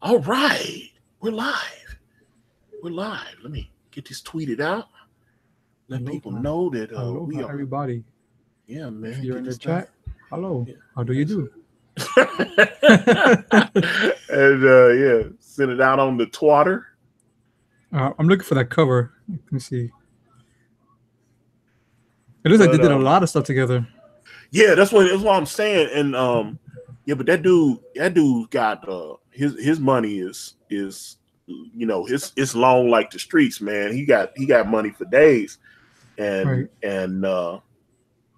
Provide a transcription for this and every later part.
All right. We're live. We're live. Let me get this tweeted out. Let people know that we are. Everybody. Yeah, man. If you're in the chat, hello. Yeah, how do you do? And yeah, send it out on the twatter. I'm looking for that cover. Let me see. It looks like they did a lot of stuff together. Yeah, that's what I'm saying. And yeah, but that dude got his money is it's long like the streets, man. He got money for days. And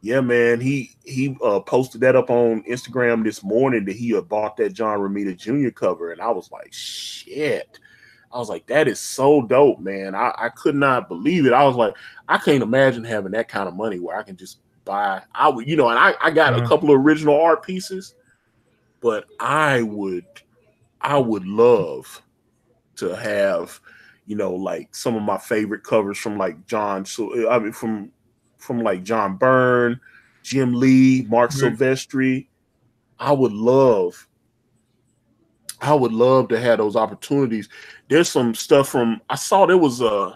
yeah, man, he posted that up on Instagram this morning that he had bought that John Romita Jr. cover, and I was like, shit. I was like, that is so dope, man. I could not believe it. I was like, I can't imagine having that kind of money where I can just buy. I would, and I got a couple of original art pieces, but I would love to have, like some of my favorite covers from like from like John Byrne, Jim Lee, Mark Silvestri. I would love to have those opportunities. There's some stuff I saw there was an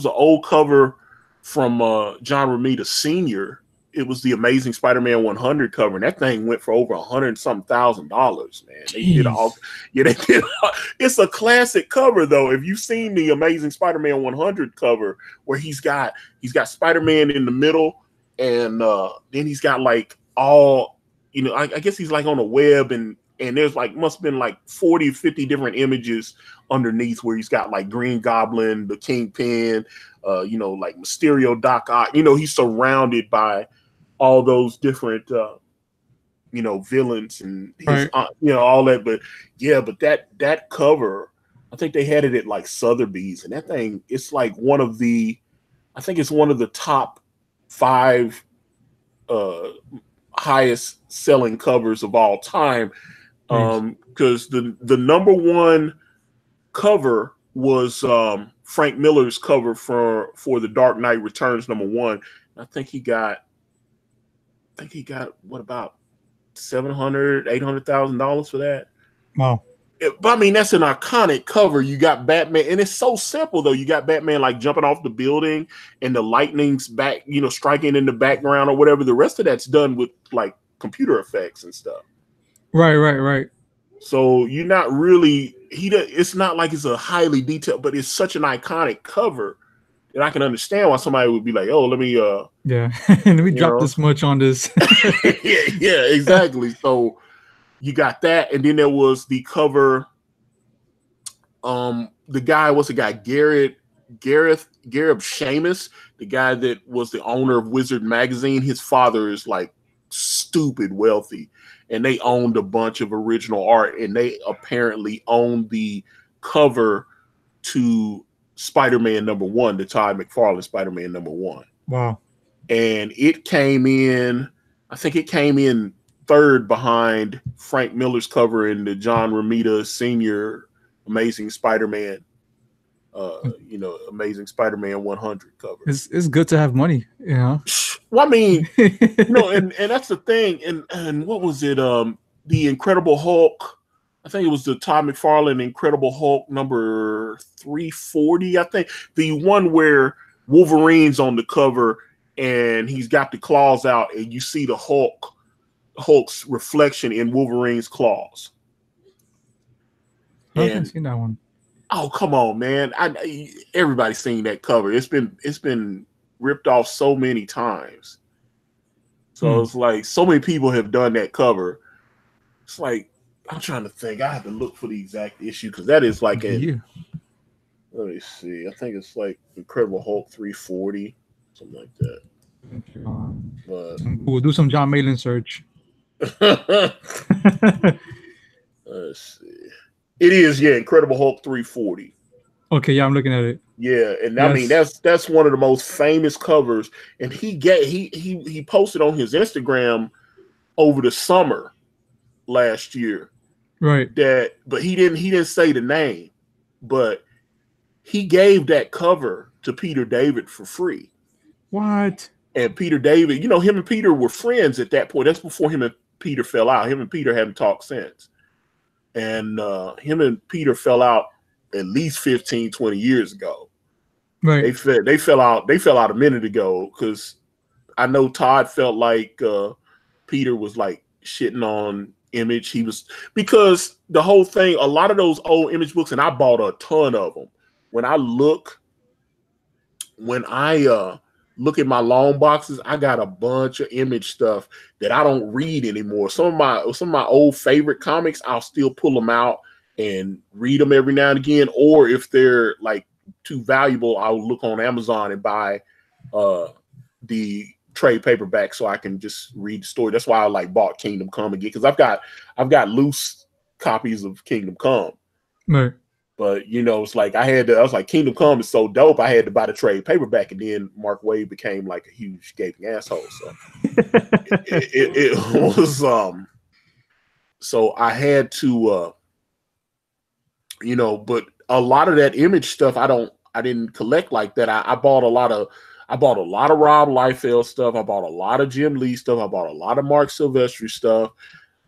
old cover from John Romita Sr. It was the Amazing Spider-Man 100 cover, and that thing went for over $100,000, man. They did all, they did. It's a classic cover, though. If you've seen the Amazing Spider-Man 100 cover, where he's got Spider-Man in the middle, and then he's got like all, I guess he's like on a web, and there's like must have been like 40, 50 different images underneath where he's got like Green Goblin, the Kingpin, like Mysterio, Doc Ock. He's surrounded by all those different, villains and his, all that. But yeah, but that cover, I think they had it at like Sotheby's, and that thing, it's like I think it's one of the top 5 highest selling covers of all time. Because the number one cover was Frank Miller's cover for The Dark Knight Returns #1. I think he got what, about $700,000-$800,000 for that. Wow. But I mean, that's an iconic cover. You got Batman, and it's so simple though. You got Batman like jumping off the building and the lightning's back, striking in the background or whatever. The rest of that's done with like computer effects and stuff. Right. So you're not really it's not like it's a highly detailed, but it's such an iconic cover that I can understand why somebody would be like, "Oh, let me let me drop this much on this." yeah, exactly. So you got that, and then there was the cover. The guy, what's the guy? Gareb Shamus, the guy that was the owner of Wizard Magazine. His father is like stupid wealthy, and they owned a bunch of original art, and they apparently owned the cover to Spider-Man #1, the Todd McFarlane Spider-Man #1. Wow. And it came in, I think it came in third behind Frank Miller's cover in the John Romita Sr. Amazing Spider-Man, Amazing Spider-Man 100 cover. It's good to have money, Well, I mean, and that's the thing. And what was it? The Incredible Hulk. I think it was the Todd McFarlane Incredible Hulk number 340. I think the one where Wolverine's on the cover and he's got the claws out, and you see the Hulk's reflection in Wolverine's claws. I haven't seen that one. Oh, come on, man! Everybody's seen that cover. It's been ripped off so many times. So it's like so many people have done that cover. It's like, I'm trying to think. I have to look for the exact issue because that is like let me see. I think it's like Incredible Hulk 340, something like that. But we'll do some Jon Malin search. Let's see. It is, Incredible Hulk 340. Okay, yeah, I'm looking at it. Yeah, and I mean that's one of the most famous covers. And he posted on his Instagram over the summer last year. Right. But he didn't say the name, but he gave that cover to Peter David for free. What? And Peter David, him and Peter were friends at that point. That's before him and Peter fell out. Him and Peter haven't talked since. and him and Peter fell out at least 15, 20 years ago. Right. They fell out a minute ago, because I know Todd felt like Peter was like shitting on Image. He was, because the whole thing, a lot of those old Image books, and I bought a ton of them. When I look at my long boxes, I got a bunch of Image stuff that I don't read anymore. Some of my old favorite comics, I'll still pull them out and read them every now and again. Or if they're like too valuable, I'll look on Amazon and buy the trade paperback so I can just read the story. That's why I like bought Kingdom Come again, because I've got loose copies of Kingdom Come. Right. But it's like I was like, Kingdom Come is so dope, I had to buy the trade paperback, and then Mark Waid became like a huge gaping asshole. So it was so I had to but a lot of that Image stuff I didn't collect like that. I bought a lot of Rob Liefeld stuff. I bought a lot of Jim Lee stuff. I bought a lot of Mark Silvestri stuff.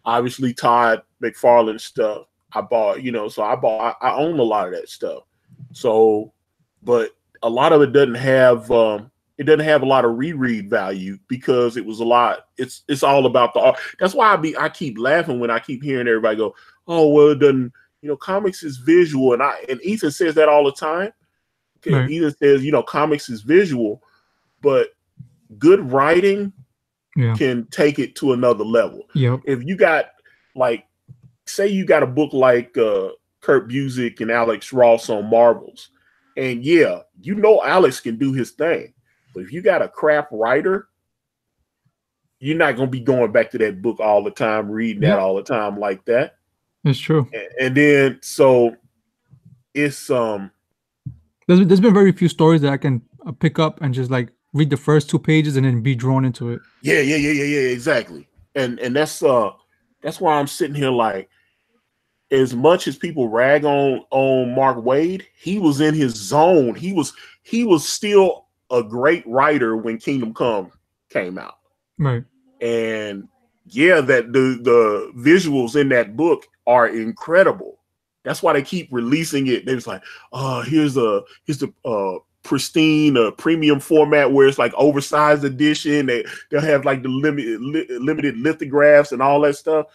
Obviously Todd McFarlane stuff. I bought, I own a lot of that stuff. So, but a lot of it doesn't have a lot of reread value, because it was a lot. It's all about the art. That's why I keep laughing when I keep hearing everybody go, oh, well, it doesn't, comics is visual. And Ethan says that all the time. Okay. Right. Ethan says, comics is visual, but good writing can take it to another level. Yep. If you got say you got a book like Kurt Busiek and Alex Ross on Marvels, and Alex can do his thing, but if you got a crap writer, you're not going to be going back to that book all the time, reading that all the time like that. It's true. And then so it's there's been very few stories that I can pick up and just like read the first 2 pages and then be drawn into it. Yeah, exactly. And that's why I'm sitting here like, as much as people rag on Mark Waid, he was in his zone. He was still a great writer when Kingdom Come came out. Right. And that the visuals in that book are incredible. That's why they keep releasing it. They're just like, here's the pristine premium format where it's like oversized edition. They'll have like the limited lithographs and all that stuff.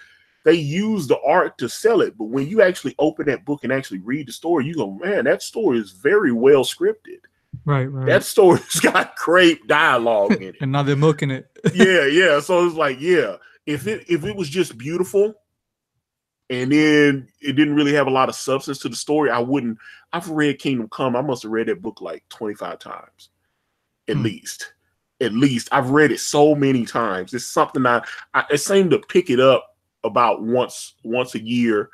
They use the art to sell it, but when you actually open that book and actually read the story, you go, man, that story is very well scripted. Right. That story's got great dialogue in it. And now they're milking it. yeah. So it's like, if it was just beautiful and then it didn't really have a lot of substance to the story, I've read Kingdom Come. I must have read that book like 25 times, at least. I've read it so many times. It's something I seem to pick it up about once a year,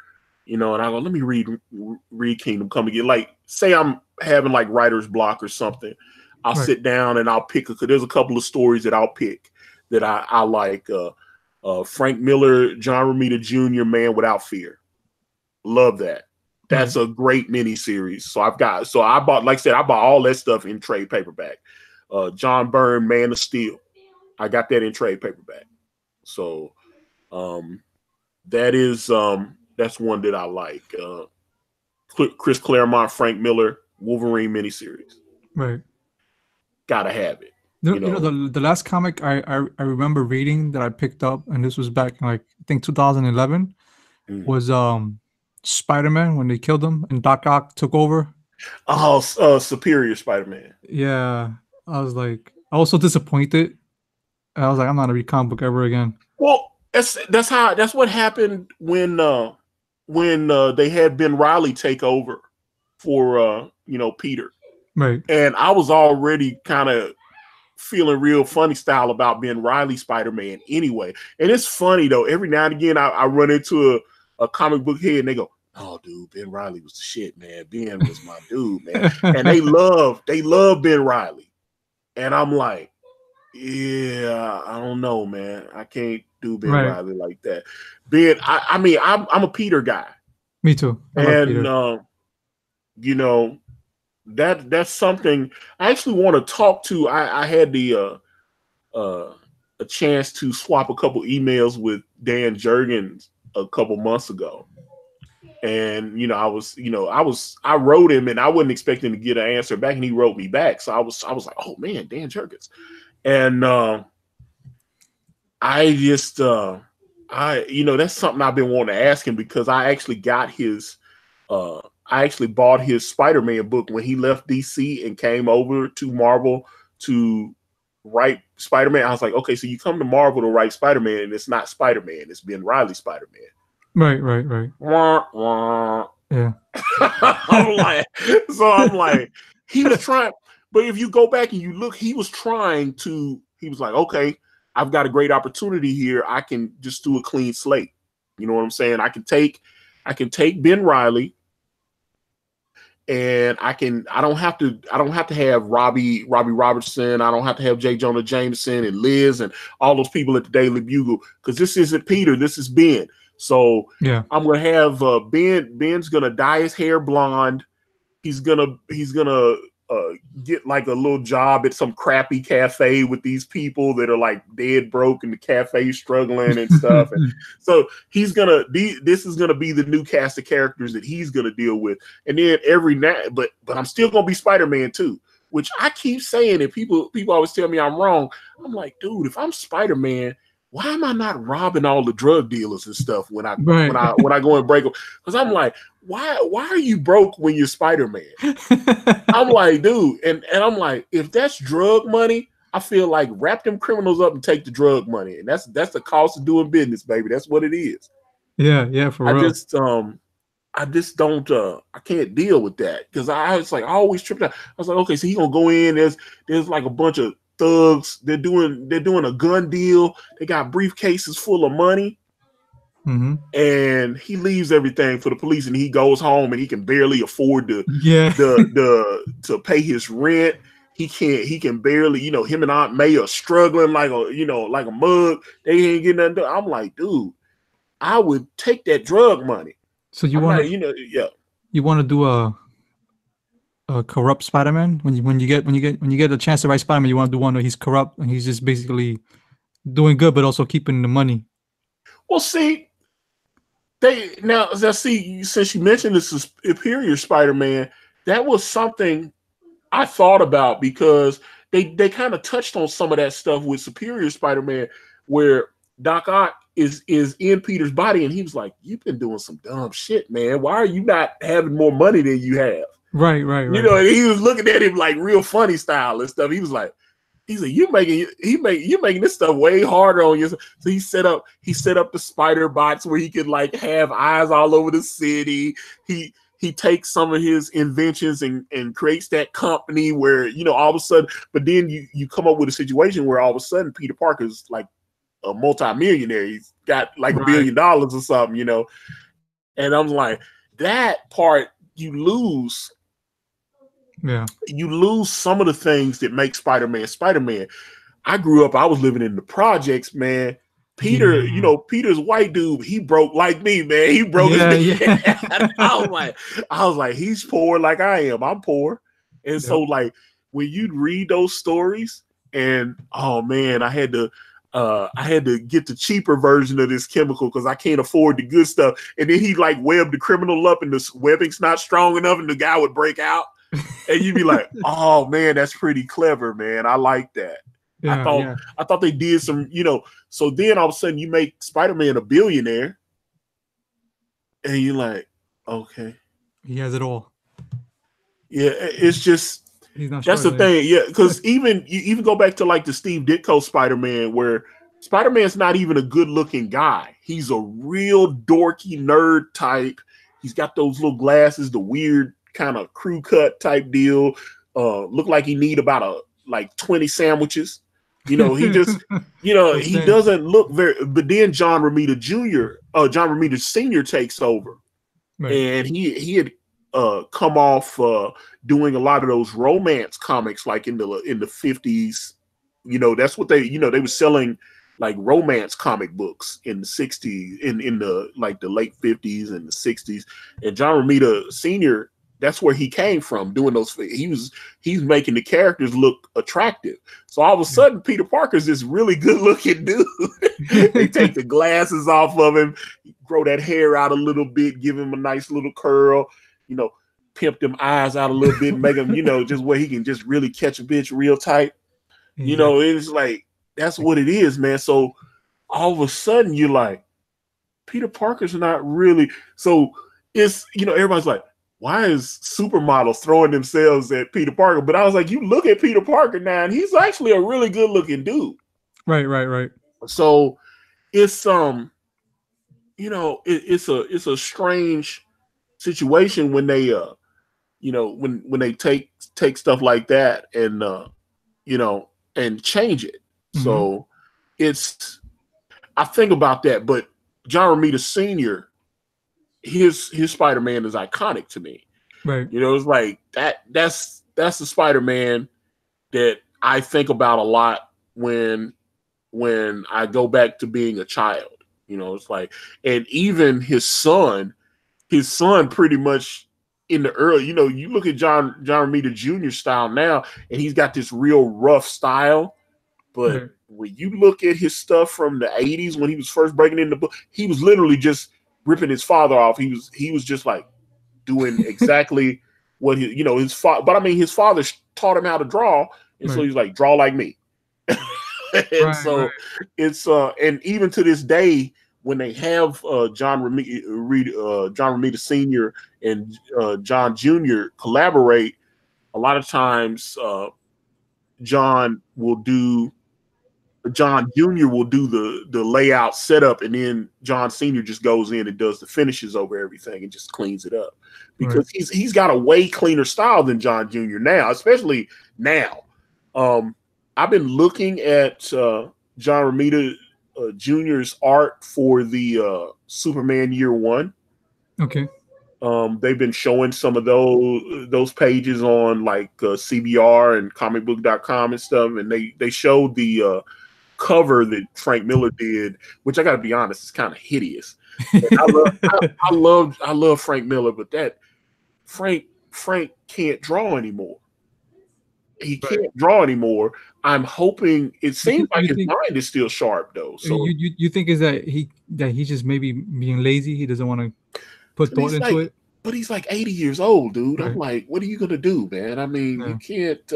and I go, let me read Kingdom Come again. Like, say I'm having like writer's block or something, I'll sit down and I'll pick, because there's a couple of stories that I'll pick that I like. Frank Miller, John Romita Jr., Man Without Fear. Love that. That's a great miniseries. So I bought, like I said, I bought all that stuff in trade paperback. John Byrne, Man of Steel. I got that in trade paperback. So that's one that I like. Chris Claremont, Frank Miller, Wolverine miniseries. Right. Gotta have it. The last comic I remember reading that I picked up, and this was back in like I think 2011, was Spider-Man, when they killed him and Doc Ock took over. Oh, Superior Spider-Man. Yeah, I was so disappointed. I was like, I'm not gonna read comic book ever again. Well, that's what happened when they had Ben Reilly take over for Peter. Right. And I was already kind of feeling real funny style about Ben Reilly Spider-Man anyway. And it's funny though, every now and again I run into a comic book head and they go, oh dude, Ben Reilly was the shit, man. Ben was my dude, man. And they love Ben Reilly. And I'm like, yeah, I don't know, man. I can't do Ben Reilly like that. Ben, I'm a Peter guy. Me too. And that's something I actually want to talk to. I had a chance to swap a couple emails with Dan Jurgens a couple months ago, And I wrote him, and I wasn't expecting to get an answer back, and he wrote me back. So I was like, oh man, Dan Jurgens. And I just that's something I've been wanting to ask him, because I actually got his I actually bought his Spider-Man book when he left DC and came over to Marvel to write Spider-Man. I was like, okay, so you come to Marvel to write Spider-Man, and it's not Spider-Man, it's Ben Reilly Spider-Man. Right. Wah, wah. Yeah. I'm like, he was trying, but if you go back and you look, he was like, okay, I've got a great opportunity here. I can just do a clean slate. You know what I'm saying? I can take Ben Reilly, and I don't have to have Robbie Robertson. I don't have to have J. Jonah Jameson and Liz and all those people at the Daily Bugle, because this isn't Peter, this is Ben. So yeah, I'm gonna have Ben's gonna dye his hair blonde. He's gonna get like a little job at some crappy cafe with these people that are like dead broke and the cafe struggling and stuff. And so this is gonna be the new cast of characters that he's gonna deal with. And then but I'm still gonna be Spider-Man too, which I keep saying, and people always tell me I'm wrong. I'm like, dude, if I'm Spider-Man, why am I not robbing all the drug dealers and stuff when I go and break them? Because I'm like, why are you broke when you're Spider-Man? I'm like, dude, and I'm like, if that's drug money, I feel like wrap them criminals up and take the drug money, and that's the cost of doing business, baby. That's what it is. Yeah, for real. I just don't I can't deal with that, because I always tripped out. I was like, okay, so he gonna go in, there's like a bunch of thugs, they're doing a gun deal, they got briefcases full of money, and he leaves everything for the police, and he goes home, and he can barely afford to pay his rent. He can barely, him and Aunt May are struggling like a mug. They ain't getting nothing done. I'm like, dude, I would take that drug money. So you want to do a corrupt Spider-Man when you get a chance to write Spider-Man, you want to do one where he's corrupt and he's just basically doing good but also keeping the money. Well, see, since you mentioned this is Superior Spider-Man, that was something I thought about, because they kind of touched on some of that stuff with Superior Spider-Man, where Doc Ock is in Peter's body, and he was like, you've been doing some dumb shit, man. Why are you not having more money than you have? Right. And he was looking at him like real funny style and stuff. He was like, you're making this stuff way harder on you. So he set up the spider bots where he could like have eyes all over the city. He takes some of his inventions and creates that company where, all of a sudden, but then you come up with a situation where all of a sudden Peter Parker's like a multimillionaire. He's got like $1 billion or something, And I'm like, that part you lose. Yeah. You lose some of the things that make Spider-Man Spider-Man. I grew up, I was living in the projects, man. Peter, Peter's white dude, he broke like me, man. He broke his I was like, he's poor like I am. I'm poor. And so like when you'd read those stories, and oh man, I had to get the cheaper version of this chemical because I can't afford the good stuff. And then he like webbed the criminal up, and the webbing's not strong enough, and the guy would break out. And you'd be like, oh man, that's pretty clever, man. I like that. I thought they did some, so then all of a sudden you make Spider-Man a billionaire, and you're like, okay. He has it all. Yeah, it's just, that's the thing. Yeah, because you go back to like the Steve Ditko Spider-Man, where Spider-Man's not even a good-looking guy. He's a real dorky nerd type. He's got those little glasses, the weird kind of crew cut type deal. Look like he need about 20 sandwiches. He just, he doesn't look very. But then John Romita Sr. takes over, and he had come off doing a lot of those romance comics, like in the 50s. That's what they were selling, like romance comic books in the 60s, in the like the late 50s and the 60s. And John Romita Sr. that's where he came from doing those. He's making the characters look attractive. So all of a sudden, Peter Parker's this really good looking dude. They take the glasses off of him, grow that hair out a little bit, give him a nice little curl, you know, pimp them eyes out a little bit, make him, you know, just where he can just really catch a bitch real tight. You know, it's like, that's what it is, man. So all of a sudden you're like, Peter Parker's not really. So it's, you know, everybody's like, why is supermodels throwing themselves at Peter Parker? But I was like, you look at Peter Parker now, and he's actually a really good looking dude. Right. So it's you know, it's a strange situation when they you know, when they take stuff like that and you know, and change it. So it's, I think about that, but John Romita Sr., his Spider-Man is iconic to me. Right. You know, it's like that's the Spider-Man that I think about a lot when I go back to being a child. You know, it's like, and even his son pretty much in the early, you know, you look at John Romita Jr. style now, and he's got this real rough style. But when you look at his stuff from the 80s when he was first breaking into the book, he was literally just ripping his father off. He was just like doing exactly what his father. But I mean, his father taught him how to draw, and so he's like, draw like me. It's and even to this day, when they have John Romita Sr. and John Jr. collaborate, a lot of times John Jr. will do the layout setup, and then John Sr. just goes in and does the finishes over everything and just cleans it up, because he's got a way cleaner style than John Jr. now, especially now. I've been looking at John Romita Jr.'s art for the Superman Year One. Okay. They've been showing some of those pages on like CBR and comicbook.com and stuff, and they showed the cover that Frank Miller did, which I got to be honest, is kind of hideous. I love Frank Miller, but that Frank can't draw anymore. He can't draw anymore. I'm hoping, it seems like his mind is still sharp though. So you think is that he's just maybe being lazy? He doesn't want to put thought into it. But he's like 80 years old, dude. I'm like, what are you gonna do, man? I mean, you can't.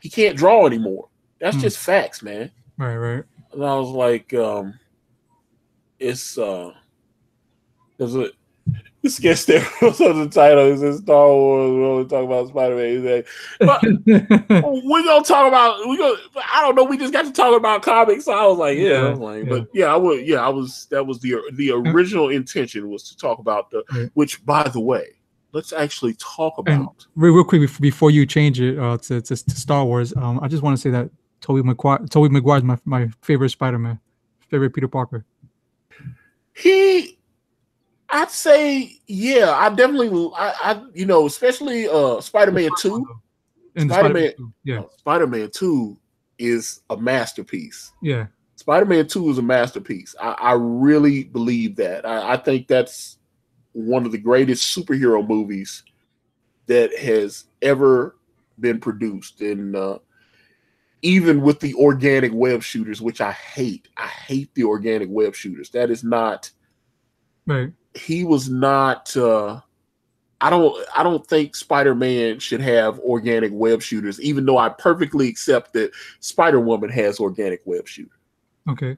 He can't draw anymore. That's just facts, man. Right. And I was like, this sketch there was on the title. It says Star Wars. We're only talking about Spider-Man. But we're gonna talk about. I don't know. We just got to talk about comics. So I was like, that was the original intention was to talk about which, by the way, let's actually talk about. And real quick before you change it to Star Wars, I just want to say that Tobey Maguire is my favorite Spider-Man, favorite Peter Parker. I'd say, yeah, I definitely, especially Spider-Man 2. Spider-Man 2 is a masterpiece. Yeah. Spider-Man 2 is a masterpiece. I really believe that. I think that's one of the greatest superhero movies that has ever been produced. And even with the organic web shooters, which I hate the organic web shooters. That is not... Right. He was not. I don't think Spider-Man should have organic web shooters, even though I perfectly accept that Spider-Woman has organic web shooter. Okay.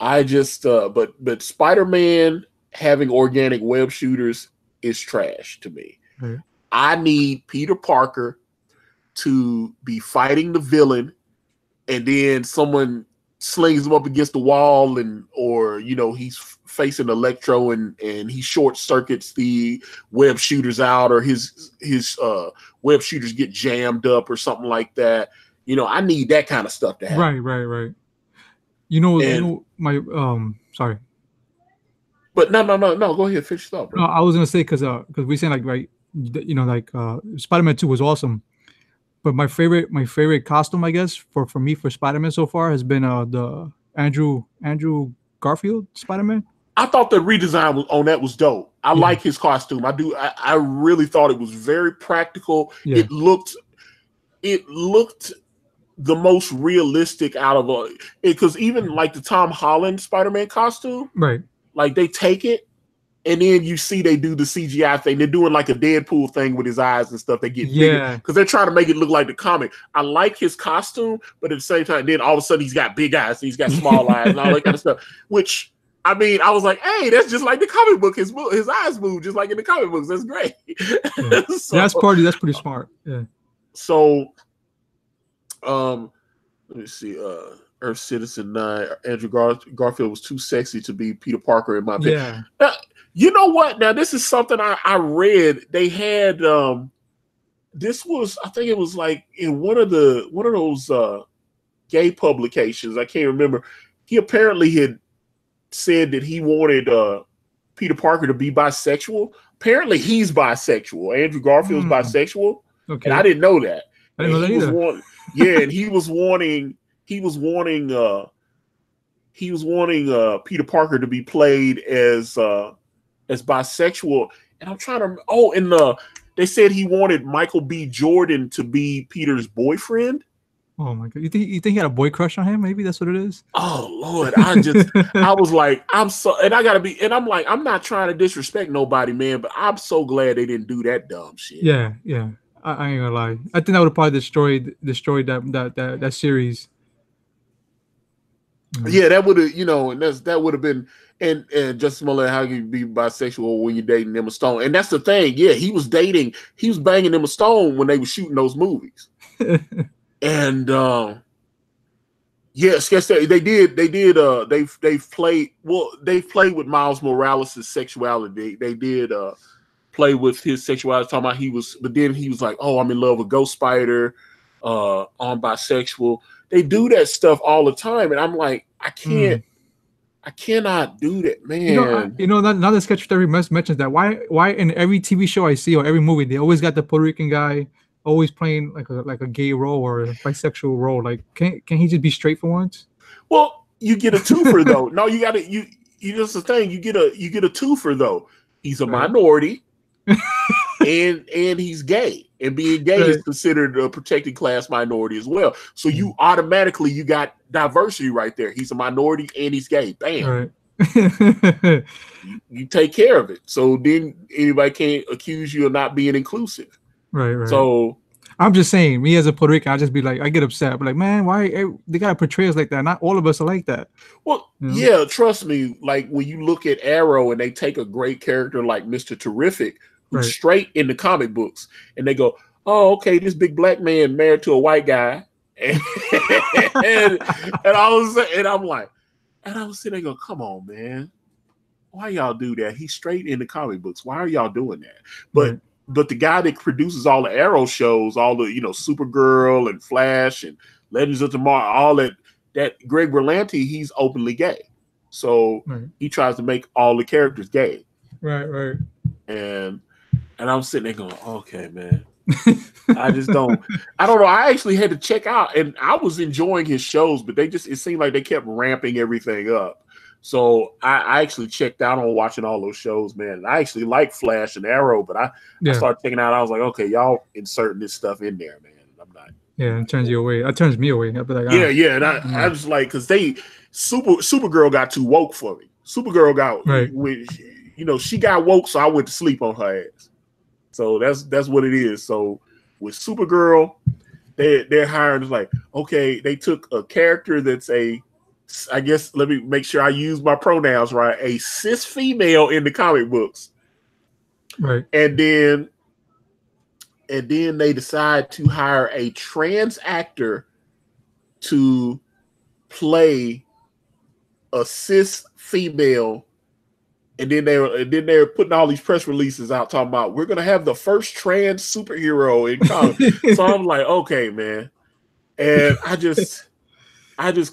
I just but Spider-Man having organic web shooters is trash to me. Right. I need Peter Parker to be fighting the villain, and then someone slings him up against the wall, or he's facing Electro and he short circuits the web shooters out, or his web shooters get jammed up or something like that. I need that kind of stuff to happen. Right. My sorry. But no. Go ahead, finish it up, bro. No, I was gonna say because we're saying Spider-Man 2 was awesome, but my favorite costume, I guess, for me for Spider-Man so far has been the Andrew Garfield Spider-Man. I thought the redesign on that was dope. I like his costume. I do. I really thought it was very practical. Yeah. It looked the most realistic out of because even like the Tom Holland Spider-Man costume, right? Like they take it and then you see they do the CGI thing. They're doing like a Deadpool thing with his eyes and stuff. They get bigger because they're trying to make it look like the comic. I like his costume, but at the same time, then all of a sudden he's got big eyes, he's got small eyes, and all that kind of stuff. Which I mean, I was like, hey, that's just like the comic book. His eyes move just like in the comic books. That's great. Yeah. So, that's pretty smart. Yeah. So, let me see. Earth Citizen 9. Andrew Garfield was too sexy to be Peter Parker in my opinion. Yeah. You know what? Now this is something I read. They had this was, I think it was like in one of those gay publications. I can't remember. He apparently had said that he wanted Peter Parker to be bisexual. Apparently he's bisexual. Andrew Garfield's bisexual. Okay. And I didn't know that. I didn't know that either. And he was wanting Peter Parker to be played as bisexual. And I'm trying to they said he wanted Michael B. Jordan to be Peter's boyfriend. Oh my god! You think he had a boy crush on him? Maybe that's what it is. Oh Lord, I was like, I'm not trying to disrespect nobody, man, but I'm so glad they didn't do that dumb shit. Yeah. I ain't gonna lie. I think that would have probably destroyed that series. Yeah, that would have, and that would have been, and Justice Malin, how can you be bisexual when you're dating Emma Stone? And that's the thing. Yeah, he was banging Emma Stone when they were shooting those movies. And yes, they played with Miles Morales' sexuality. They did play with his sexuality, talking about but then he was like, oh, I'm in love with Ghost Spider, I'm bisexual. They do that stuff all the time, and I'm like, I cannot do that, man. Now the sketch theory mentions that why in every TV show I see or every movie they always got the Puerto Rican guy always playing like a gay role or a bisexual role. Like, can he just be straight for once? Well, you get a twofer though. No, you got to you just the thing. You get a twofer though. He's a minority, and he's gay, and being gay is considered a protected class minority as well. So you automatically you got diversity right there. He's a minority and he's gay. Bam. Right. you take care of it. So then anybody can't accuse you of not being inclusive. Right. So I'm just saying, me as a Puerto Rican, I just be like, I get upset. But like, man, why they gotta portray us like that? Not all of us are like that. Well, yeah, trust me. Like when you look at Arrow and they take a great character like Mr. Terrific, who's straight in the comic books, and they go, "Oh, okay, this big black man married to a white guy," and I was sitting there going, "Come on, man, why y'all do that? He's straight in the comic books. Why are y'all doing that?" But the guy that produces all the Arrow shows, all the Supergirl and Flash and Legends of Tomorrow, all that Greg Berlanti, he's openly gay, so he tries to make all the characters gay. Right. And I'm sitting there going, okay, man. I don't know. I actually had to check out, and I was enjoying his shows, but it seemed like they kept ramping everything up. So I actually checked out on watching all those shows, man. I actually like Flash and Arrow, but I started checking out. I was like, okay, y'all inserting this stuff in there, man. I'm not. Yeah, it turns you away. It turns me away. I'd be like, yeah. And I was like, because Supergirl got too woke for me. Supergirl got she got woke, so I went to sleep on her ass. So that's what it is. So with Supergirl, they're hiring like, okay, they took a character that's I guess let me make sure I use my pronouns right, a cis female in the comic books. Right. And then they decide to hire a trans actor to play a cis female. And then they were putting all these press releases out talking about we're gonna have the first trans superhero in comics. So I'm like, okay, man. And I just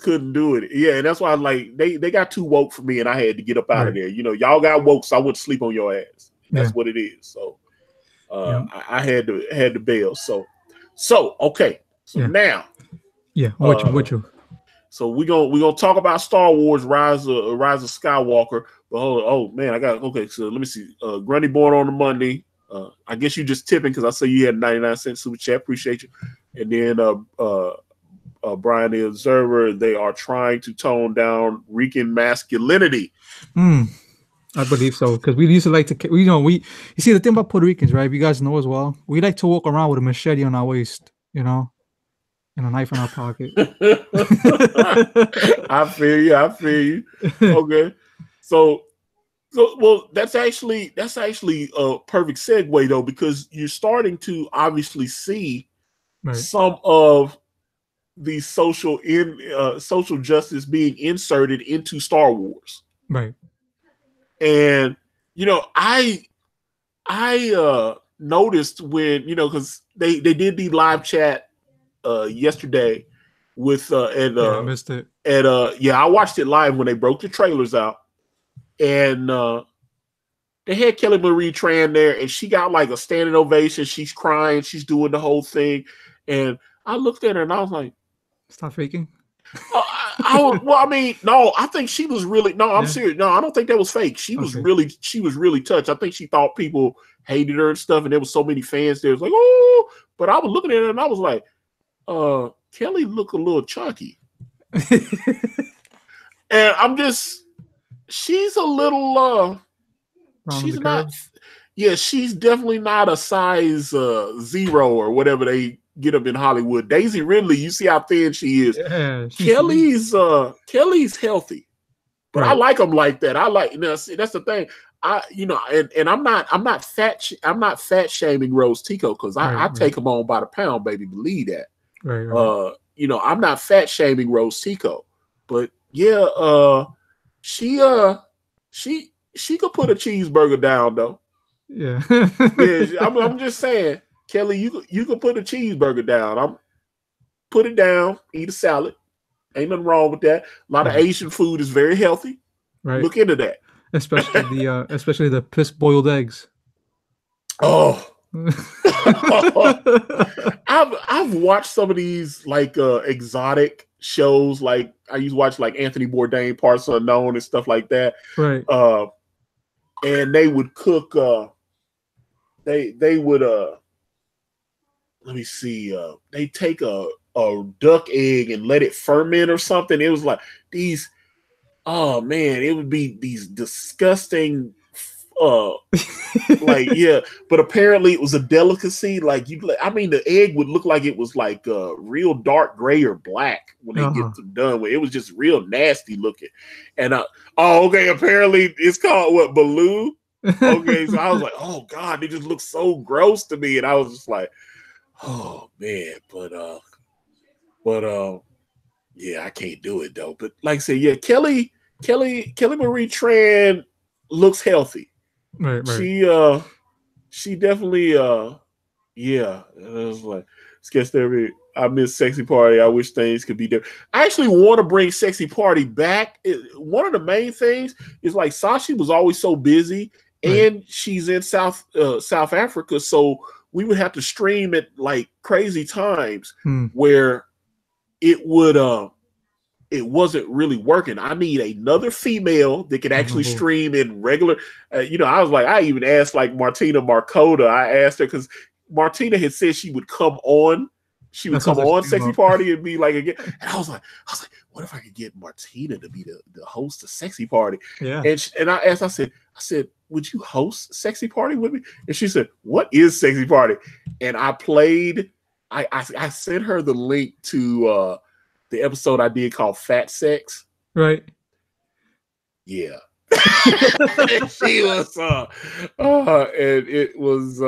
couldn't do it. Yeah, and that's why they got too woke for me, and I had to get up out of there. Y'all got woke, so I went to sleep on your ass. That's what it is. So I had to bail. So okay. So now. Yeah, what you? So we're gonna talk about Star Wars Rise of Skywalker. But oh man, okay. So let me see. Grundy born on the Monday. I guess you just tipping because I saw you had 99-cent super chat. Appreciate you. And then Brian the Observer. They are trying to tone down Rican masculinity. I believe so, because we used to like to, you see the thing about Puerto Ricans, right? If you guys know as well, we like to walk around with a machete on our waist, and a knife in our pocket. I feel you. Okay, so well, that's actually a perfect segue though, because you're starting to obviously see some of the social justice being inserted into Star Wars, right? And I noticed when because they did the live chat yesterday with I missed it. I watched it live when they broke the trailers out, and they had Kelly Marie Tran there, and she got like a standing ovation. She's crying, she's doing the whole thing, and I looked at her and I was like, "Stop faking." No, I think she was really I'm serious. No, I don't think that was fake. She was really touched. I think she thought people hated her and stuff, and there was so many fans there. It was like, oh, but I was looking at her and I was like, Kelly look a little chunky. And she's a little she's not she's definitely not a size 0 or whatever they get up in Hollywood. Daisy Ridley, you see how thin she is. Yeah, Kelly's healthy, but I like them like that. I like see, that's the thing. And I'm not fat shaming Rose Tico, because I take them on by the pound, baby. Believe that. Right. I'm not fat shaming Rose Tico, but she could put a cheeseburger down though. Yeah. I'm just saying, Kelly, you could put a cheeseburger down. Put it down, eat a salad. Ain't nothing wrong with that. A lot of Asian food is very healthy. Right. Look into that. Especially the piss boiled eggs. Oh. I've watched some of these like exotic shows. Like I used to watch like Anthony Bourdain, Parts Unknown, and stuff like that. Right. And they would cook. They would let me see. They take a duck egg and let it ferment or something. It was like these. Oh man, it would be these disgusting. But apparently it was a delicacy. Like the egg would look like it was like real dark gray or black when they get them done with. It was just real nasty looking. And apparently it's called what, Baloo? Okay, so I was like, oh god, they just look so gross to me, and I was just like, oh man, but I can't do it though. But like I said, Kelly Marie Tran looks healthy. Right. She definitely it was like sketch therapy. I miss Sexy Party. I wish things could be different. I actually want to bring Sexy Party back. One of the main things is like Sashi was always so busy, and she's in South Africa, so we would have to stream at like crazy times where it would it wasn't really working. I need another female that could actually stream in regular. I was like, I even asked like Martina Marcota. I asked her because Martina had said she would come on. She would come on Sexy Party and be like again. And I was like, what if I could get Martina to be the host of Sexy Party? Yeah. And I asked, I said, would you host Sexy Party with me? And she said, what is Sexy Party? And I played. I sent her the link to the episode I did called Fat Sex. Right. Yeah. She was and it was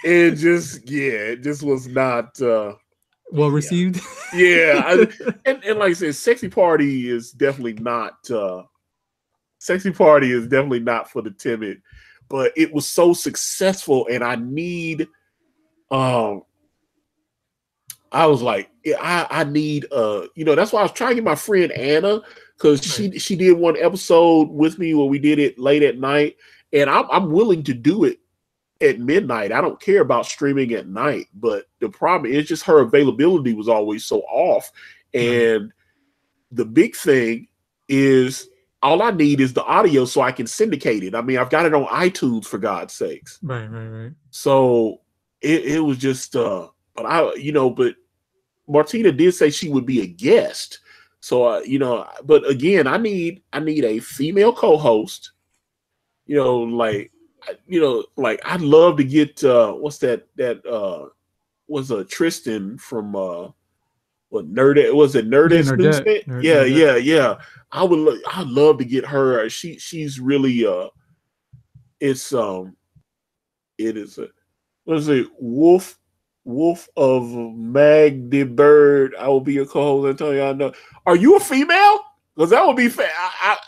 it just was not well received. Yeah. And like I said, Sexy Party is definitely not for the timid, but it was so successful, and I need I was like, I need that's why I was trying to get my friend Anna, because she did one episode with me where we did it late at night, and I'm willing to do it at midnight. I don't care about streaming at night, but the problem is just her availability was always so off, and the big thing is all I need is the audio so I can syndicate it. I mean, I've got it on iTunes, for God's sakes. Right. So it was just, but but Martina did say she would be a guest. So, but again, I need a female co-host, like I'd love to get, what's that was Tristan from, Nerdist Newsman? Yeah. I'd love to get her. She's really, it is what is it? Wolf of Magdeburg. I will be your co-host and tell you I know. Are you a female? Because that would be fair.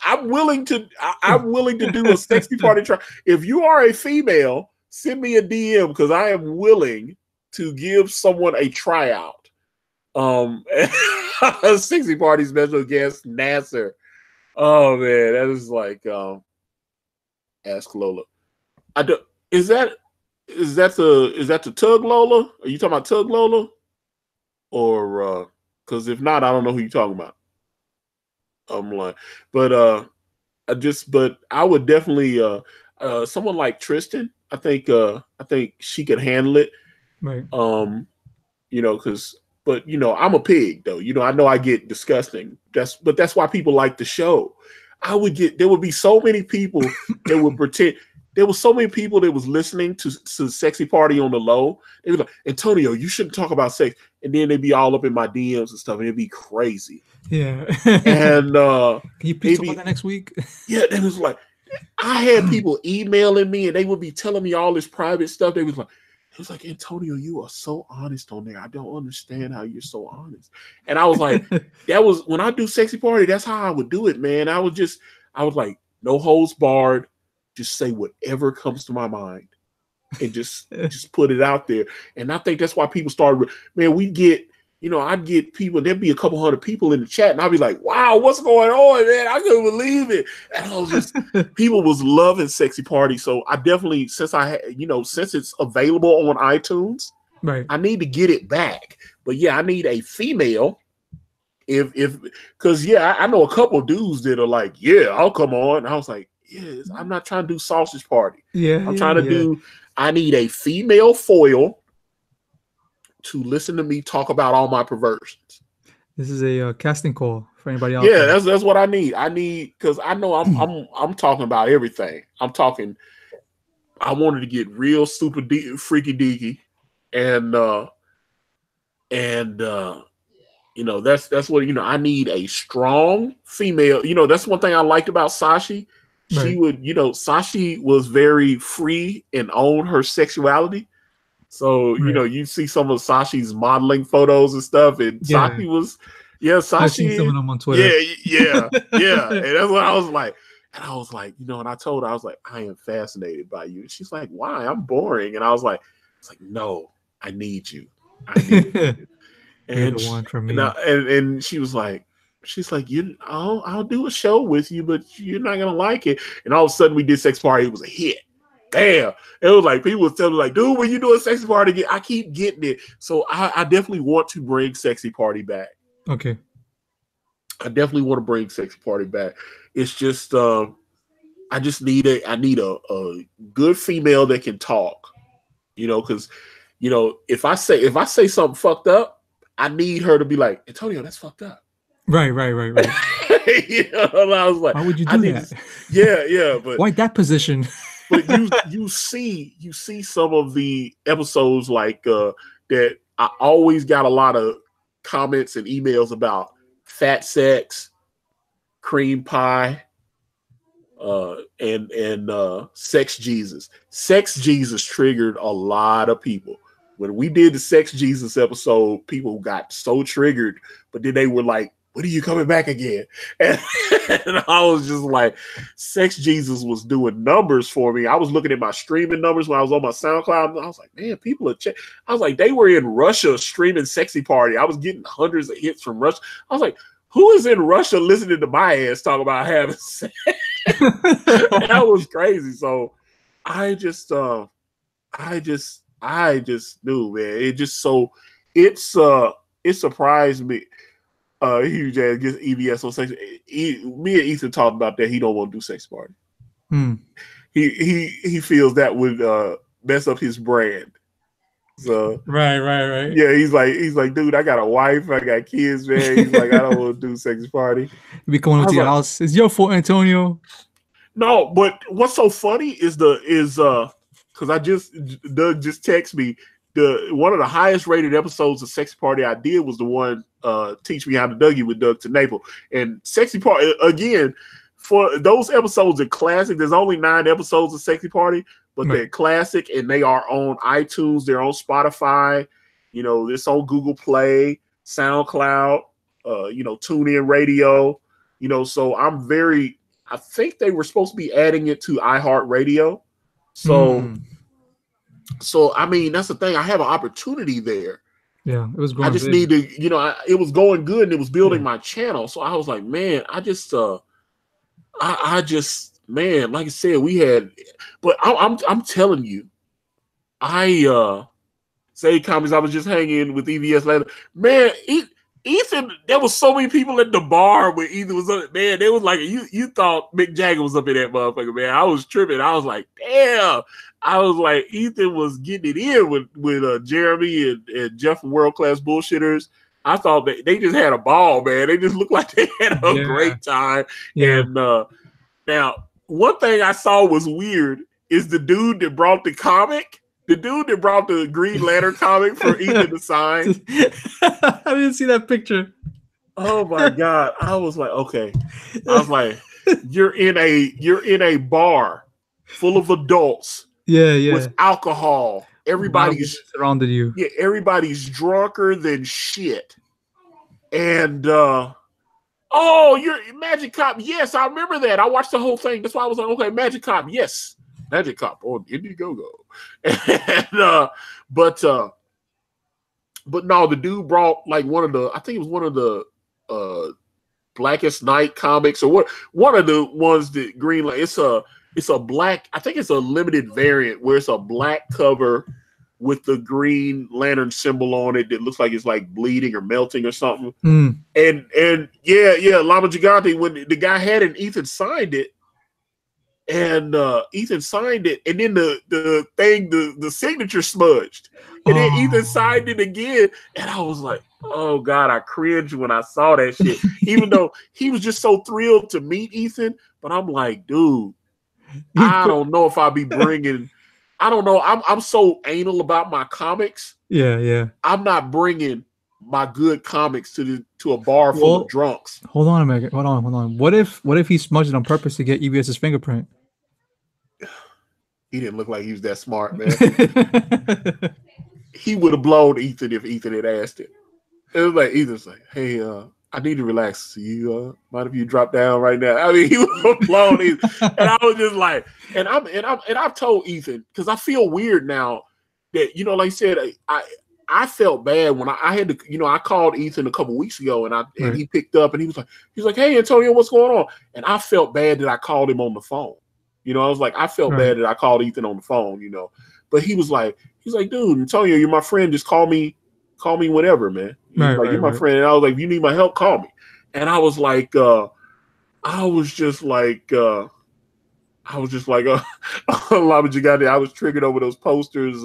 I'm willing to. I'm willing to do a sexy party try. If you are a female, send me a DM because I am willing to give someone a tryout. A sexy party special guest, Nasser. Oh man, that is like Ask Lola. Is that the Tug Lola? Are you talking about Tug Lola? Or because if not, I don't know who you're talking about. I'm like, but I would definitely someone like Tristan. I think she could handle it. Right. Because I'm a pig though. I know I get disgusting. That's why people like the show. There would be so many people that would pretend. There were so many people that was listening to Sexy Party on the low. They were like, Antonio, you shouldn't talk about sex. And then they'd be all up in my DMs and stuff, and it'd be crazy. Yeah. And can you please talk about that next week? Yeah, it was like, I had people emailing me, and they would be telling me all this private stuff. It was like, Antonio, you are so honest on there. I don't understand how you're so honest. And I was like, that was when I do Sexy Party, that's how I would do it, man. I was like, no holds barred. Just say whatever comes to my mind and just put it out there. And I think that's why people started, man, I'd get people, there'd be a couple hundred people in the chat, and I'd be like, wow, what's going on, man? I couldn't believe it. And I was just, people was loving Sexy Party. So I definitely, since it's available on iTunes, right, I need to get it back. But yeah, I need a female. Because I know a couple dudes that are like, yeah, I'll come on. And I was like, yes, I'm not trying to do sausage party. I'm trying to do. I need a female foil to listen to me talk about all my perversions. This is a casting call for anybody else. Yeah, that's what I need. I need, because I know I'm talking about everything. I'm talking. I wanted to get real super freaky deaky, and that's what I need, a strong female. That's one thing I liked about Sashi. She would, Sashi was very free and owned her sexuality. So, you see some of Sashi's modeling photos and stuff, and Sashi was, Sashi. I've seen some of them on Twitter. Yeah. And that's what I was like. And I was like, and I told her, I was like, I am fascinated by you. And she's like, why? I'm boring. And I was like, no, I need you. I need you. And the one for me. And she was like, I'll do a show with you, but you're not gonna like it. And all of a sudden, we did Sex Party. It was a hit. Damn! It was like people was telling me, like, dude, when you do a Sexy Party again, I keep getting it. So I definitely want to bring Sexy Party back. Okay. I definitely want to bring Sexy Party back. It's just I need a good female that can talk. Because if I say something fucked up, I need her to be like, Antonio, that's fucked up. Right. And I was like, why would you do that? Yeah, but why that position? But you see some of the episodes like that. I always got a lot of comments and emails about fat sex, cream pie, and sex Jesus. Sex Jesus triggered a lot of people. When we did the Sex Jesus episode, people got so triggered, but then they were like, when are you coming back again? And I was just like, Sex Jesus was doing numbers for me. I was looking at my streaming numbers when I was on my SoundCloud, and I was like, man, people are I was like, they were in Russia streaming Sexy Party. I was getting hundreds of hits from Russia. I was like, who is in Russia listening to my ass talk about having sex? That was crazy. So I just knew, man. It surprised me. huge ass gets EBS on sex. Me and Ethan talked about that. He don't want to do sex party. He feels that would mess up his brand. So right. Yeah, he's like, dude, I got a wife, I got kids, man. He's like, I don't want to do sex party. Be coming to your house. It's your fault, Antonio. No, but what's so funny is because Doug just texted me one of the highest rated episodes of Sexy Party I did was the one Teach Me How to Dougie with Doug TeNapel. And Sexy Party again, for those episodes are classic. There's only 9 episodes of Sexy Party, but they're classic and they are on iTunes, they're on Spotify, it's on Google Play, SoundCloud, TuneIn Radio, so I think they were supposed to be adding it to iHeartRadio. So I mean, that's the thing. I have an opportunity there. Yeah, it was going. I just need to, it was going good and it was building my channel. So I was like, man, I just, man, like I said, we had, but I'm telling you, say comments. I was just hanging with EVS later, man. Ethan, there was so many people at the bar when Ethan was up. Man, they was like, you thought Mick Jagger was up in that motherfucker, man. I was tripping. I was like, damn. I was like, Ethan was getting it in with Jeremy and Jeff from World Class Bullshitters. I thought they just had a ball, man. They just looked like they had a great time. Yeah. And now, one thing I saw was weird is the dude that brought the comic. The dude that brought the Green Lantern comic for Ethan to sign. I didn't see that picture. Oh my God. I was like, okay. I was like, you're in a bar full of adults. Yeah. With alcohol. Everybody's surrounded you. Yeah, everybody's drunker than shit. And you're Magic Cop. Yes, I remember that. I watched the whole thing. That's why I was like, okay, Magic Cop, yes. Magic Cop on Indiegogo. And but no, the dude brought like one of the Blackest Night comics or one of the ones that Green Lantern. It's a black, I think it's a limited variant where it's a black cover with the Green Lantern symbol on it that looks like it's like bleeding or melting or something. And yeah, Lama Gigante, when the guy had it, Ethan signed it. And Ethan signed it, and then the signature smudged. And then Ethan signed it again. And I was like, oh God, I cringed when I saw that shit. Even though he was just so thrilled to meet Ethan. But I'm like, dude, I don't know if I'll be bringing. I don't know. I'm so anal about my comics. Yeah. I'm not bringing my good comics to a bar full of drunks. Hold on a minute. Hold on. What if he smudged it on purpose to get EBS's fingerprint? He didn't look like he was that smart, man. He would have blown Ethan if Ethan had asked it. It was like Ethan's like, hey, I need to relax. You mind if you drop down right now? I mean, he was blown Ethan. And I was just like, and I've told Ethan, because I feel weird now that, like I said, I felt bad when I had to, I called Ethan a couple weeks ago and he picked up and he was like, hey Antonio, what's going on? And I felt bad that I called him on the phone. I was like, I felt bad that I called Ethan on the phone, but he's like, dude, Antonio, you're my friend. Just call me whenever, man. You're my friend. And I was like, if you need my help, call me. And I was like, I was just like, Lama Gigante. I was triggered over those posters,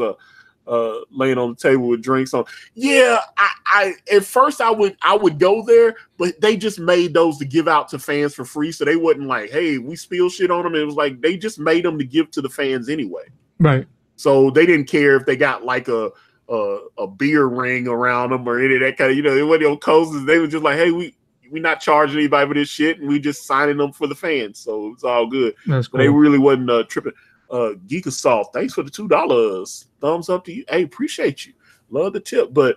laying on the table with drinks on. Yeah, I at first I would go there, but they just made those to give out to fans for free. So they wasn't like, hey, we spill shit on them. It was like they just made them to give to the fans anyway. Right. So they didn't care if they got like a beer ring around them or any of that kind of, it wasn't on coasters. They were just like, hey, we not charging anybody for this shit, and we just signing them for the fans. So it's all good. That's cool. They really wasn't tripping. Geek Assault, thanks for the $2. Thumbs up to you. Hey, appreciate you. Love the tip. But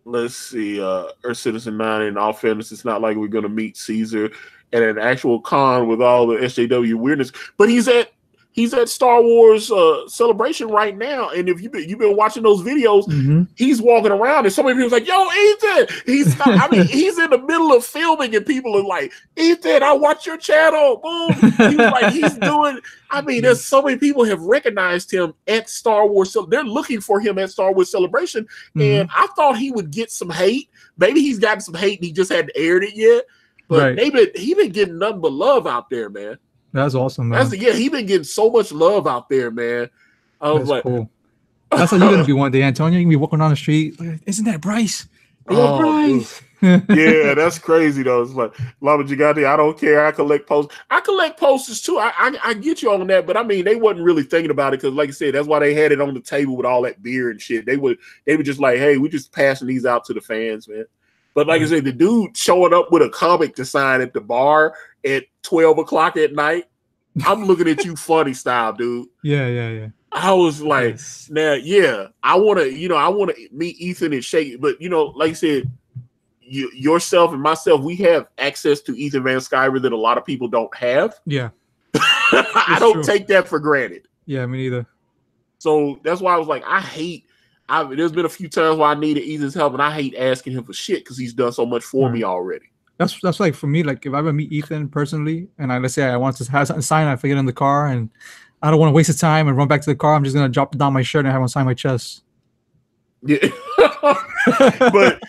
let's see. Earth Citizen 9, in all fairness, it's not like we're gonna meet Caesar at an actual con with all the SJW weirdness. But he's at He's at Star Wars Celebration right now, and if you've been watching those videos, he's walking around, and so many people's like, "Yo, Ethan!" He's in the middle of filming, and people are like, "Ethan, I watch your channel." Boom. He's doing. I mean, there's so many people have recognized him at Star Wars. So they're looking for him at Star Wars Celebration, and I thought he would get some hate. Maybe he's gotten some hate, and he just hadn't aired it yet. But he been getting nothing but love out there, man. That's awesome, man. He been getting so much love out there, man. That's cool. That's how you're gonna be one day, Antonio. You're gonna be walking down the street. Isn't that Bryce? Bryce. Yeah, that's crazy though. It's like Lama Gigante, I don't care. I collect posters. I collect posters too. I get you on that, but I mean, they wasn't really thinking about it because, like I said, that's why they had it on the table with all that beer and shit. They were just like, hey, we just passing these out to the fans, man. But like I said, the dude showing up with a comic to sign at the bar at 12 o'clock at night, I'm looking at you funny style, dude. Yeah. I was like, now, I want to meet Ethan and shake. But, like you said, yourself and myself, we have access to Ethan Van Sciver that a lot of people don't have. Yeah. I don't take that for granted. Yeah, me neither. So that's why I was like, there's been a few times where I needed Ethan's help, and I hate asking him for shit because he's done so much for me already. That's like for me, like if I ever meet Ethan personally, and let's say I want to have something signed, I forget in the car, and I don't want to waste the time and run back to the car. I'm just gonna drop down my shirt and have him sign my chest. Yeah, but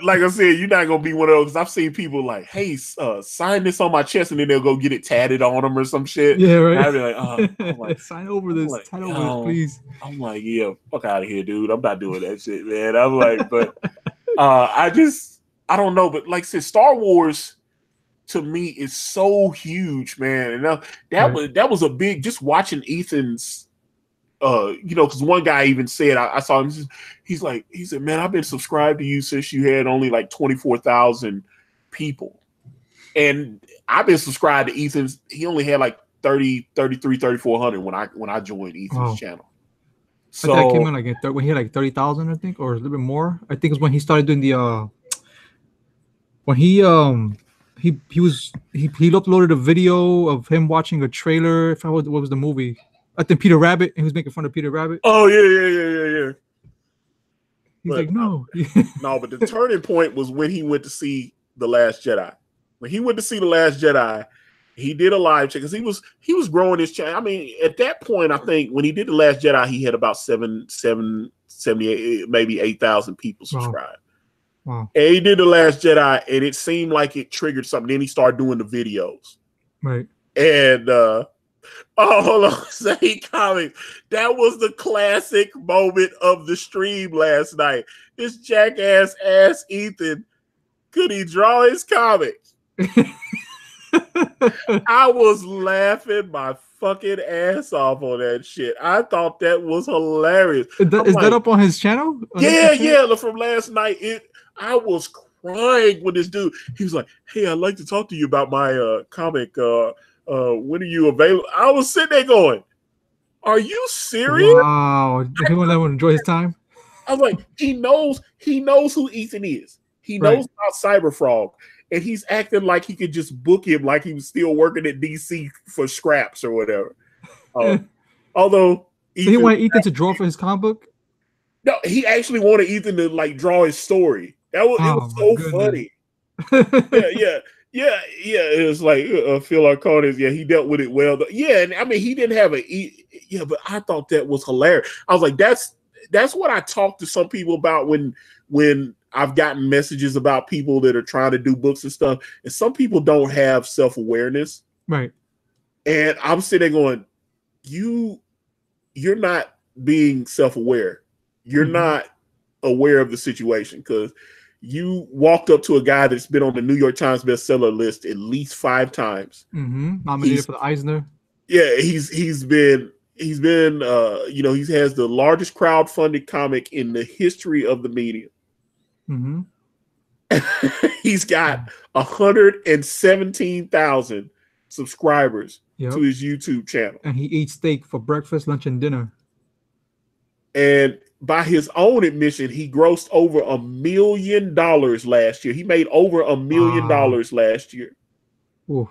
like I said, you're not gonna be one of those. I've seen people like, "Hey, sign this on my chest," and then they'll go get it tatted on them or some shit. Yeah, right. And I'd be like, oh, sign over this, please. I'm like, yeah, fuck out of here, dude. I'm not doing that shit, man. I'm like, but I don't know, but like I said, Star Wars to me is so huge, man. And that was a big, just watching Ethan's, because one guy even said, I saw him, he said, man, I've been subscribed to you since you had only like 24,000 people. And I've been subscribed to Ethan's, he only had like 3,400 when I joined Ethan's channel. So I think I came in like when he had like 30,000, I think, or a little bit more. I think it was when he started doing the when he uploaded a video of him watching a trailer. What was the movie? I think Peter Rabbit. He was making fun of Peter Rabbit. Oh yeah. He's like, no. No, but the turning point was when he went to see The Last Jedi. When he went to see The Last Jedi, he did a live check because he was growing his channel. I mean, at that point, I think when he did The Last Jedi, he had about 78, maybe 8,000 people subscribed. Wow. And he did The Last Jedi, and it seemed like it triggered something. Then he started doing the videos. Right. And hold on, say comics. That was the classic moment of the stream last night. This jackass asked Ethan, could he draw his comics? I was laughing my fucking ass off on that shit. I thought that was hilarious. Is that up on his channel? Yeah. From last night, I was crying when this dude. He was like, "Hey, I'd like to talk to you about my comic. When are you available?" I was sitting there going, "Are you serious?" Wow. He won't let him enjoy his time. I was like, he knows who Ethan is. He knows about Cyberfrog. And he's acting like he could just book him like he was still working at DC for scraps or whatever. Although he wanted Ethan to draw for his comic book? No, he actually wanted Ethan to like draw his story. It was so funny. Yeah. It was like Phil Arconis. Yeah, he dealt with it well. Yeah, and I mean he didn't have but I thought that was hilarious. I was like, that's what I talked to some people about when I've gotten messages about people that are trying to do books and stuff, and some people don't have self-awareness. Right. And I'm sitting there going, you're not being self-aware. You're not aware of the situation because you walked up to a guy that's been on the New York Times bestseller list at least 5 times. Nominated for the Eisner. Yeah, he has the largest crowdfunded comic in the history of the medium. He's got 117,000 subscribers to his YouTube channel. And he eats steak for breakfast, lunch, and dinner. And by his own admission, he grossed over $1 million last year. He made over $1 million last year. Oof.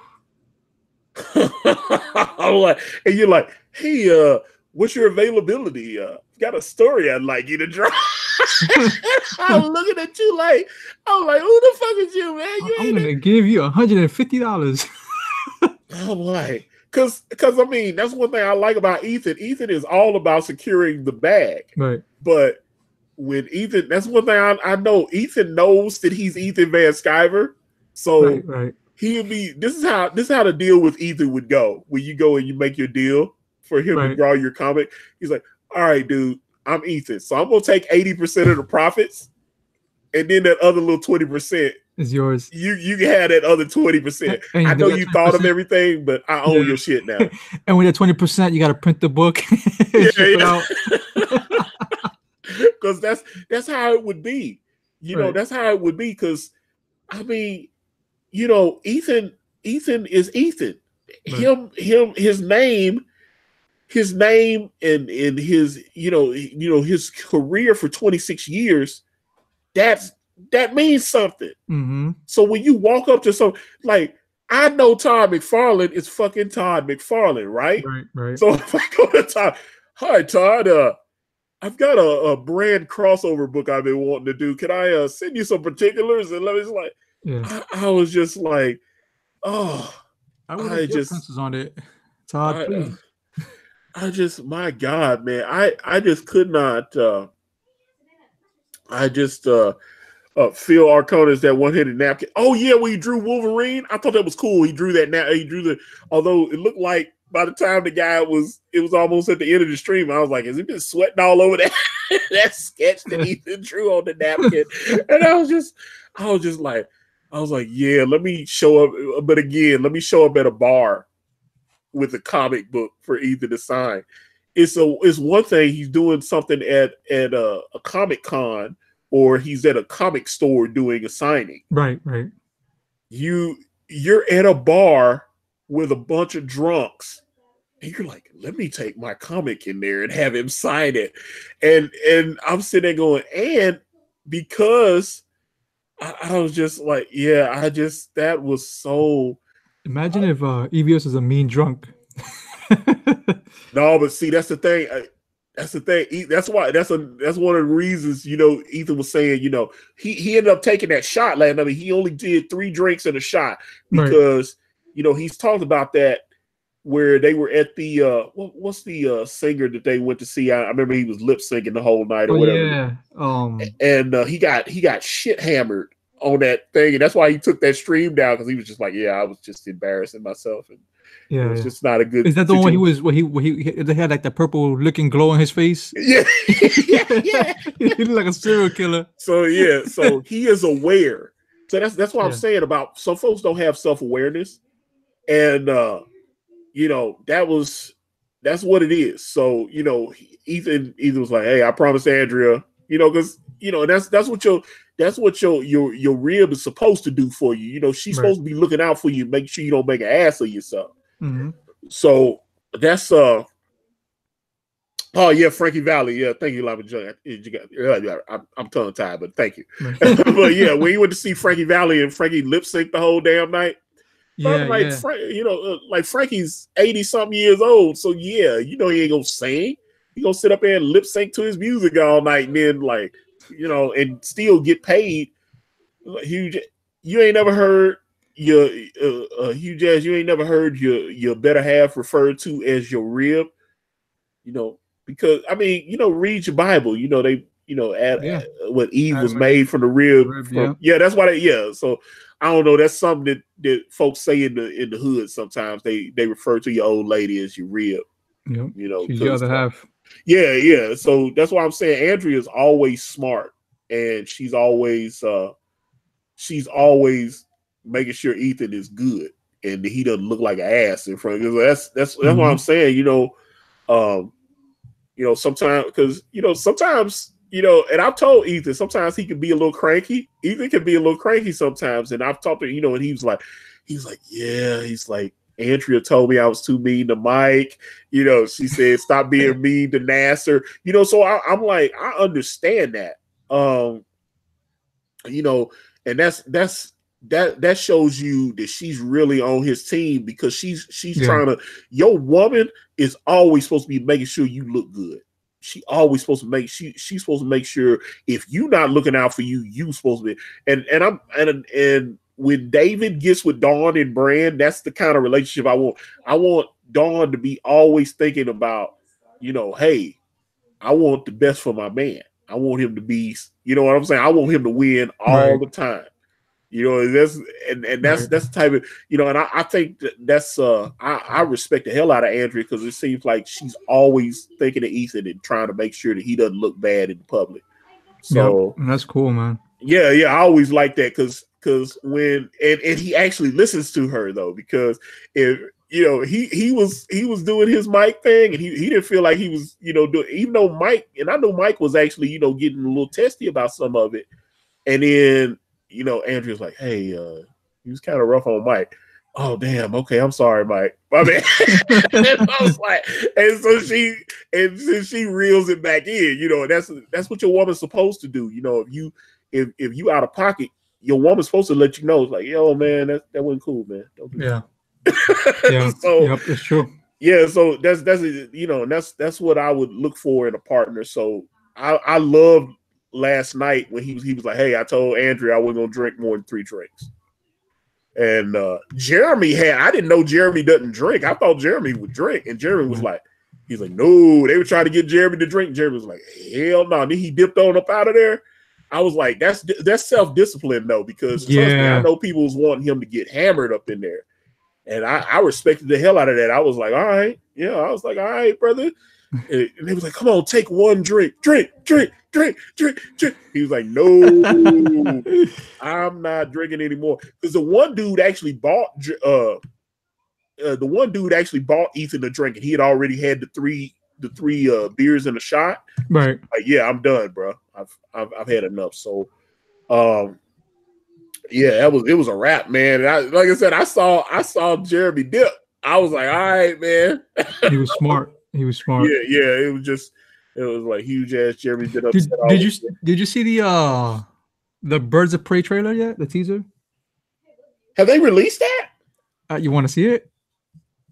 I'm like, and you're like, hey, what's your availability? Got a story I'd like you to draw. I'm looking at you like, I'm like, who the fuck is you, man? I'm gonna give you $150. I'm like, cause I mean, that's one thing I like about Ethan. Ethan is all about securing the bag. Right. But with Ethan, that's one thing I know. Ethan knows that he's Ethan Van Sciver. So right. he'll be, this is how the deal with Ethan would go. When you go and you make your deal for him to draw your comic, he's like, all right, dude, I'm Ethan. So I'm gonna take 80% of the profits, and then that other little 20% is yours. You can have that other 20%. I know you thought of everything, but I own your shit now. And with that 20%, you got to print the book. Because that's how it would be. You know, that's how it would be. Because I mean, you know, Ethan is Ethan. His name and his his career for 26 years. That means something. Mm-hmm. So when you walk up to some, like, I know Todd McFarlane is fucking Todd McFarlane, right? Right. So if I go to Todd, hi Todd, I've got a brand crossover book I've been wanting to do. Can I send you some particulars? And I was just like, oh, I just on it, Todd. Please. I just, my God, man, I just could not. Phil Arcona's that one-handed napkin. Oh yeah, when he drew Wolverine, I thought that was cool. He drew that. He drew the. Although it looked like by the time the guy it was almost at the end of the stream. I was like, has he been sweating all over that that sketch that Ethan drew on the napkin? And I was like, yeah, let me show up. But again, let me show up at a bar with a comic book for Ethan to sign. It's one thing he's doing something at a Comic Con, or he's at a comic store doing a signing. Right. You're at a bar with a bunch of drunks, and you're like, let me take my comic in there and have him sign it. And I'm sitting there going, and because I was just like, yeah, that was so. Imagine if EVS is a mean drunk. No, but see, that's the thing. That's the thing. That's why. That's one of the reasons. You know, Ethan was saying. You know, he ended up taking that shot last night. I mean, he only did 3 drinks and a shot because you know he's talked about that where they were at the what's the singer that they went to see. I remember he was lip syncing the whole night or whatever. Yeah. And he got shit hammered on that thing, and that's why he took that stream down, because he was just like, yeah, I was just embarrassing myself, and it was just not a good. Is that the one they had like the purple looking glow on his face? Yeah. He looked like a serial killer. So so he is aware. So that's what I'm saying about some folks don't have self-awareness, and you know, that's what it is. So you know, Ethan was like, hey, I promised Andrea, you know, because you know that's what your rib is supposed to do for you. You know, she's supposed to be looking out for you, make sure you don't make an ass of yourself. Mm-hmm. So that's oh yeah, Frankie Valli. Yeah, thank you, Lava Jung. I'm tongue tied, but thank you. But yeah, when you went to see Frankie Valli and Frankie lip sync the whole damn night. You know, like Frankie's 80-something years old, so yeah, you know he ain't gonna sing. He gonna sit up there and lip sync to his music all night, and then like, you know, and still get paid. Huge, you ain't never heard your Hugh Jazz. You ain't never heard your better half referred to as your rib. You know, because I mean, you know, read your Bible. You know, they, you know, what Eve was made from the rib. That's why so I don't know. That's something that folks say in the hood. Sometimes they refer to your old lady as your rib. Yep. You know, she's the other half. Yeah. So that's why I'm saying Andrea is always smart, and she's always making sure Ethan is good and he doesn't look like an ass in front of him. That's what I'm saying. You know, sometimes, because you know, sometimes, you know, and I've told Ethan sometimes he can be a little cranky. Ethan can be a little cranky sometimes, and I've talked to, you know, and he's like, yeah, he's like, Andrea told me I was too mean to Mike. You know, she said, stop being mean to Nasser. You know, so I'm like, I understand that. You know, and that's that shows you that she's really on his team, because she's trying to. Your woman is always supposed to be making sure you look good. She always supposed to make she's supposed to make sure if you not looking out for you, you supposed to be. And when David gets with Dawn and Bran, that's the kind of relationship I want. I want Dawn to be always thinking about, hey, I want the best for my man. I want him to be, you know what I'm saying? I want him to win all the time. That's the type of, and I think that's I respect the hell out of Andrea, because it seems like she's always thinking of Ethan and trying to make sure that he doesn't look bad in the public. So that's cool, man. Yeah, I always like that, because when and he actually listens to her, though, because if he was doing his Mike thing, and he didn't feel like he was doing, even though Mike, and I know Mike was actually getting a little testy about some of it, and then Andrea's like, hey, he was kind of rough on Mike. Oh, damn. Okay, I'm sorry, Mike. My bad. And I was like, and so she reels it back in. That's what your woman's supposed to do. If you out of pocket, your woman's supposed to let you know. It's like, yo, man, that wasn't cool, man. Don't do that. Yeah. So it's true. Yeah, so that's what I would look for in a partner. So I loved last night when he was like, hey, I told Andrea I wasn't gonna drink more than 3 drinks. And Jeremy I didn't know Jeremy doesn't drink. I thought Jeremy would drink. And Jeremy was like, he's like, no, they were trying to get Jeremy to drink. Jeremy was like, hell no. And then he dipped on up out of there. I was like, that's self-discipline though, because trust me, I know people was wanting him to get hammered up in there. And I respected the hell out of that. I was like, all right. Yeah, I was like, all right, brother. And they was like, come on, take 1 drink. Drink. He was like, no, I'm not drinking anymore. Because the one dude actually bought Ethan a drink, and he had already had the three beers and a shot. Right. Like, yeah, I'm done, bro. I've had enough. So yeah, it was a wrap, man. And like I said, I saw Jeremy dip. I was like, all right, man. He was smart. Yeah, it was like huge ass Jeremy did upset. Did you see the Birds of Prey trailer yet? The teaser? Have they released that? You want to see it?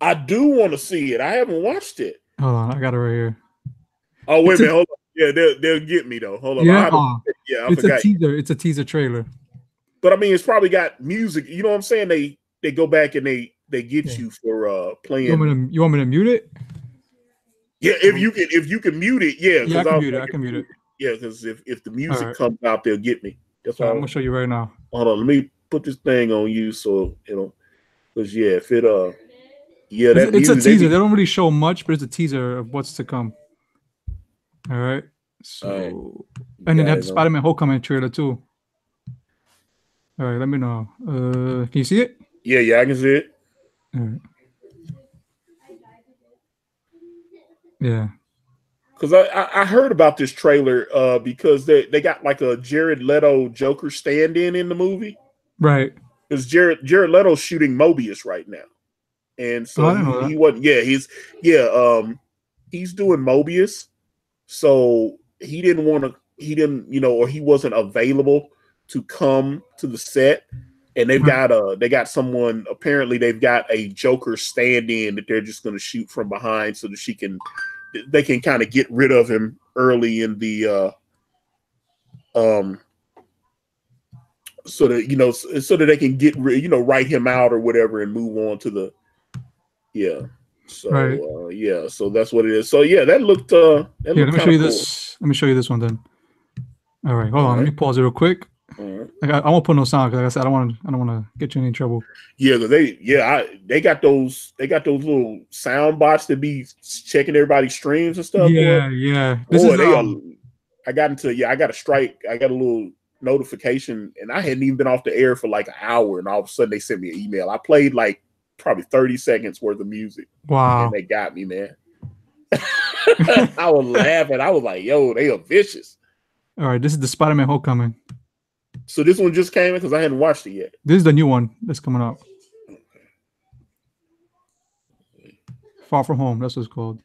I do want to see it. I haven't watched it. Hold on, I got it right here. Oh, wait a minute, hold on. Yeah, they'll get me though. Hold on. Yeah, I forgot. It's a teaser trailer. But I mean, it's probably got music. You know what I'm saying? They go back and they get you for playing. You want me to mute it? Yeah, if you can mute it, yeah. Yeah, I can mute it. Yeah, because if the music comes out, they'll get me. That's why I'm gonna show you right now. Hold on, let me put this thing on you so because if it it's a teaser. They don't really show much, but it's a teaser of what's to come. All right. So and then they have the Spider-Man Homecoming trailer too. All right, let me know. Can you see it? Yeah, I can see it. All right. Yeah. Because I heard about this trailer because they got like a Jared Leto Joker stand-in in the movie. Right. Because Jared Leto's shooting Mobius right now. And so he wasn't. Yeah, he's doing Mobius. So he didn't want to. He didn't, or he wasn't available to come to the set. And they got someone. Apparently, they've got a Joker stand-in that they're just going to shoot from behind so that they can kind of get rid of him early in the so that they can get write him out or whatever and move on to the so that's what it is. So yeah, that looked let me show you this. Let me show you this one then. All right, hold on. Let me pause it real quick. Right. I won't put no sound because like I said, I don't want to get you in any trouble. Yeah, they got those little sound bots to be checking everybody's streams and stuff. Yeah. I got a strike. I got a little notification, and I hadn't even been off the air for like an hour, and all of a sudden they sent me an email. I played like probably 30 seconds worth of music. Wow, and they got me, man. I was laughing. I was like, "Yo, they are vicious." All right, this is the Spider-Man Homecoming. So this one just came in because I hadn't watched it yet. This is the new one that's coming out. Far From Home, that's what it's called.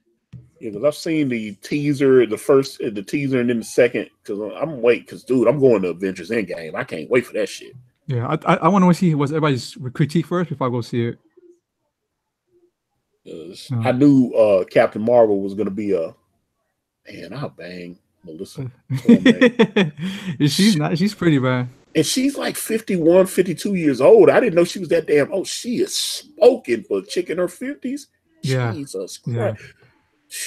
Yeah, because I've seen the teaser, the teaser, and then the second. Because I'm waiting. Because dude, I'm going to Avengers Endgame. I can't wait for that shit. Yeah, I want to see what everybody's critique first before I go see it. I knew Captain Marvel was gonna be a man. I'll bang Melissa Tomei. She's pretty, man. And she's like 51, 52 years old. I didn't know she was that damn old. She is smoking for a chick in her 50s. Yeah. Jesus Christ. Yeah.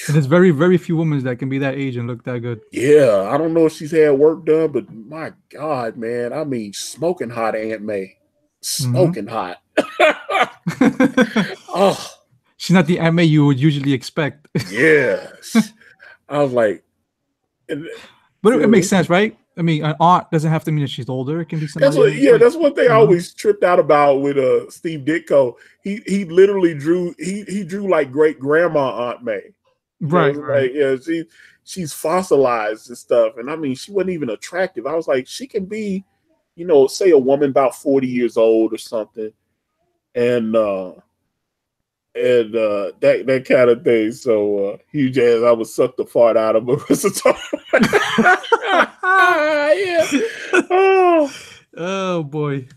And there's very, very few women that can be that age and look that good. Yeah. I don't know if she's had work done, but my God, man. I mean, smoking hot Aunt May. Smoking hot. Oh. She's not the Aunt May you would usually expect. Yes. I was like. But it makes sense, right? I mean, an aunt doesn't have to mean that she's older. It can be somebody. That's what they always tripped out about with Steve Ditko. He literally drew he drew like great grandma Aunt May. Right. Like she's fossilized and stuff. And I mean, she wasn't even attractive. I was like, she can be, say a woman about 40 years old or something, and that kind of thing. So huge ass, I would suck the fart out of Marissa Tomei. Yeah. Oh boy.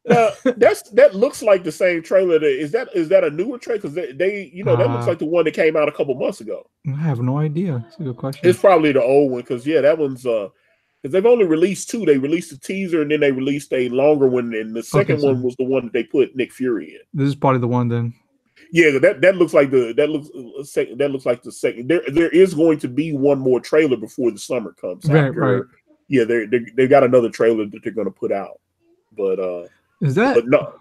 That looks like the same trailer. Is that a newer trailer? Because they that looks like the one that came out a couple months ago. I have no idea. That's a good question. It's probably the old one because that one's because they've only released two. They released a teaser and then they released a longer one, and the second one was the one that they put Nick Fury in. This is probably the one then. Yeah, that looks like the second. There is going to be one more trailer before the summer comes. Right. Yeah, they got another trailer that they're going to put out, but is that? But no.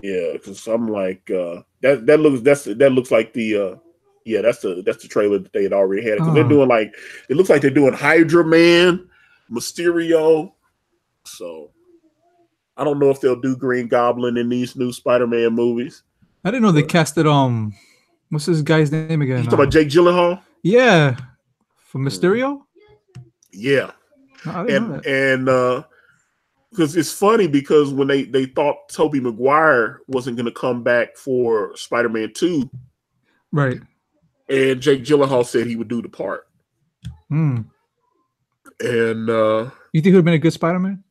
Yeah, because I'm like that looks like the that's the trailer that they had already had because they're doing it looks like they're doing Hydra Man, Mysterio. So I don't know if they'll do Green Goblin in these new Spider-Man movies. I didn't know they casted what's this guy's name again? You talking about Jake Gyllenhaal? Yeah, for Mysterio. Yeah, no, I didn't know that. And because it's funny because when they thought Tobey Maguire wasn't going to come back for Spider-Man 2, right? And Jake Gyllenhaal said he would do the part. And you think he would have been a good Spider-Man?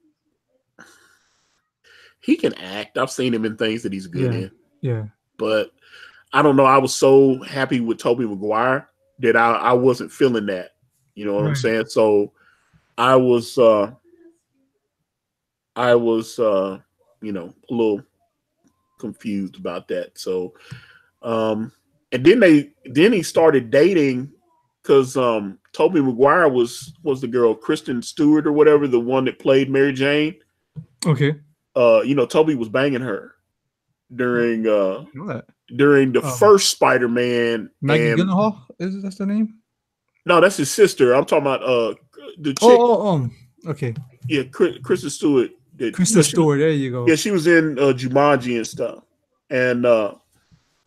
He can act. I've seen him in things that he's good in. Yeah. But I don't know. I was so happy with Tobey Maguire that I wasn't feeling that. You know what I'm saying? So I was a little confused about that. So and then he started dating because Tobey Maguire was the girl Kristen Stewart or whatever, the one that played Mary Jane. Okay. Tobey was banging her during the first Spider-Man. Maggie Gyllenhaal, that's the name? No, that's his sister. I'm talking about the chick. Okay. Yeah, Kristen Stewart. Kristen Stewart, there you go. Yeah, she was in Jumanji and stuff. And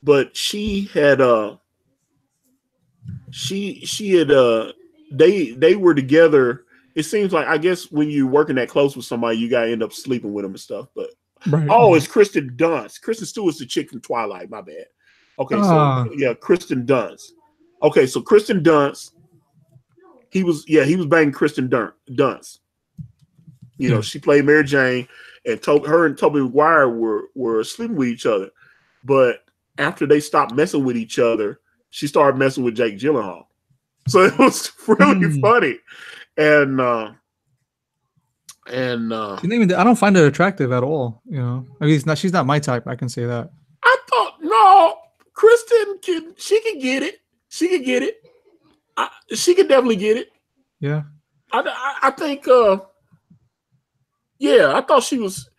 but she had they were together. It seems like, I guess when you're working that close with somebody, you gotta end up sleeping with them and stuff. But it's Kristen Dunst. Kristen Stewart's the chick from Twilight. My bad. Okay, so Kristen Dunst. Okay, so Kristen Dunst. He was banging Kristen Dunst. She played Mary Jane, and her and Tobey Maguire were sleeping with each other. But after they stopped messing with each other, she started messing with Jake Gyllenhaal. So it was really funny. And I don't find her attractive at all. I mean, she's not my type. I can say that. I thought, no, Kristen can get it. She can get it. She can definitely get it. Yeah. I think. I thought she was.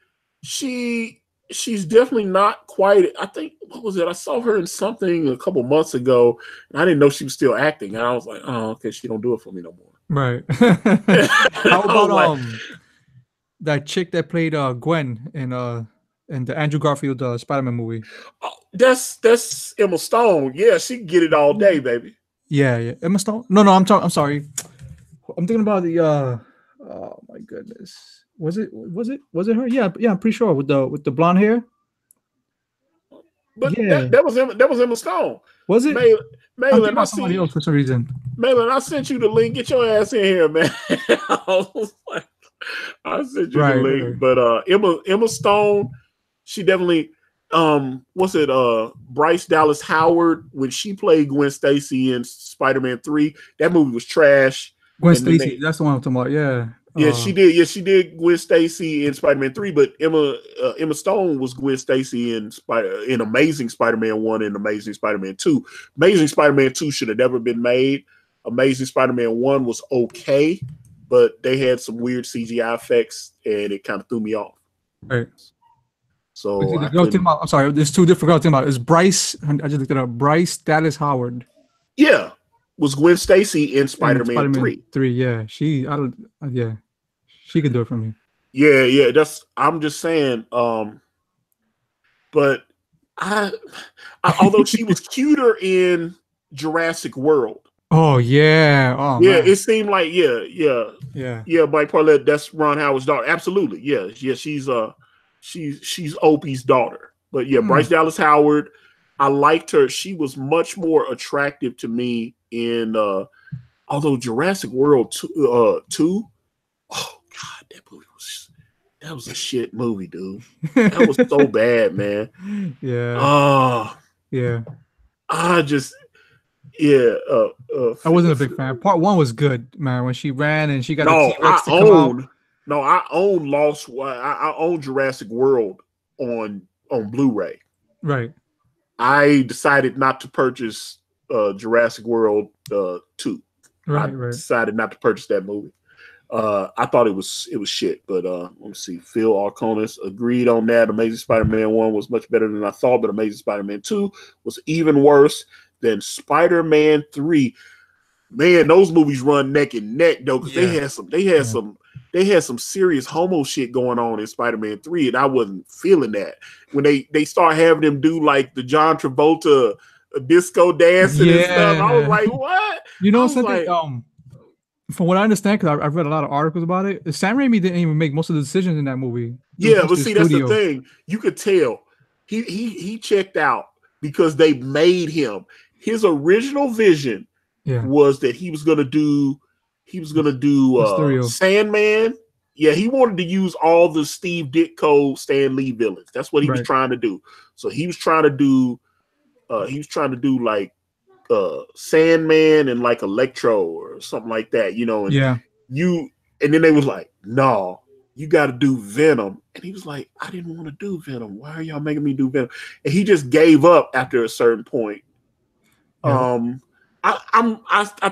She's definitely not quite. I think, what was it? I saw her in something a couple months ago, and I didn't know she was still acting. And I was like, oh, okay, she don't do it for me no more. Right. How about that chick that played Gwen in the Andrew Garfield Spider-Man movie? Oh, that's Emma Stone. Yeah, she can get it all day, baby. Yeah. Emma Stone? No, I'm sorry. I'm thinking about the oh my goodness. Was it her? Yeah, I'm pretty sure with the blonde hair. But that was Emma Stone. Was it? Malin, I somebody else for some reason. Malin, I sent you the link. Get your ass in here, man. I was like, I sent you the link. But Emma Stone, she definitely Bryce Dallas Howard, when she played Gwen Stacy in Spider-Man 3, that movie was trash. Gwen Stacy, that's the one I'm talking about. Yeah. Yeah, she did. Yeah, she did Gwen Stacy in Spider-Man 3, but Emma Stone was Gwen Stacy in Amazing Spider-Man 1 and Amazing Spider-Man 2. Amazing Spider-Man 2 should have never been made. Amazing Spider-Man 1 was okay, but they had some weird CGI effects, and it kind of threw me off. Right. So I'm sorry, there's two different girls. It's Bryce. I just looked it up. Bryce Dallas Howard. Yeah, was Gwen Stacy in Spider-Man 3. 3, yeah. She could do it for me. Yeah. I'm just saying. But I although she was cuter in Jurassic World. Oh yeah. Oh yeah, man. It seemed like yeah. Mike Parlett, that's Ron Howard's daughter. Absolutely, yeah. She's Opie's daughter. But yeah, Bryce Dallas Howard, I liked her. She was much more attractive to me in although Jurassic World 2, oh god, that was a shit movie, dude. That was so bad, man. Yeah. Yeah. I wasn't a big fan. Part 1 was good, man. When she ran and she got the T-Rex to come out. I own Jurassic World on Blu-ray. Right. I decided not to purchase Jurassic World 2. Right. I decided not to purchase that movie. I thought it was shit, but let me see. Phil Arconis agreed on that. Amazing Spider-Man 1 was much better than I thought, but Amazing Spider-Man 2 was even worse than Spider-Man 3. Man, those movies run neck and neck though, because they had some serious homo shit going on in Spider-Man 3, and I wasn't feeling that. When they start having them do like the John Travolta disco dancing and stuff, I was like, what? You know something? Like, from what I understand, because I've read a lot of articles about it, Sam Raimi didn't even make most of the decisions in that movie. Yeah, but see, that's the thing. You could tell he checked out because they made him. His original vision was that he was gonna do Sandman. Yeah, he wanted to use all the Steve Ditko, Stan Lee villains. That's what he was trying to do. So he was trying to do like Sandman and like Electro or something like that, you know. And and then they was like, no, you got to do Venom. And he was like, I didn't want to do Venom. Why are y'all making me do Venom? And he just gave up after a certain point. I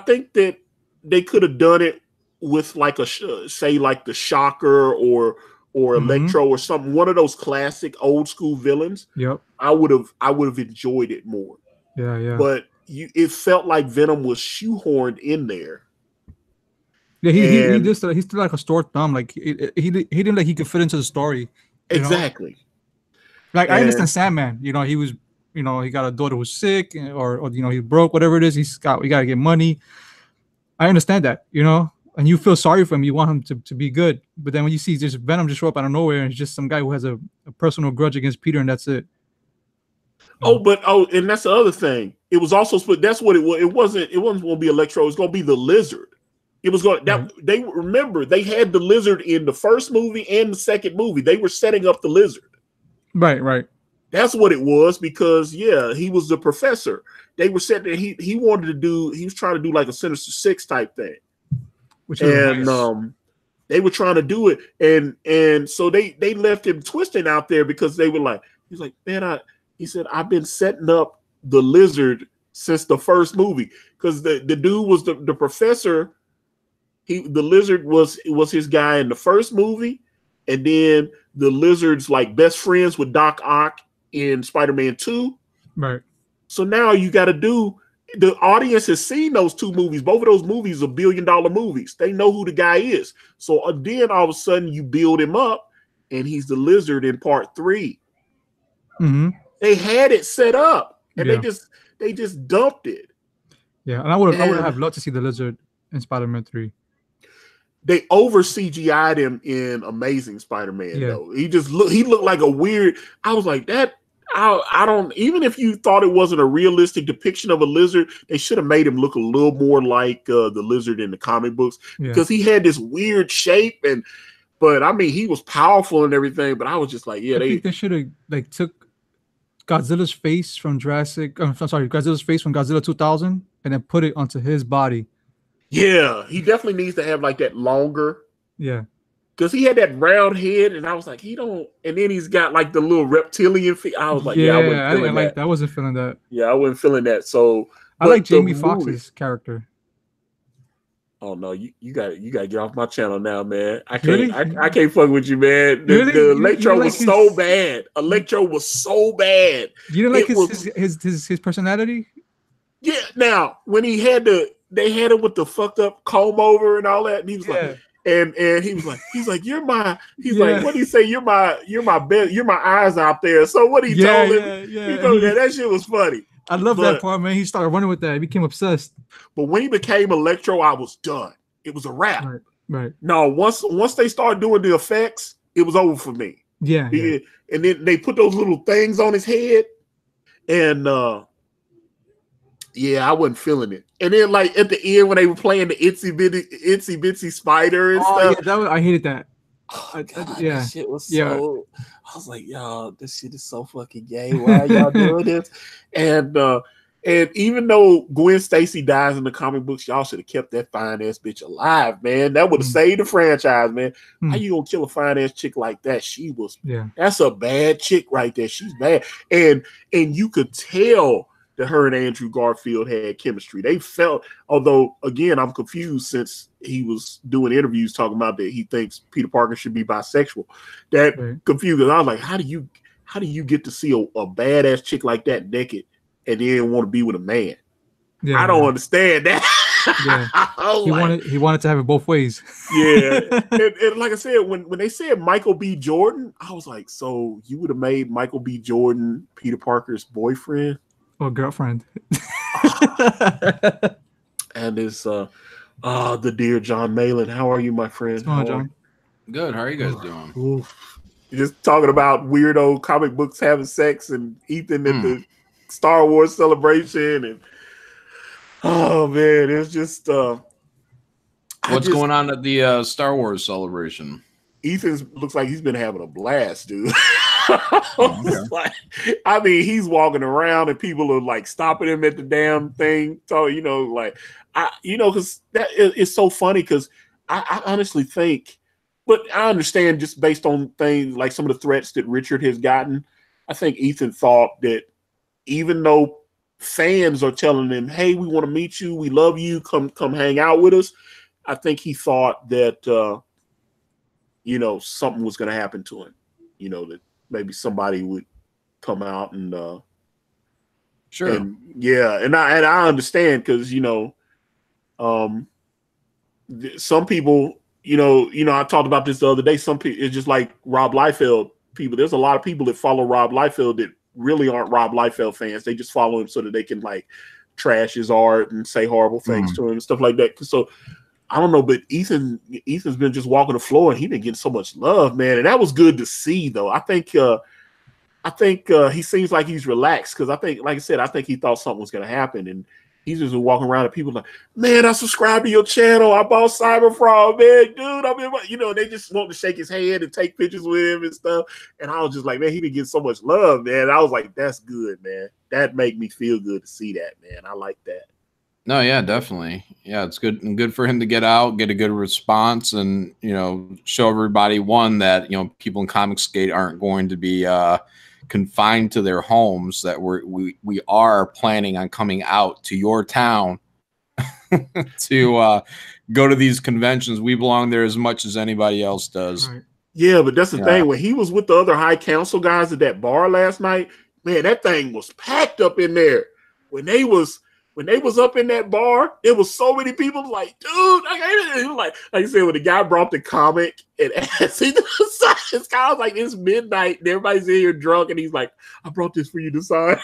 think that they could have done it with like say like the Shocker or Electro or something, one of those classic old school villains. Yep. I would have enjoyed it more. Yeah. But it felt like Venom was shoehorned in there. Yeah, he's still like a store thumb. Like he didn't like he could fit into the story. Exactly. Know? Like I understand Sandman. You know, he was, you know, he got a daughter who's sick, or you know, he's broke, whatever it is. We gotta get money. I understand that, you know, and you feel sorry for him. You want him to be good, but then when you see just Venom just show up out of nowhere and it's just some guy who has a personal grudge against Peter, and that's it. And that's the other thing. It was also split. That's what it was. It wasn't going to be Electro. It was going to be the Lizard. It was going. They remember they had the Lizard in the first movie and the second movie. They were setting up the Lizard. Right. That's what it was, because he was the professor. They were setting. He wanted to do. He was trying to do like a Sinister Six type thing. They were trying to do it, and so they left him twisting out there because they were like, he's like, man, he said, I've been setting up the Lizard since the first movie, because the dude was the professor. The Lizard was his guy in the first movie, and then the Lizard's like best friends with Doc Ock in Spider-Man 2. Right. So now you got to do. The audience has seen those two movies. Both of those movies are $1 billion movies. They know who the guy is. So then all of a sudden you build him up, and he's the Lizard in part 3. Mm-hmm. They had it set up, and they just dumped it. Yeah, and I would have loved to see the Lizard in Spider-Man 3. They over CGI'd him in Amazing Spider-Man though. He looked like a weird. I was like that. I don't, even if you thought it wasn't a realistic depiction of a lizard, they should have made him look a little more like the Lizard in the comic books, because he had this weird shape, and But I mean, he was powerful and everything. But I was just like, yeah, I think they should have like took Godzilla's face from Godzilla's face from Godzilla 2000, and then put it onto his body. Yeah, he definitely needs to have like that longer. Yeah. Because he had that round head, and I was like, he don't. And then he's got like the little reptilian feet. I was like, I wasn't feeling that. I wasn't feeling that. Yeah, I wasn't feeling that. So I like Jamie Foxx's character. Oh no, you gotta get off my channel now, man. I can't I can't fuck with you, man. The Electro was so bad. Electro was so bad. You didn't like his personality? Yeah. Now when they had him with the fucked up comb over and all that, and he was like. And he's like, you're my, like, what did he say? You're my best, you're my eyes out there. So what he told him, he told him that shit was funny. I love that part, man. He started running with that. He became obsessed. But when he became Electro, I was done. It was a wrap. Right. No, once they started doing the effects, it was over for me. Yeah. And then they put those little things on his head, and I wasn't feeling it. And then, like at the end, when they were playing the itsy bitsy spider and stuff, I hated that. That shit was so. I was like, y'all, this shit is so fucking gay. Why are y'all doing this? And even though Gwen Stacy dies in the comic books, y'all should have kept that fine ass bitch alive, man. That would have saved the franchise, man. How you gonna kill a fine ass chick like that? That's a bad chick right there. She's bad, and you could tell that her and Andrew Garfield had chemistry. They felt, although again, I'm confused since he was doing interviews talking about that he thinks Peter Parker should be bisexual. That confused. I was like, how do you get to see a badass chick like that naked and then want to be with a man? Yeah, I don't understand that. Yeah. He wanted to have it both ways. Yeah. and like I said, when they said Michael B. Jordan, I was like, so you would have made Michael B. Jordan Peter Parker's boyfriend? Or girlfriend. And it's the dear Jon Malin. How are you, my friend? What's going on, John? Good. How are you guys doing? You're just talking about weirdo comic books having sex and Ethan at the Star Wars celebration, and oh man, it's just what's going on at the Star Wars celebration? Ethan looks like he's been having a blast, dude. Like, I mean, he's walking around and people are like stopping him at the damn thing. So, because that is so funny because I honestly think, but I understand just based on things like some of the threats that Richard has gotten, I think Ethan thought that even though fans are telling him, hey, we want to meet you, we love you, come hang out with us, I think he thought that, something was going to happen to him, that maybe somebody would come out and sure. And I understand because some people, I talked about this the other day. Some people, it's just like Rob Liefeld people. There's a lot of people that follow Rob Liefeld that really aren't Rob Liefeld fans. They just follow him so that they can like trash his art and say horrible things to him and stuff like that. So I don't know, but Ethan's been just walking the floor and he's been getting so much love, man. And that was good to see, though. I think he seems like he's relaxed because I think, like I said, I think he thought something was going to happen. And he's just walking around and people like, man, I subscribed to your channel. I bought Cyberfrog, man, dude. They just want to shake his hand and take pictures with him and stuff. And I was just like, man, he been getting so much love, man. I was like, that's good, man. That made me feel good to see that, man. I like that. No, yeah, definitely. Yeah, it's good and good for him to get out, get a good response, and show everybody that people in comicsgate aren't going to be confined to their homes. That we are planning on coming out to your town to go to these conventions. We belong there as much as anybody else does. Right. Yeah, but that's the thing. When he was with the other high council guys at that bar last night, man, that thing was packed up in there. When they was up in that bar, there was so many people like, dude, like you said, when the guy brought the comic and asked him to sign, this guy was like, it's midnight and everybody's in here drunk and he's like, I brought this for you to sign.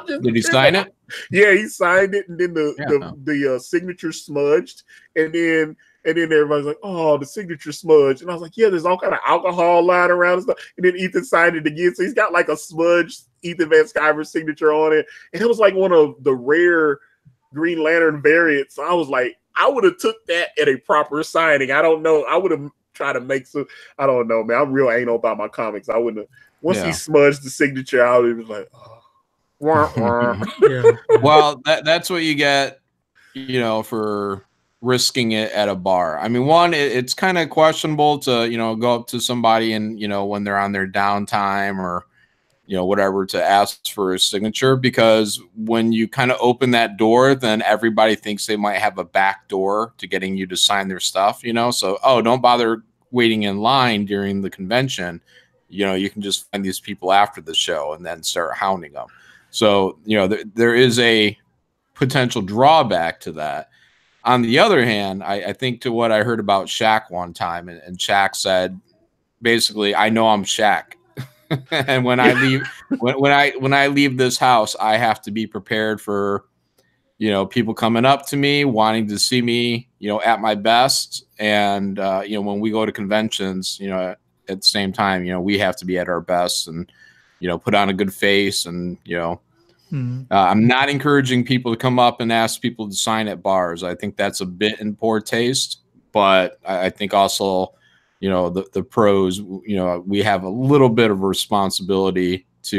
Did he sign it? Yeah, he signed it, and then the signature smudged, and then everybody's like, oh, the signature smudged. And I was like, yeah, there's all kind of alcohol lying around and stuff. And then Ethan signed it again. So he's got like a smudged Ethan Van Sciver signature on it. And it was like one of the rare Green Lantern variants. So I was like, I would have took that at a proper signing. I don't know. I would have try to make some. I don't know, man. I'm real anal about my comics. I wouldn't have, once he smudged the signature out, it was like, oh. Yeah. Well, that's what you get, you know, for risking it at a bar. I mean, one, it's kind of questionable to, you know, go up to somebody and, you know, when they're on their downtime or, you know, whatever, to ask for a signature, because when you kind of open that door, then everybody thinks they might have a back door to getting you to sign their stuff, you know? So, oh, don't bother waiting in line during the convention. You know, you can just find these people after the show and then start hounding them. So, you know, there is a potential drawback to that. On the other hand, I think to what I heard about Shaq one time, and Shaq said, basically, I know I'm Shaq. And when I leave, when I leave this house, I have to be prepared for, you know, people coming up to me, wanting to see me, you know, at my best. And, you know, when we go to conventions, you know, at the same time, you know, we have to be at our best and, you know, put on a good face. And, you know, I'm not encouraging people to come up and ask people to sign at bars. I think that's a bit in poor taste, but I think also, you know, the pros, you know, we have a little bit of a responsibility to,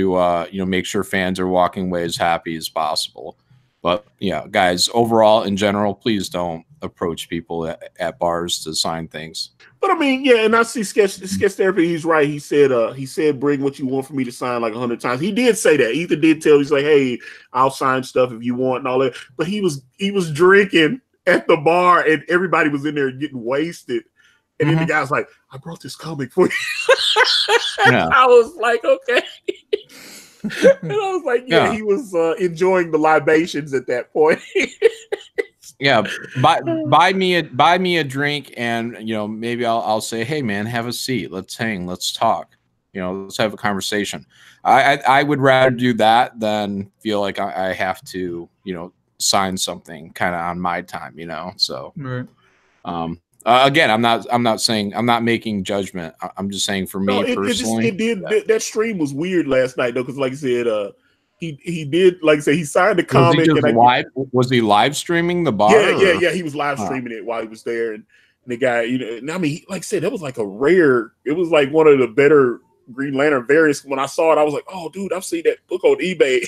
you know, make sure fans are walking away as happy as possible. But yeah, guys, overall, in general, please don't approach people at bars to sign things. But I mean, yeah, and I see sketch therapy. He's right. He said, bring what you want for me to sign like 100 times. He did say that. Ethan did tell. He's like, hey, I'll sign stuff if you want and all that. But he was drinking at the bar, and everybody was in there getting wasted. And then the guy was like, I brought this comic for you. Yeah. I was like, okay. And I was like, yeah. He was enjoying the libations at that point. Yeah, buy me a drink, and you know, maybe I'll say, hey man, have a seat, let's hang, let's talk, you know, let's have a conversation. I would rather do that than feel like I have to, you know, sign something kind of on my time, you know. So right. Again, I'm not saying, I'm not making judgment. I'm just saying for me personally, that stream was weird last night though, because like I said, he did, like I said, he signed the comic. Was he live streaming the bar? Yeah. He was live streaming it while he was there, and the guy, you know, and I mean, like I said, that was like it was like one of the better Green Lantern variants. When I saw it, I was like, oh, dude, I've seen that book on eBay,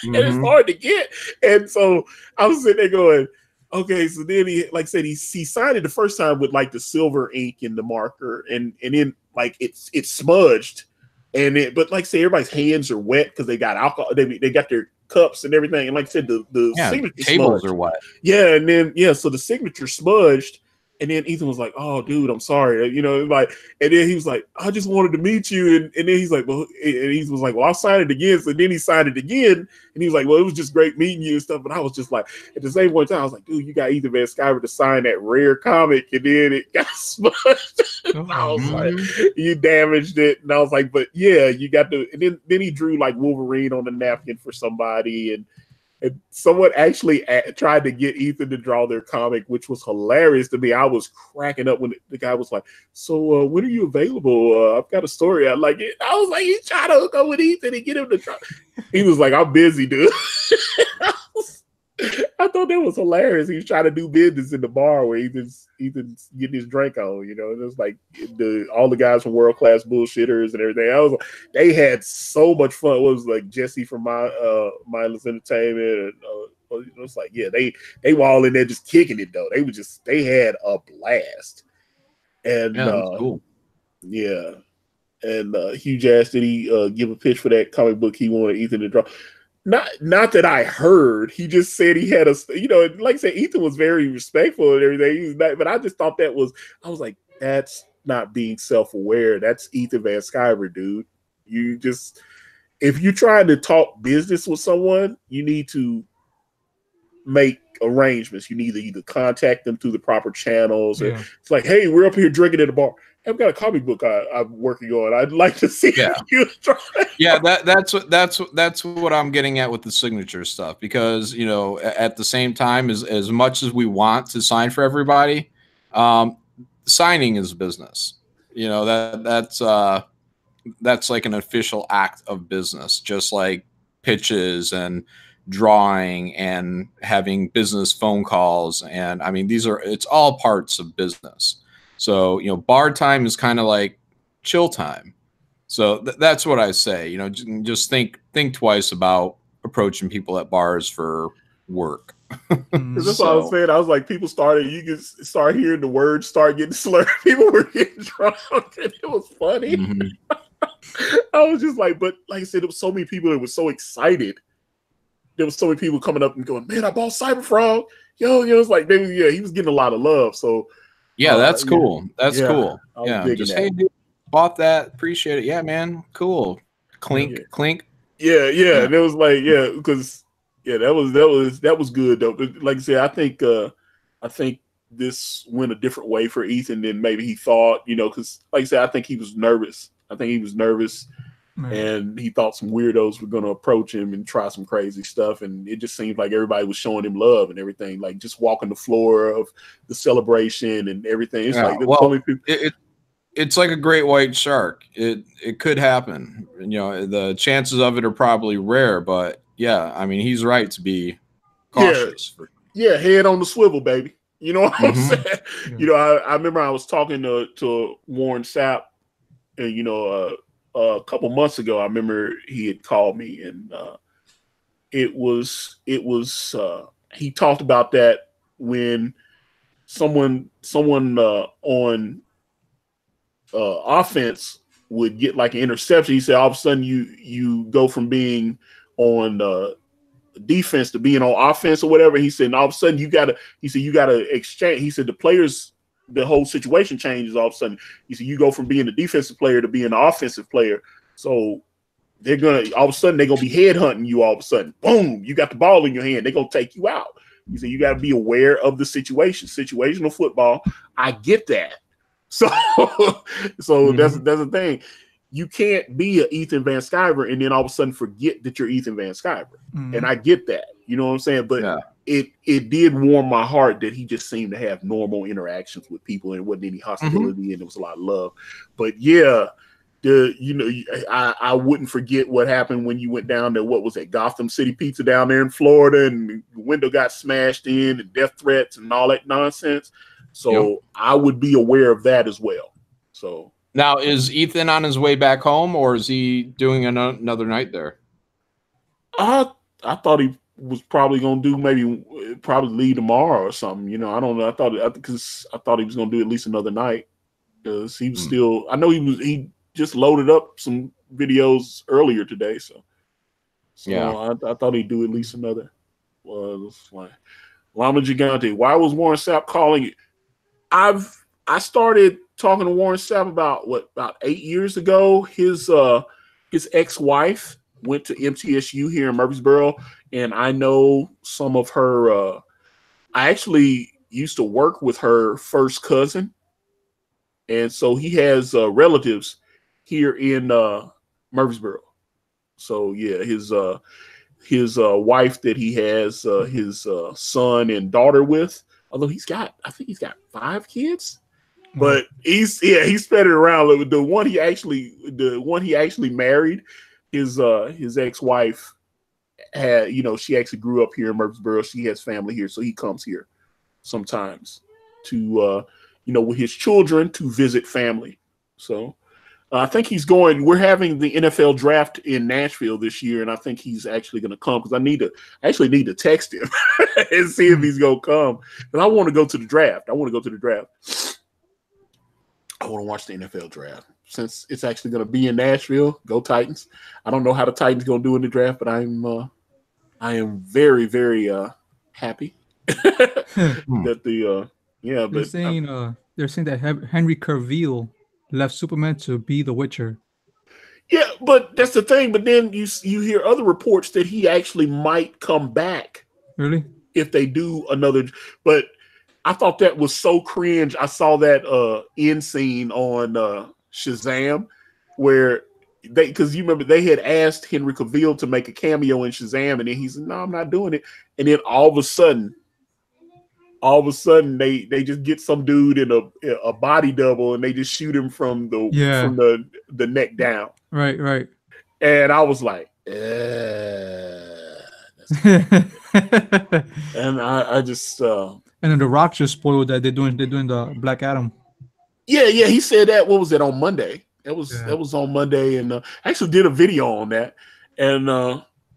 and it's hard to get. And so I was sitting there going, okay, so then he, like I said, he signed it the first time with like the silver ink in the marker, and then like it's smudged. But like I say, everybody's hands are wet because they got alcohol. They got their cups and everything. And like I said, the signature tables smudged. Are wet. Yeah, and then so the signature smudged. And then Ethan was like, "Oh, dude, I'm sorry." You know, like, and then he was like, "I just wanted to meet you." And then he's like, "Well," and he was like, "Well, I'll sign it again." So then he signed it again, and he was like, "Well, it was just great meeting you and stuff." But I was just like, at the same point in time, I was like, "Dude, you got Ethan Van Sciver to sign that rare comic, and then it got smudged." I was like, "You damaged it," and I was like, "But yeah, you got to." And then he drew like Wolverine on the napkin for somebody, and someone actually tried to get Ethan to draw their comic, which was hilarious to me. I was cracking up when the guy was like, "So when are you available? I've got a story I like it." I was like, "He's trying to hook up with Ethan and get him to try." He was like, "I'm busy, dude." I thought that was hilarious. He was trying to do business in the bar where Ethan's getting his drink on, you know. And it was like all the guys from World Class Bullshitters and everything. I was like, they had so much fun. It was like Jesse from Mindless Entertainment, and it was like, yeah, they were all in there just kicking it though. They had a blast. And that's cool. Yeah. And Hugh asked, did he give a pitch for that comic book he wanted Ethan to draw? Not that I heard. He just said he had like I said, Ethan was very respectful and everything. But I just thought I was like, that's not being self-aware. That's Ethan Van Sciver, dude. If you're trying to talk business with someone, you need to make arrangements. You need to either contact them through the proper channels. Or it's like, hey, we're up here drinking at a bar. I've got a comic book I'm working on. I'd like to see you try. Yeah, that's what I'm getting at with the signature stuff, because you know, at the same time, as much as we want to sign for everybody, signing is business. You know, that's like an official act of business, just like pitches and drawing and having business phone calls. And I mean, it's all parts of business. So, you know, bar time is kind of like chill time. So that's what I say. You know, just think twice about approaching people at bars for work. That's what I was saying. I was like, people started, you could start hearing the words start getting slurred. People were getting drunk, and it was funny. I was just like, but like I said, there was so many people that were so excited. There was so many people coming up and going, man, I bought Cyberfrog. Yo, it was like, he was getting a lot of love. So yeah, that's cool. That's cool. Yeah, just hey, dude, bought that. Appreciate it. Yeah, man, cool. Clink, clink. Yeah. And it was like, because that was good though. But like I said, I think this went a different way for Ethan than maybe he thought. You know, because like I said, I think he was nervous. And he thought some weirdos were going to approach him and try some crazy stuff. And it just seemed like everybody was showing him love and everything, like just walking the floor of the celebration and everything. It's like, it's like a great white shark. It could happen. You know, the chances of it are probably rare, but yeah, I mean, he's right to be cautious. Yeah, head on the swivel, baby. You know what I'm saying? Yeah. You know, I remember I was talking to Warren Sapp, and you know, a couple months ago, I remember he had called me, and it was he talked about that when someone on offense would get like an interception. He said all of a sudden you go from being on defense to being on offense or whatever. He said, and all of a sudden you gotta exchange. He said the players, the whole situation changes all of a sudden. He said you go from being a defensive player to being an offensive player. So they're gonna all of a sudden they're gonna be headhunting you. All of a sudden, boom, you got the ball in your hand. They're gonna take you out. He said you got to be aware of the situation. Situational football. I get that. So that's the thing. You can't be an Ethan Van Sciver and then all of a sudden forget that you're Ethan Van Sciver. And I get that. You know what I'm saying? But it did warm my heart that he just seemed to have normal interactions with people and it wasn't any hostility and there was a lot of love. But yeah, I wouldn't forget what happened when you went down to, what was it, Gotham City Pizza down there in Florida, and the window got smashed in and death threats and all that nonsense. So I would be aware of that as well. So now, is Ethan on his way back home, or is he doing another night there? I thought he was probably going to probably leave tomorrow or something. You know, I don't know. I thought he was going to do at least another night because he was still. I know he just loaded up some videos earlier today. So yeah, I thought he'd do at least another. Like Llama Gigante. Why was Warren Sapp calling you? I started talking to Warren Sapp about 8 years ago. His ex-wife went to MTSU here in Murfreesboro, and I know some of her. I actually used to work with her first cousin, and so he has relatives here in Murfreesboro. So yeah, his wife that he has his son and daughter with. Although I think he's got 5 kids. But he spread it around. The one he actually married, his ex-wife had, she actually grew up here in Murfreesboro. She has family here, so he comes here sometimes to with his children to visit family. So I think we're having the NFL draft in Nashville this year, and I think he's actually going to come because I actually need to text him and see if he's going to come. And I want to go to the draft. I want to watch the NFL draft since it's actually going to be in Nashville. Go Titans! I don't know how the Titans going to do in the draft, but I am very, very happy that they're saying that Henry Cavill left Superman to be the Witcher. Yeah, but that's the thing. But then you hear other reports that he actually might come back. Really? If they do another, but I thought that was so cringe. I saw that end scene on Shazam where because you remember they had asked Henry Cavill to make a cameo in Shazam, and then he said, "No, I'm not doing it." And then all of a sudden they just get some dude in a body double and they just shoot him from the neck down. Right. And I was like, and I just and then The Rock just spoiled that they're doing the Black Adam. Yeah, he said that. What was it on Monday? That was on Monday, and I actually did a video on that. And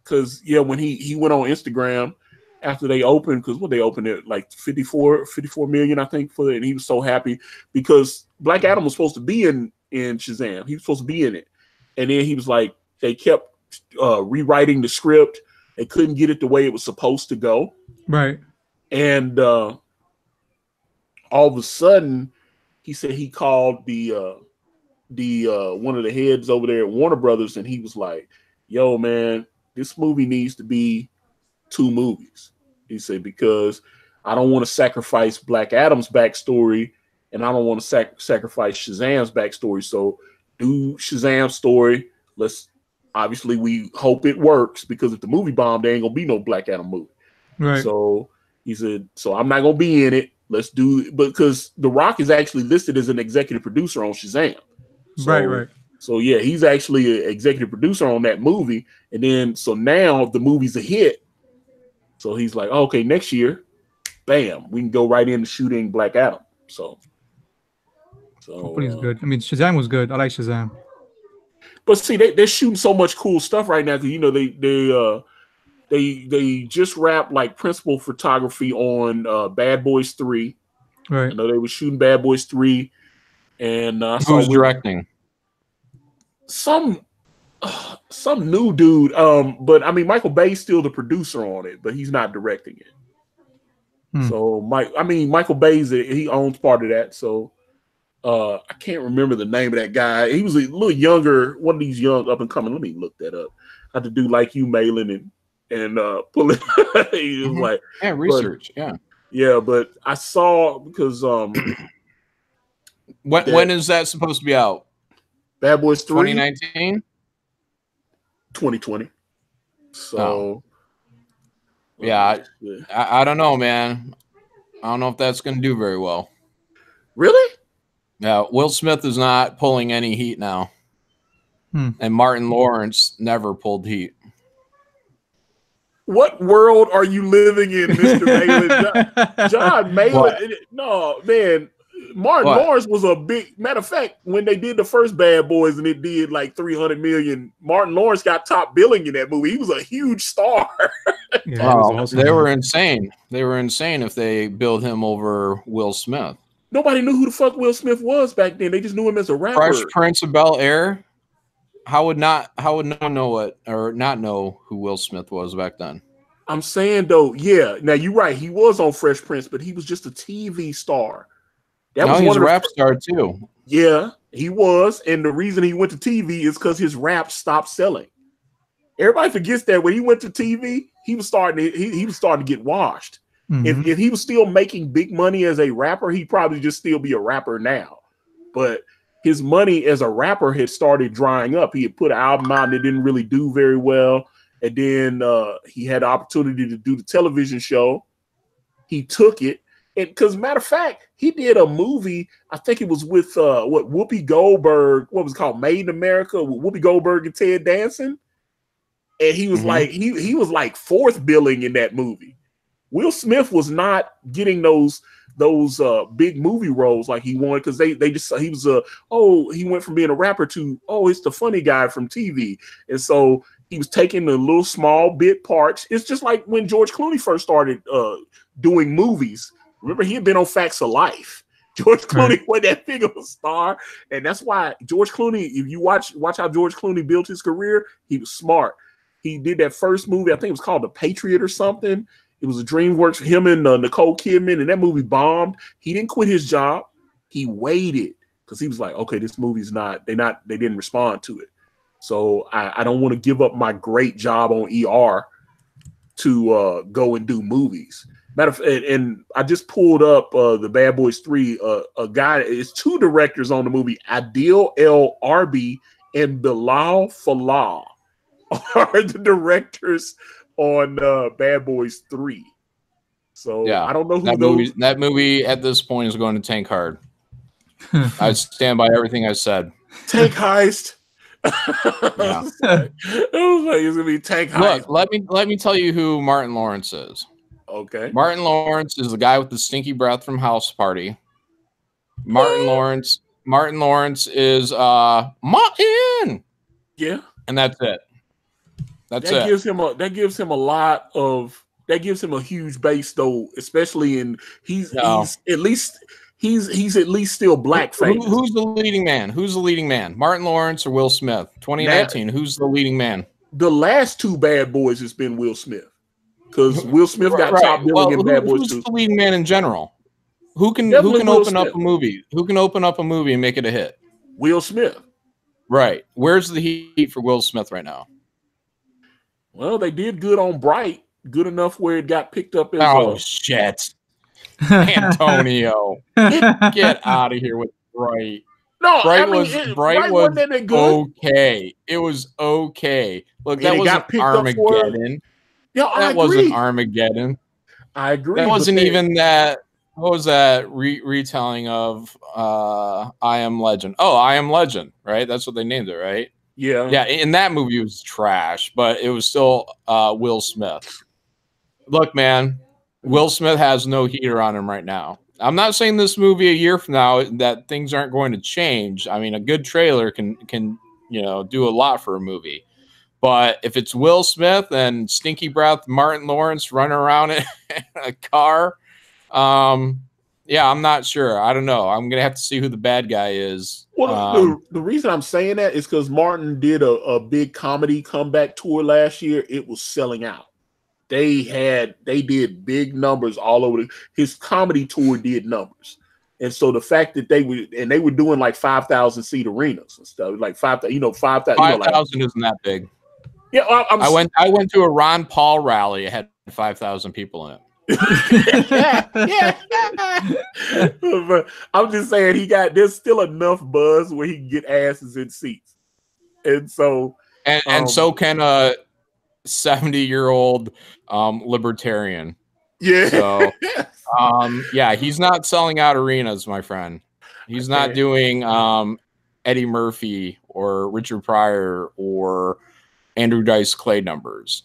because when he went on Instagram after they opened, because what they opened it like 54 million, I think, for it, and he was so happy because Black Adam was supposed to be in Shazam. He was supposed to be in it, and then he was like, they kept rewriting the script. They couldn't get it the way it was supposed to go. Right. And all of a sudden, he said he called the one of the heads over there at Warner Brothers, and he was like, "Yo, man, this movie needs to be 2 movies." He said, because I don't want to sacrifice Black Adam's backstory, and I don't want to sacrifice Shazam's backstory. So do Shazam's story. Obviously we hope it works, because if the movie bombed, there ain't gonna be no Black Adam movie. Right. So he said, so I'm not gonna be in it. Let's do, because The Rock is actually listed as an executive producer on Shazam. So, right. So yeah, he's actually an executive producer on that movie. And then, so now the movie's a hit. So he's like, oh, okay, next year, bam, we can go right into shooting Black Adam. So hopefully it's good. I mean, Shazam was good. I like Shazam. But see, they're shooting so much cool stuff right now, because they just wrapped like principal photography on Bad Boys 3. Right. I know they were shooting Bad Boys 3, and who's directing? Some new dude. But I mean, Michael Bay's still the producer on it, but he's not directing it. So Michael Bay's he owns part of that. So I can't remember the name of that guy. He was a little younger, one of these young up and coming. Let me look that up. I have to do like you, Malin, and pull it. He was like, research. But I saw, because when is that supposed to be out? Bad Boys 3, 2019, 2020. So I don't know, man. I don't know if that's going to do very well. Really? Yeah, Will Smith is not pulling any heat now, and Martin Lawrence never pulled heat. What world are you living in, Mr. Malin? Jon Malin? No, man. Martin Lawrence was a big, matter of fact, when they did the first Bad Boys and it did like 300 million, Martin Lawrence got top billing in that movie. He was a huge star. They were insane. They were insane if they billed him over Will Smith. Nobody knew who the fuck Will Smith was back then. They just knew him as a rapper. Fresh Prince of Bel-Air. How would no one not know who Will Smith was back then? I'm saying though, yeah. Now you're right. He was on Fresh Prince, but he was just a TV star. He was a rap star too. Yeah, he was, and the reason he went to TV is because his rap stopped selling. Everybody forgets that when he went to TV, he was starting to get washed. If he was still making big money as a rapper, he'd probably just still be a rapper now. But his money as a rapper had started drying up. He had put an album out and it didn't really do very well. And then he had the opportunity to do the television show. He took it. And because matter of fact, he did a movie, I think it was with Whoopi Goldberg, what was it called? Made in America, with Whoopi Goldberg and Ted Danson. And he was like, he was like 4th billing in that movie. Will Smith was not getting those big movie roles like he wanted, because he went from being a rapper to, it's the funny guy from TV. And so he was taking the little small bit parts. It's just like when George Clooney first started doing movies. Remember, he had been on Facts of Life. George Clooney was that big of a star, and that's why George Clooney, if you watch how George Clooney built his career, he was smart. He did that first movie, I think it was called The Patriot or something. It was a DreamWorks, him and Nicole Kidman, and that movie bombed. He didn't quit his job. He waited because he was like, okay, this movie's they didn't respond to it. So I don't want to give up my great job on ER to go and do movies. Matter of fact, and I just pulled up the Bad Boys 3. A guy, it's 2 directors on the movie, Adil El Arbi and Bilal Fallah are the directors on Bad Boys 3. So I don't know who that movie at this point is going to tank hard. I stand by everything I said. Tank heist. I was like, it's gonna be tank heist. Look, let me tell you who Martin Lawrence is. Okay. Martin Lawrence is the guy with the stinky breath from House Party. Martin Lawrence. Martin Lawrence is Martin. Yeah, and that's it. That gives him a lot of a huge base though, especially in he's at least still black famous. Who's the leading man? Who's the leading man? Martin Lawrence or Will Smith? 2019. Who's the leading man? The last two Bad Boys has been Will Smith, because Will Smith got top billing in Bad Boys 2. Who's the leading man in general? Who can open up a movie? Who can open up a movie and make it a hit? Will Smith. Right. Where's the heat for Will Smith right now? Well, they did good on Bright, good enough where it got picked up as shit. Antonio, get out of here with Bright. No, Bright was okay. It was okay. Look, that wasn't Armageddon. Yeah, that wasn't Armageddon. I agree. That wasn't even that. What was that retelling of I Am Legend? Oh, I Am Legend, right? That's what they named it, right? Yeah. Yeah, in that movie it was trash, but it was still Will Smith. Look, man, Will Smith has no heater on him right now. I'm not saying this movie a year from now that things aren't going to change. I mean, a good trailer can do a lot for a movie. But if it's Will Smith and stinky breath Martin Lawrence running around in a car, yeah, I'm not sure. I don't know. I'm gonna have to see who the bad guy is. Well, the reason I'm saying that is because Martin did a big comedy comeback tour last year. It was selling out. They did big numbers all over. His comedy tour did numbers, and so the fact that they were doing like 5,000 seat arenas and stuff, like 5,000. 5,000 isn't that big. Yeah, I went to a Ron Paul rally. It had 5,000 people in it. yeah. But I'm just saying there's still enough buzz where he can get asses in seats, and so so can a 70-year-old libertarian. Yeah. So yeah, he's not selling out arenas, my friend. He's not doing Eddie Murphy or Richard Pryor or Andrew Dice Clay numbers.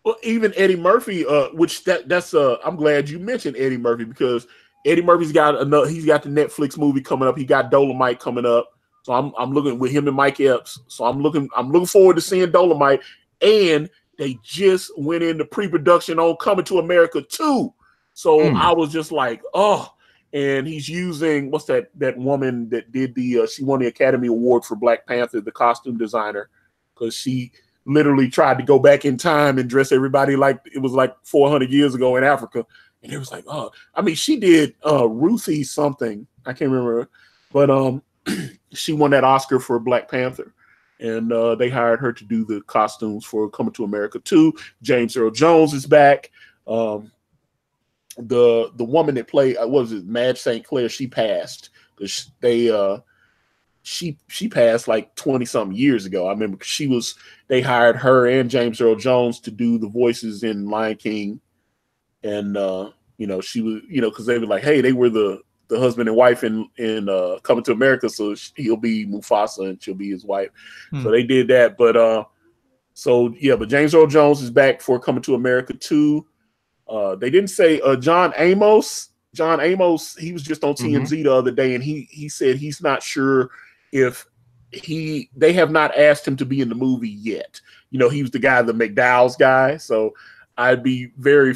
Well, even Eddie Murphy, which that's I'm glad you mentioned Eddie Murphy, because Eddie Murphy's got he's got the Netflix movie coming up. He got Dolomite coming up. So I'm looking with him and Mike Epps. So I'm looking forward to seeing Dolomite. And they just went into pre-production on Coming to America 2. So I was just like, oh, and he's using what's that woman that did she won the Academy Award for Black Panther, the costume designer, because she literally tried to go back in time and dress everybody like it was like 400 years ago in Africa. And it was like, oh, I mean, she did Ruthie something. I can't remember. But she won that Oscar for Black Panther. And they hired her to do the costumes for Coming to America 2. James Earl Jones is back. The woman that played, Madge St. Clair, she passed. Because she passed like 20-something years ago. I remember they hired her and James Earl Jones to do the voices in Lion King. And, she was, because they were like, hey, they were the husband and wife in Coming to America, so he'll be Mufasa and she'll be his wife. So they did that. But but James Earl Jones is back for Coming to America 2. They didn't say John Amos. John Amos, he was just on TMZ the other day, and he said he's not sure if they have not asked him to be in the movie yet. He was the guy, the McDowell's guy. So I'd be very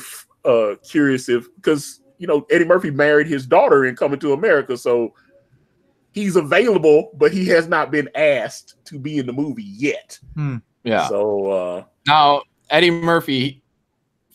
curious because Eddie Murphy married his daughter in Coming to America, so he's available, but he has not been asked to be in the movie yet. Yeah. So now Eddie Murphy,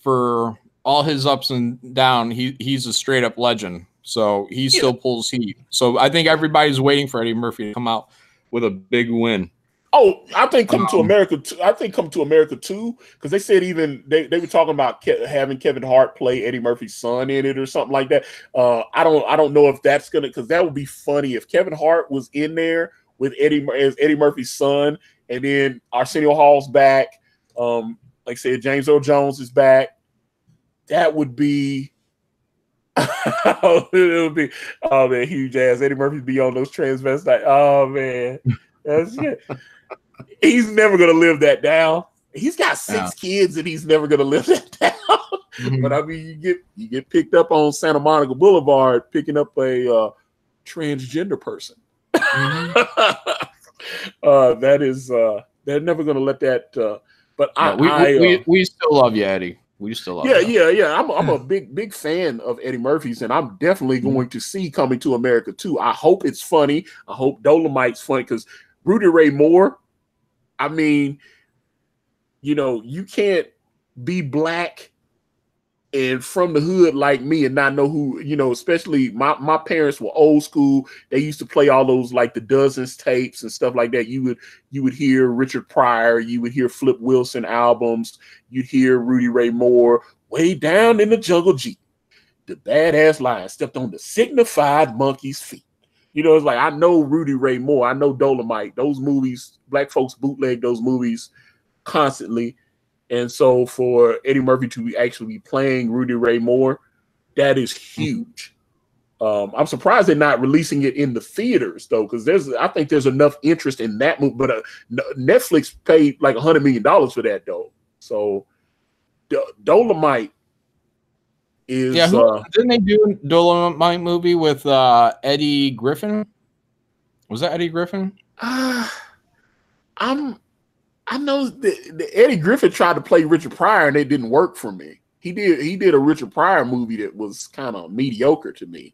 for all his ups and downs, he's a straight up legend. So he still pulls heat. So I think everybody's waiting for Eddie Murphy to come out with a big win. Oh, I think Coming to America 2. I think Coming to America 2, because they said even they were talking about having Kevin Hart play Eddie Murphy's son in it or something like that. I don't know if that's gonna, because that would be funny if Kevin Hart was in there with Eddie Murphy's son, and then Arsenio Hall's back. Like I said, James Earl Jones is back. That would be. It would be, oh man, huge ass Eddie Murphy be on those transvestite. Oh man, that's it. He's never gonna live that down. He's got 6 kids, and he's never gonna live that down. But I mean, you get picked up on Santa Monica Boulevard, picking up a transgender person. Mm-hmm. That is, they're never going to let that. But we still love you, Eddie. We still love you. Yeah. I'm a big fan of Eddie Murphy's, and I'm definitely going to see Coming to America too. I hope it's funny. I hope Dolomite's funny, because Rudy Ray Moore, I mean, you know, you can't be black and from the hood like me and not know who, you know, especially my parents were old school. They used to play all those like the Dozens tapes and stuff like that. You would hear Richard Pryor, you would hear Flip Wilson albums, you'd hear Rudy Ray Moore, Way Down in the Jungle Jeep. The badass lion stepped on the signified monkey's feet. You know, it's like, I know Rudy Ray Moore, I know Dolomite. Those movies, black folks bootleg those movies constantly. And so for Eddie Murphy to actually be playing Rudy Ray Moore, that is huge. I'm surprised they're not releasing it in the theaters though, because I think there's enough interest in that movie. But Netflix paid like $100 million for that though. So Dolomite is. Yeah, didn't they do a Dolomite movie with Eddie Griffin? Was that Eddie Griffin? I know the Eddie Griffin tried to play Richard Pryor and it didn't work for me. He did a Richard Pryor movie that was kind of mediocre to me,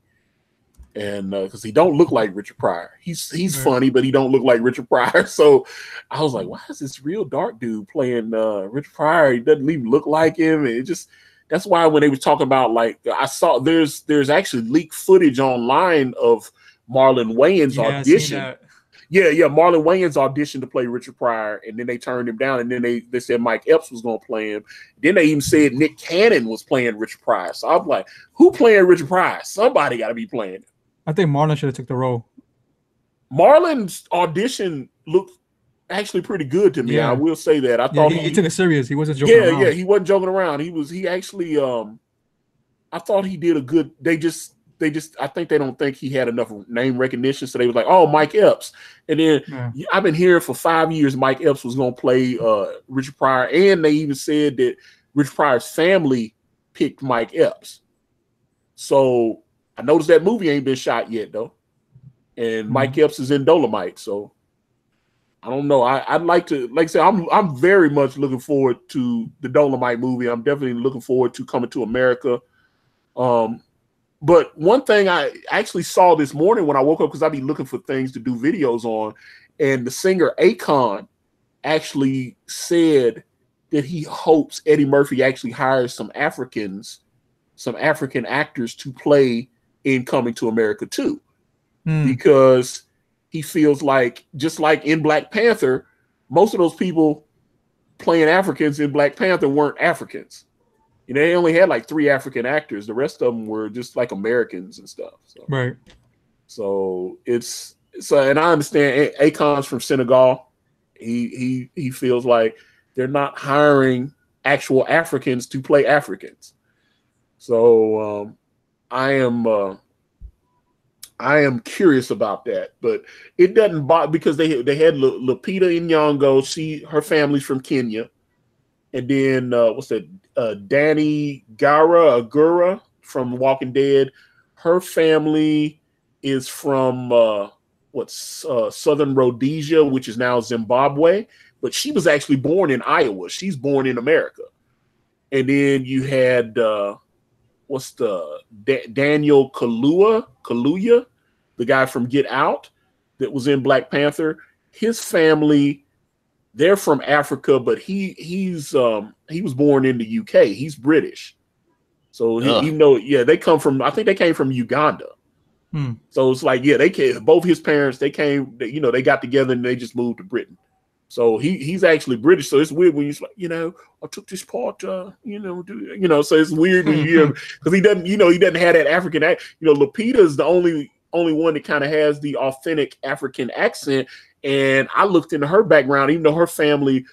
and because he don't look like Richard Pryor, he's funny, but he don't look like Richard Pryor. So I was like, why is this real dark dude playing Richard Pryor? He doesn't even look like him. And that's why when they were talking about, like, I saw there's actually leaked footage online of Marlon Wayans audition. Yeah, Marlon Wayans auditioned to play Richard Pryor, and then they turned him down, and then they said Mike Epps was going to play him. Then they even said Nick Cannon was playing Richard Pryor. So I'm like, who playing Richard Pryor? Somebody got to be playing it. I think Marlon should have took the role. Marlon's audition looked actually pretty good to me. Yeah. I will say that. I thought he took it serious. He wasn't joking around. Yeah, he wasn't joking around. He actually I thought he did a good. I think they don't think he had enough name recognition, so they was like, "Oh, Mike Epps." And then I've been hearing for 5 years Mike Epps was going to play Richard Pryor, and they even said that Richard Pryor's family picked Mike Epps. So I noticed that movie ain't been shot yet though, and Mike Epps is in Dolomite. So I don't know. I'd like to, like I said, I'm very much looking forward to the Dolomite movie. I'm definitely looking forward to Coming to America. But one thing I actually saw this morning when I woke up, because I'd be looking for things to do videos on, and the singer Akon actually said that he hopes Eddie Murphy actually hires some African actors to play in Coming to America too, because he feels like, just like in Black Panther, most of those people playing Africans in Black Panther weren't Africans. You know, they only had like 3 African actors. The rest of them were just like Americans and stuff. So. Right. So and I understand Akon's from Senegal. He feels like they're not hiring actual Africans to play Africans. So I am curious about that, but it doesn't bother, because they had Lupita Nyong'o. Her family's from Kenya. And then what's that? Danny Agura from Walking Dead. Her family is from Southern Rhodesia, which is now Zimbabwe. But she was actually born in Iowa. She's born in America. And then you had Daniel Kaluuya, the guy from Get Out that was in Black Panther. His family, they're from Africa, but he was born in the UK. He's British. So they come from, I think they came from Uganda. So it's like, they came, both his parents, they came, they got together and they just moved to Britain. So he's actually British. So it's weird when you're like, I took this part, so it's weird when you hear, because he doesn't have that African accent. Lupita is the only one that kind of has the authentic African accent. And I looked into her background, even though her family's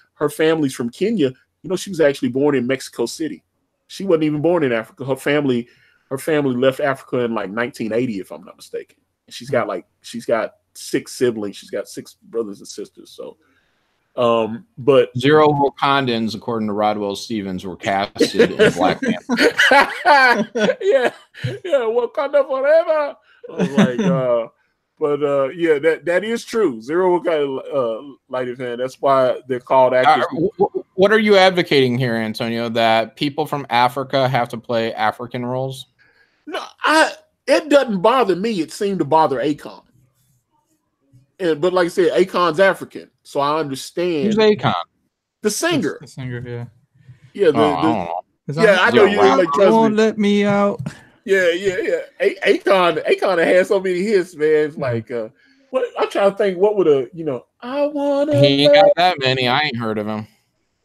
from Kenya, she was actually born in Mexico City. She wasn't even born in Africa. Her family left Africa in like 1980, if I'm not mistaken. And she's got 6 siblings. She's got 6 brothers and sisters. So, but 0 Wakandans, according to Rodwell Stevens, were casted in Black Panther. yeah, Wakanda forever. I was like, yeah, that is true. Zero got lighted fan. That's why they're called actors. What are you advocating here, Antonio? That people from Africa have to play African roles? No, it doesn't bother me. It seemed to bother Akon. But like I said, Akon's African, so I understand. Who's Akon? The singer. The singer, yeah. Yeah, I don't know. Yeah, I know you like trust won't me. let me out. Yeah. Akon had so many hits, man. It's like what I'm trying to think. What would I wanna? He ain't got that many. I ain't heard of him.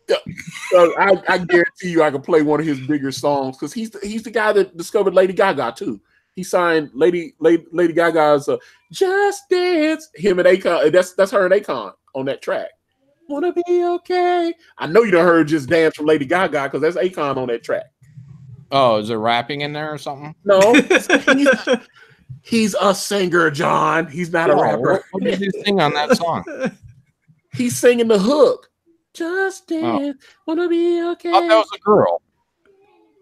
I guarantee you, I can play one of his bigger songs because he's the guy that discovered Lady Gaga too. He signed Lady Gaga's "Just Dance." Him and Akon. That's her and Akon on that track. Wanna be okay? I know you done heard "Just Dance" from Lady Gaga because that's Akon on that track. Oh, is there rapping in there or something? No, he's a singer, John. He's not a rapper. What did he sing on that song? He's singing the hook. Just dance, wanna be okay. I thought that was a girl.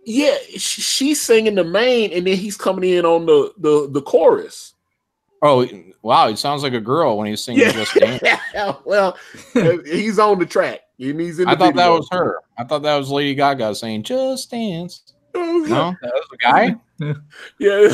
Yeah, she's singing the main, and then he's coming in on the chorus. Oh, wow. He sounds like a girl when he's singing Just Dance. Well, he's on the track. And he's in the I thought video. that was her. I thought that was Lady Gaga saying Just Dance. No, that was a guy? Yeah.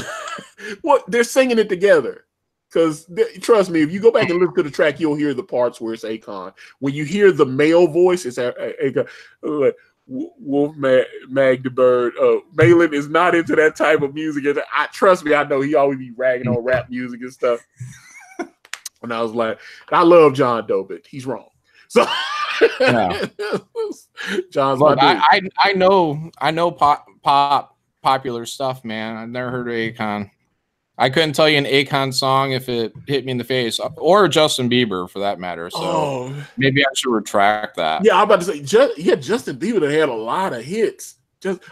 What they're singing it together. Because trust me, if you go back and listen to the track, you'll hear the parts where it's Akon. When you hear the male voice, it's Akon. Like, Wolf Mag the Bird. Malin is not into that type of music. And trust me, I know he always be ragging on rap music and stuff. And I was like, I love John Doe, but he's wrong. So yeah. John's Look, my dude. I know popular stuff, man. I've never heard of Akon. I couldn't tell you an Akon song if it hit me in the face, or Justin Bieber for that matter. So maybe I should retract that. Yeah, I'm about to say, Justin Bieber had a lot of hits.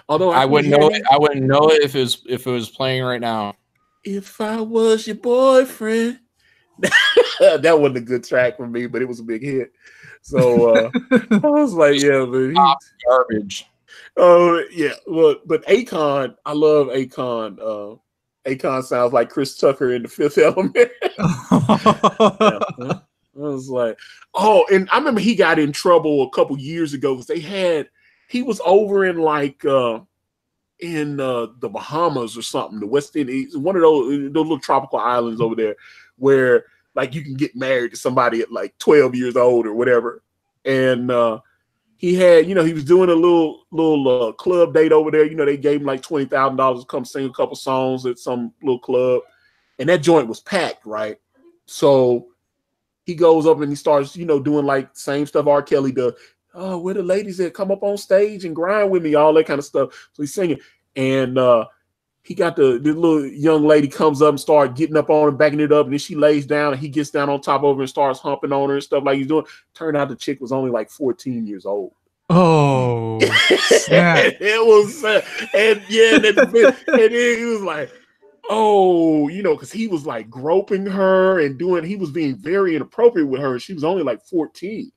Although I wouldn't know it. I wouldn't know it if it was playing right now. If I was your boyfriend, that wasn't a good track for me, but it was a big hit. So I was like, yeah, but garbage. Oh yeah, look, but Akon, I love Akon. Akon sounds like Chris Tucker in The Fifth Element. I was like, and I remember he got in trouble a couple years ago because he was over in like in the Bahamas or something, the West Indies, one of those little tropical islands over there where like you can get married to somebody at like 12 years old or whatever. And he had, he was doing a little club date over there. They gave him like $20,000 to come sing a couple songs at some little club. And that joint was packed, right? So he goes up and he starts, doing like same stuff R. Kelly does. Oh, where the ladies that come up on stage and grind with me, all that kind of stuff. So he's singing. And he got the little young lady comes up and starts getting up on her, backing it up, and then she lays down and he gets down on top of her and starts humping on her and stuff like he's doing. Turned out the chick was only like 14 years old. Oh, it was and then he was like, because he was like groping her and he was being very inappropriate with her. She was only like 14.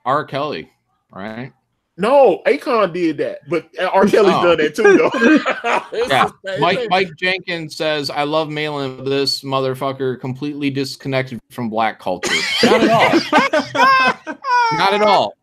R. Kelly, right? No, Akon did that, but R. Kelly's done that too, though. Yeah. Mike Jenkins says, I love Malin, but this motherfucker completely disconnected from black culture. Not at all. Not at all.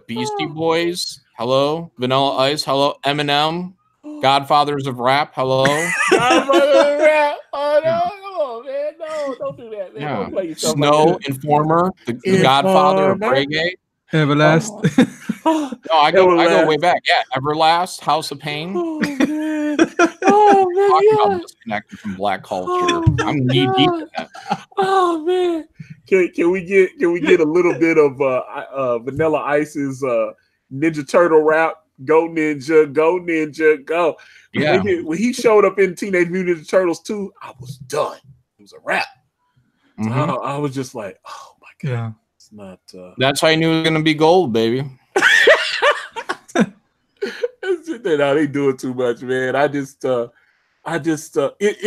Beastie Boys, hello. Vanilla Ice, hello. Eminem, Godfathers of Rap, hello. Godfathers of Rap, oh no, come on, man. No, don't do that, man. Don't play yourself. Snow, like Informer, the Godfather of reggae. Everlast. No, I go way back. Yeah, Everlast, House of Pain. Oh man, Talking about disconnected from black culture. I'm knee deep in that. Oh man, can we get a little bit of Vanilla Ice's Ninja Turtle rap? Go Ninja, go! Yeah. When he showed up in Teenage Mutant Ninja Turtles 2, I was done. It was a rap. Mm-hmm. I was just like, oh my god. Yeah. Not That's how I knew it was gonna be gold, baby. No, they do it too much, man. It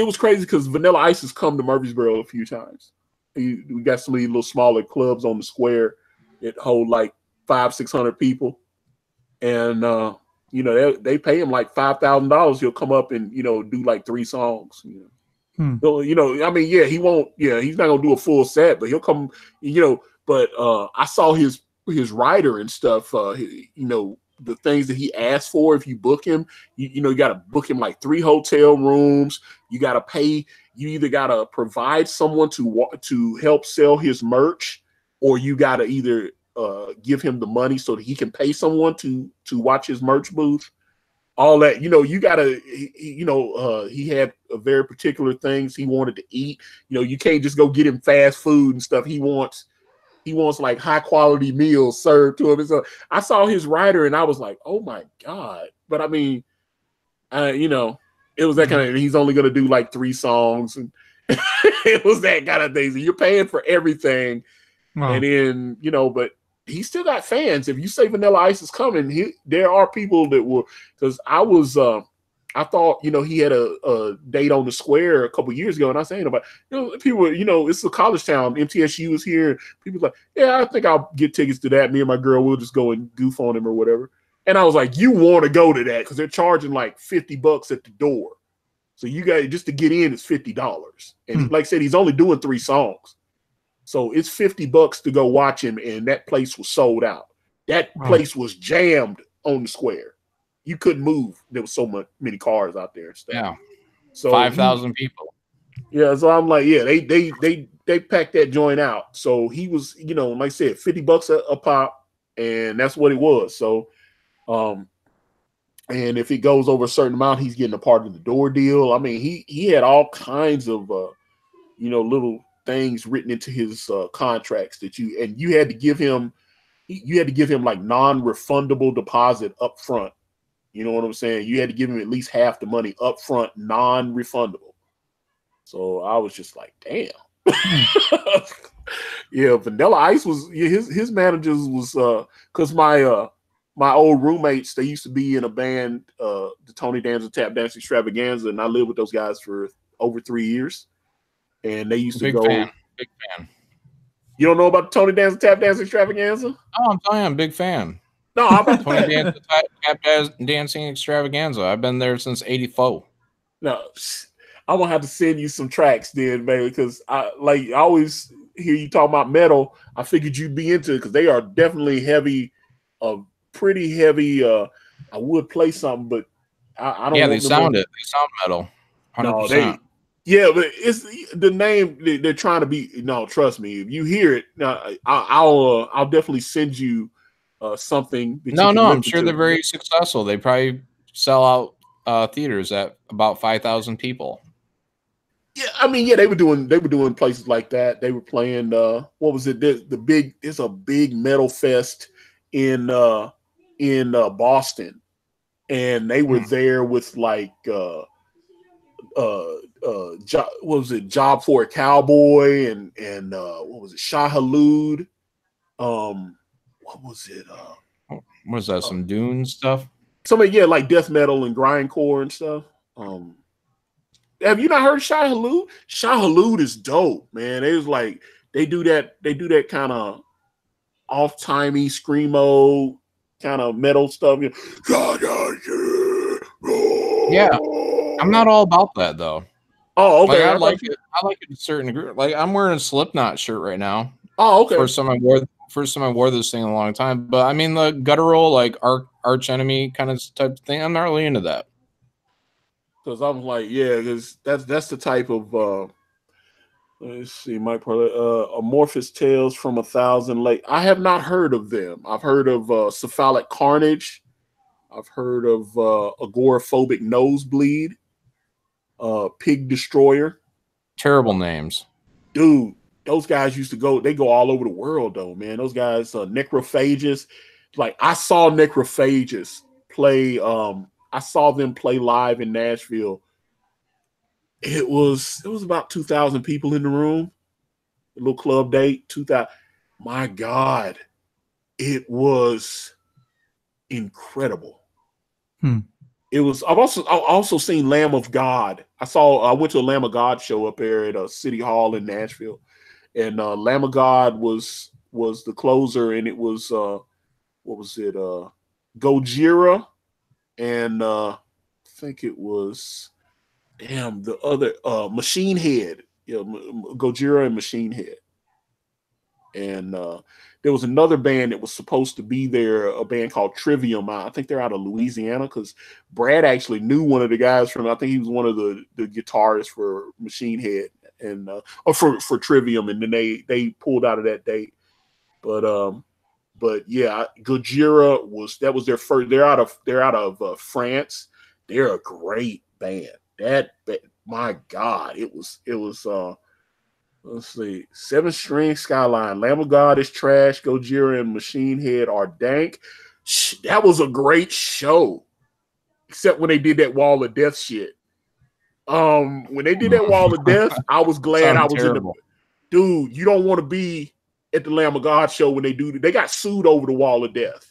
was crazy because Vanilla Ice has come to Murfreesboro a few times. We got some of these little smaller clubs on the square that hold like 500-600 people, and they pay him like $5,000. He'll come up and do like 3 songs. So, you know, I mean, yeah, he won't. Yeah, he's not gonna do a full set, but he'll come. You know, but I saw his rider and stuff. You know, the things that he asked for if you book him. You know, you got to book him like 3 hotel rooms. You got to pay. You either got to provide someone to help sell his merch, or you got to either give him the money so that he can pay someone to watch his merch booth. All that, you know, you gotta, you know, he had a very particular things he wanted to eat. You know, you can't just go get him fast food and stuff. He wants like high quality meals served to him. And so I saw his rider and I was like, oh my God. But I mean, you know, it was that kind of, he's only going to do like 3 songs. And it was that kind of thing. So you're paying for everything. Wow. And then, you know, but he still got fans. If you say Vanilla Ice is coming, there are people that will, because I thought, you know, he had a date on the square a couple years ago, and I was saying about, you know, people, you know, it's a college town. MTSU was here. People like, yeah, I think I'll get tickets to that. Me and my girl will just go and goof on him or whatever. And I was like, you want to go to that because they're charging like $50 at the door. So you got just to get in is $50. And like I said, he's only doing 3 songs. So it's $50 to go watch him, and that place was sold out. That place was jammed on the square. You couldn't move. There was so many cars out there and stuff. Yeah. So 5,000 people. Yeah, so I'm like, yeah, they packed that joint out. So he was, you know, like I said, $50 a pop, and that's what it was. So and if it goes over a certain amount, he's getting a part of the door deal. I mean, he had all kinds of you know, little things written into his contracts that you had to give him. You had to give him like non-refundable deposit up front. You know what I'm saying? You had to give him at least half the money up front, non-refundable. So I was just like, damn. Yeah, Vanilla Ice was his managers was because my old roommates, they used to be in a band, the Tony Danza Tap Dance Extravaganza, and I lived with those guys for over 3 years. And they used to go. Big fan. You don't know about the Tony Danza Tap Dance Extravaganza? Oh, I'm telling you, I'm a big fan. No, I'm about Tony Danza Tap Dancing Extravaganza. I've been there since '84. No, I'm gonna have to send you some tracks then, baby, because I always hear you talk about metal. I figured you'd be into it because they are definitely heavy, pretty heavy. I would play something, but I don't. Yeah, they sound metal. 100%. No, yeah, but it's the name they're trying to be. No, trust me. If you hear it, I'll definitely send you something. No, I'm sure they're very successful. They probably sell out theaters at about 5,000 people. Yeah, I mean, yeah, they were doing places like that. They were playing. What was it? It's a big metal fest in Boston, and they were there with like. What was it? Job for a Cowboy and what was it? Shah Halud. What was it? What was that? Some Dune stuff? Yeah, like death metal and grindcore and stuff. Have you not heard Shah Halud? Shah Halud is dope, man. It was like they do that kind of off-timey screamo kind of metal stuff. Yeah. I'm not all about that though. Oh, okay. Like, I like it to a certain degree. Like I'm wearing a Slipknot shirt right now. Oh, okay. First time I wore this thing in a long time. But I mean the guttural, like arch enemy kind of type of thing. I'm not really into that. Because I'm like, yeah, because that's the type of let's see, Mike Amorphous Tales from 1,000 Lakes. I have not heard of them. I've heard of Cephalic Carnage. I've heard of Agoraphobic Nosebleed. Pig Destroyer. Terrible names. Dude, those guys used to go, they go all over the world though, man. Those guys, Necrophagus. Like I saw Necrophagus play, I saw them play live in Nashville. It was about 2,000 people in the room. A little club date, 2,000. My God, it was incredible. It was. I've also seen Lamb of God. I went to a Lamb of God show up there at City Hall in Nashville, and Lamb of God was the closer, and it was what was it? Gojira, and I think it was damn, the other Machine Head, Gojira and Machine Head, and there was another band that was supposed to be there, a band called Trivium. I think they're out of Louisiana because Brad actually knew one of the guys from. I think he was one of the guitarists for Machine Head and or for Trivium, and then they pulled out of that date. But yeah, Gojira was their first. They're out of France. They're a great band. My God, it was let's see, 7-string Skyline, Lamb of God is trash, Gojira and Machine Head are dank. That was a great show, except when they did that Wall of Death shit. When they did that Wall of Death, I was glad I was terrible. Dude, you don't want to be at the Lamb of God show when they do. They got sued over the Wall of Death.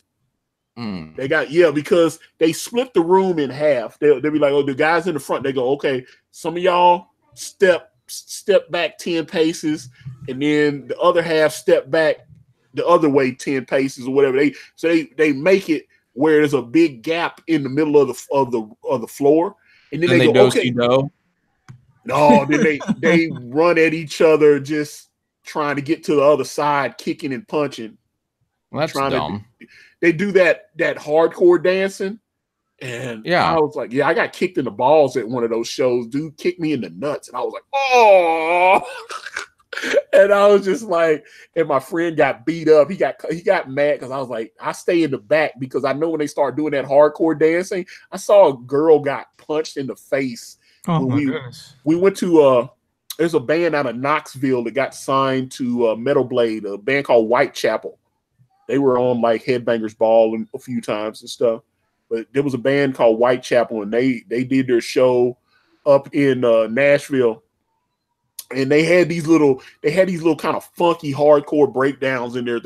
They got because they split the room in half. They'll be like, oh, the guys in the front, they go, okay, some of y'all step back 10 paces, and then the other half step back the other way 10 paces or whatever. They make it where there's a big gap in the middle of the floor, and then they go, okay, no, then they run at each other just trying to get to the other side, kicking and punching. Well, that's dumb. They do that hardcore dancing. And I was like, I got kicked in the balls at one of those shows. Dude kicked me in the nuts. And I was like, oh. And I was just like, and my friend got beat up. He got mad because I was like, I stay in the back because I know when they start doing that hardcore dancing, I saw a girl got punched in the face. Oh, my goodness. We went to there's a band out of Knoxville that got signed to Metal Blade, a band called Whitechapel. They were on like Headbangers Ball a few times and stuff. But there was a band called Whitechapel, and they did their show up in Nashville, and they had these little kind of funky hardcore breakdowns in there, and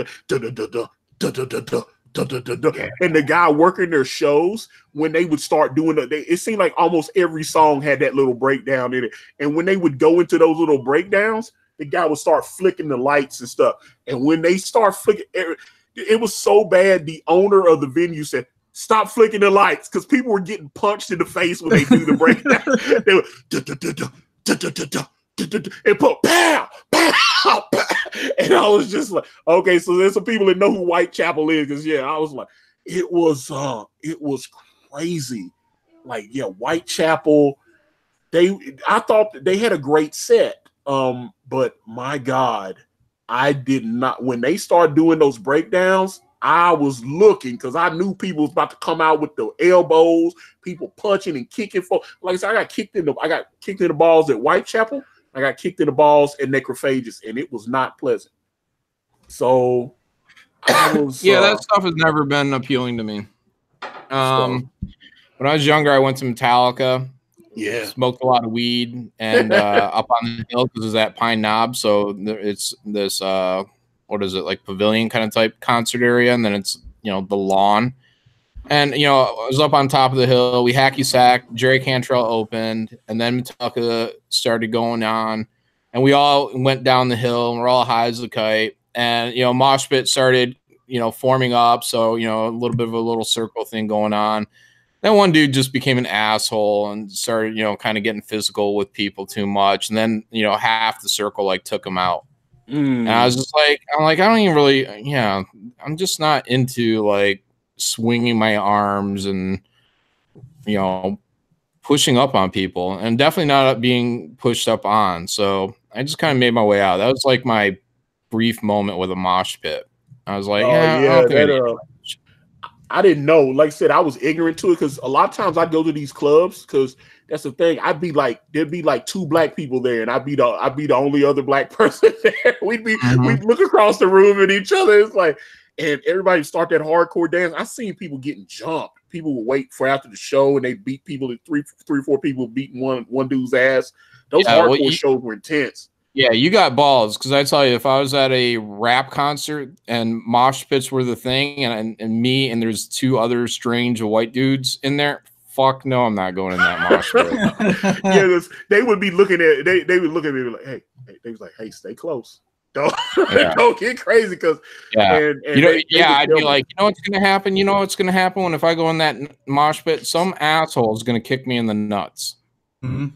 the guy working their shows, when they would start doing it seemed like almost every song had that little breakdown in it, and when they would go into those little breakdowns, the guy would start flicking the lights and stuff, and when they start flicking, it was so bad. The owner of the venue said, stop flicking the lights, because people were getting punched in the face when they do the breakdown. They were and put pow, pow, pow. And I was just like, okay, so there's some people that know who Whitechapel is, because I was like, it was crazy. Like, Whitechapel, I thought they had a great set. But my God, I did not, when they started doing those breakdowns, I was looking because I knew people was about to come out with the elbows, people punching and kicking. Like I said, I got kicked in the balls at Whitechapel. I got kicked in the balls at Necrophagus, and it was not pleasant. So I was that stuff has never been appealing to me. When I was younger, I went to Metallica. Yeah, smoked a lot of weed, and up on the hill because it's at Pine Knob. So it's this what is it, like pavilion kind of type concert area, and then it's the lawn. And I was up on top of the hill. We hacky sack. Jerry Cantrell opened, and then Metallica started going on, and we all went down the hill, and we're all high as a kite. And mosh pit started forming up, so a little bit of a little circle thing going on. Then one dude just became an asshole and started kind of getting physical with people too much, and then half the circle took him out. And I was just like, I don't even really, I'm just not into swinging my arms and, pushing up on people, and definitely not being pushed up on. So I just kind of made my way out. That was my brief moment with a mosh pit. I was like, I didn't know. Like I said, I was ignorant to it because a lot of times I'd go to these clubs because that's the thing. I'd be like, there'd be two black people there, and I'd be the only other black person there. We'd look across the room at each other. It's like, and everybody start that hardcore dance. I seen people getting jumped. People would wait for after the show, and they beat people. Three or four people beating one dude's ass. Those hardcore shows were intense. Yeah, you got balls, because I tell you, if I was at a rap concert and mosh pits were the thing, and me and there's two other strange white dudes in there, fuck no, I'm not going in that mosh pit. They would be looking at they would look at me like, hey, they was like, hey, stay close. Don't get crazy, because I'd be like, what's gonna happen? What's gonna happen if I go in that mosh pit? Some asshole is gonna kick me in the nuts. Mm-hmm.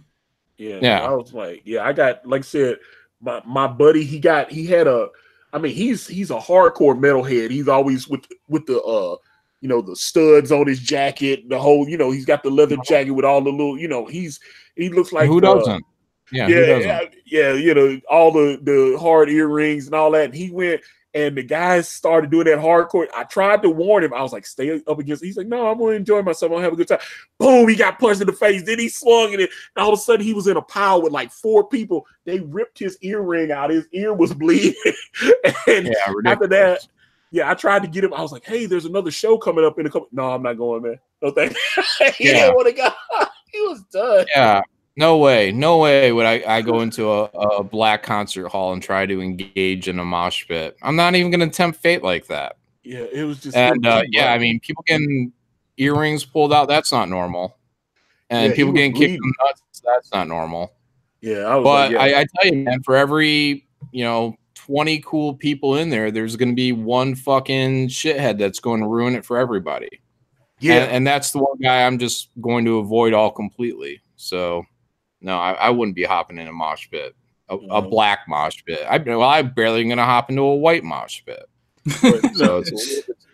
Yeah. I was like, I got, like I said, my buddy, he's a hardcore metalhead. He's always with the the studs on his jacket, the whole, he's got the leather jacket with all the little, he looks like who doesn't? Who doesn't? All the hard earrings and all that. And he went, and the guys started doing that hardcore. I tried to warn him. I was like, stay up against. He's like, no, I'm going to enjoy myself. I'm going to have a good time. Boom, he got punched in the face. Then he swung at it. And all of a sudden, he was in a pile with like 4 people. They ripped his earring out. His ear was bleeding. And after that, I tried to get him. I was like, hey, there's another show coming up in a couple. No, I'm not going, man. No thanks. He didn't want to go. He was done. Yeah. No way would I go into a black concert hall and try to engage in a mosh pit. I'm not even going to tempt fate like that. Yeah, it was just. And I mean, people getting earrings pulled out, that's not normal. And people getting kicked in the nuts, that's not normal. Yeah, I tell you, man, for every 20 cool people in there, there's going to be one fucking shithead that's going to ruin it for everybody. Yeah, and that's the one guy I'm just going to avoid all completely. So. No, I wouldn't be hopping in a mosh pit, a black mosh pit. I'm barely going to hop into a white mosh pit. So it's a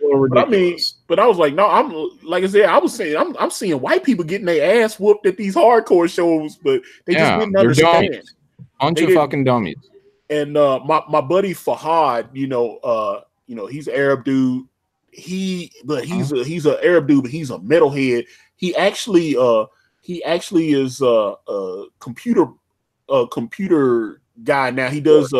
little ridiculous. But I was like, no, I'm seeing white people getting their ass whooped at these hardcore shows, but they just didn't understand. Dummies. Bunch of fucking dummies. And my buddy Fahad, he's an Arab dude. He's an Arab dude, but he's a metalhead. He actually is a computer guy now. He does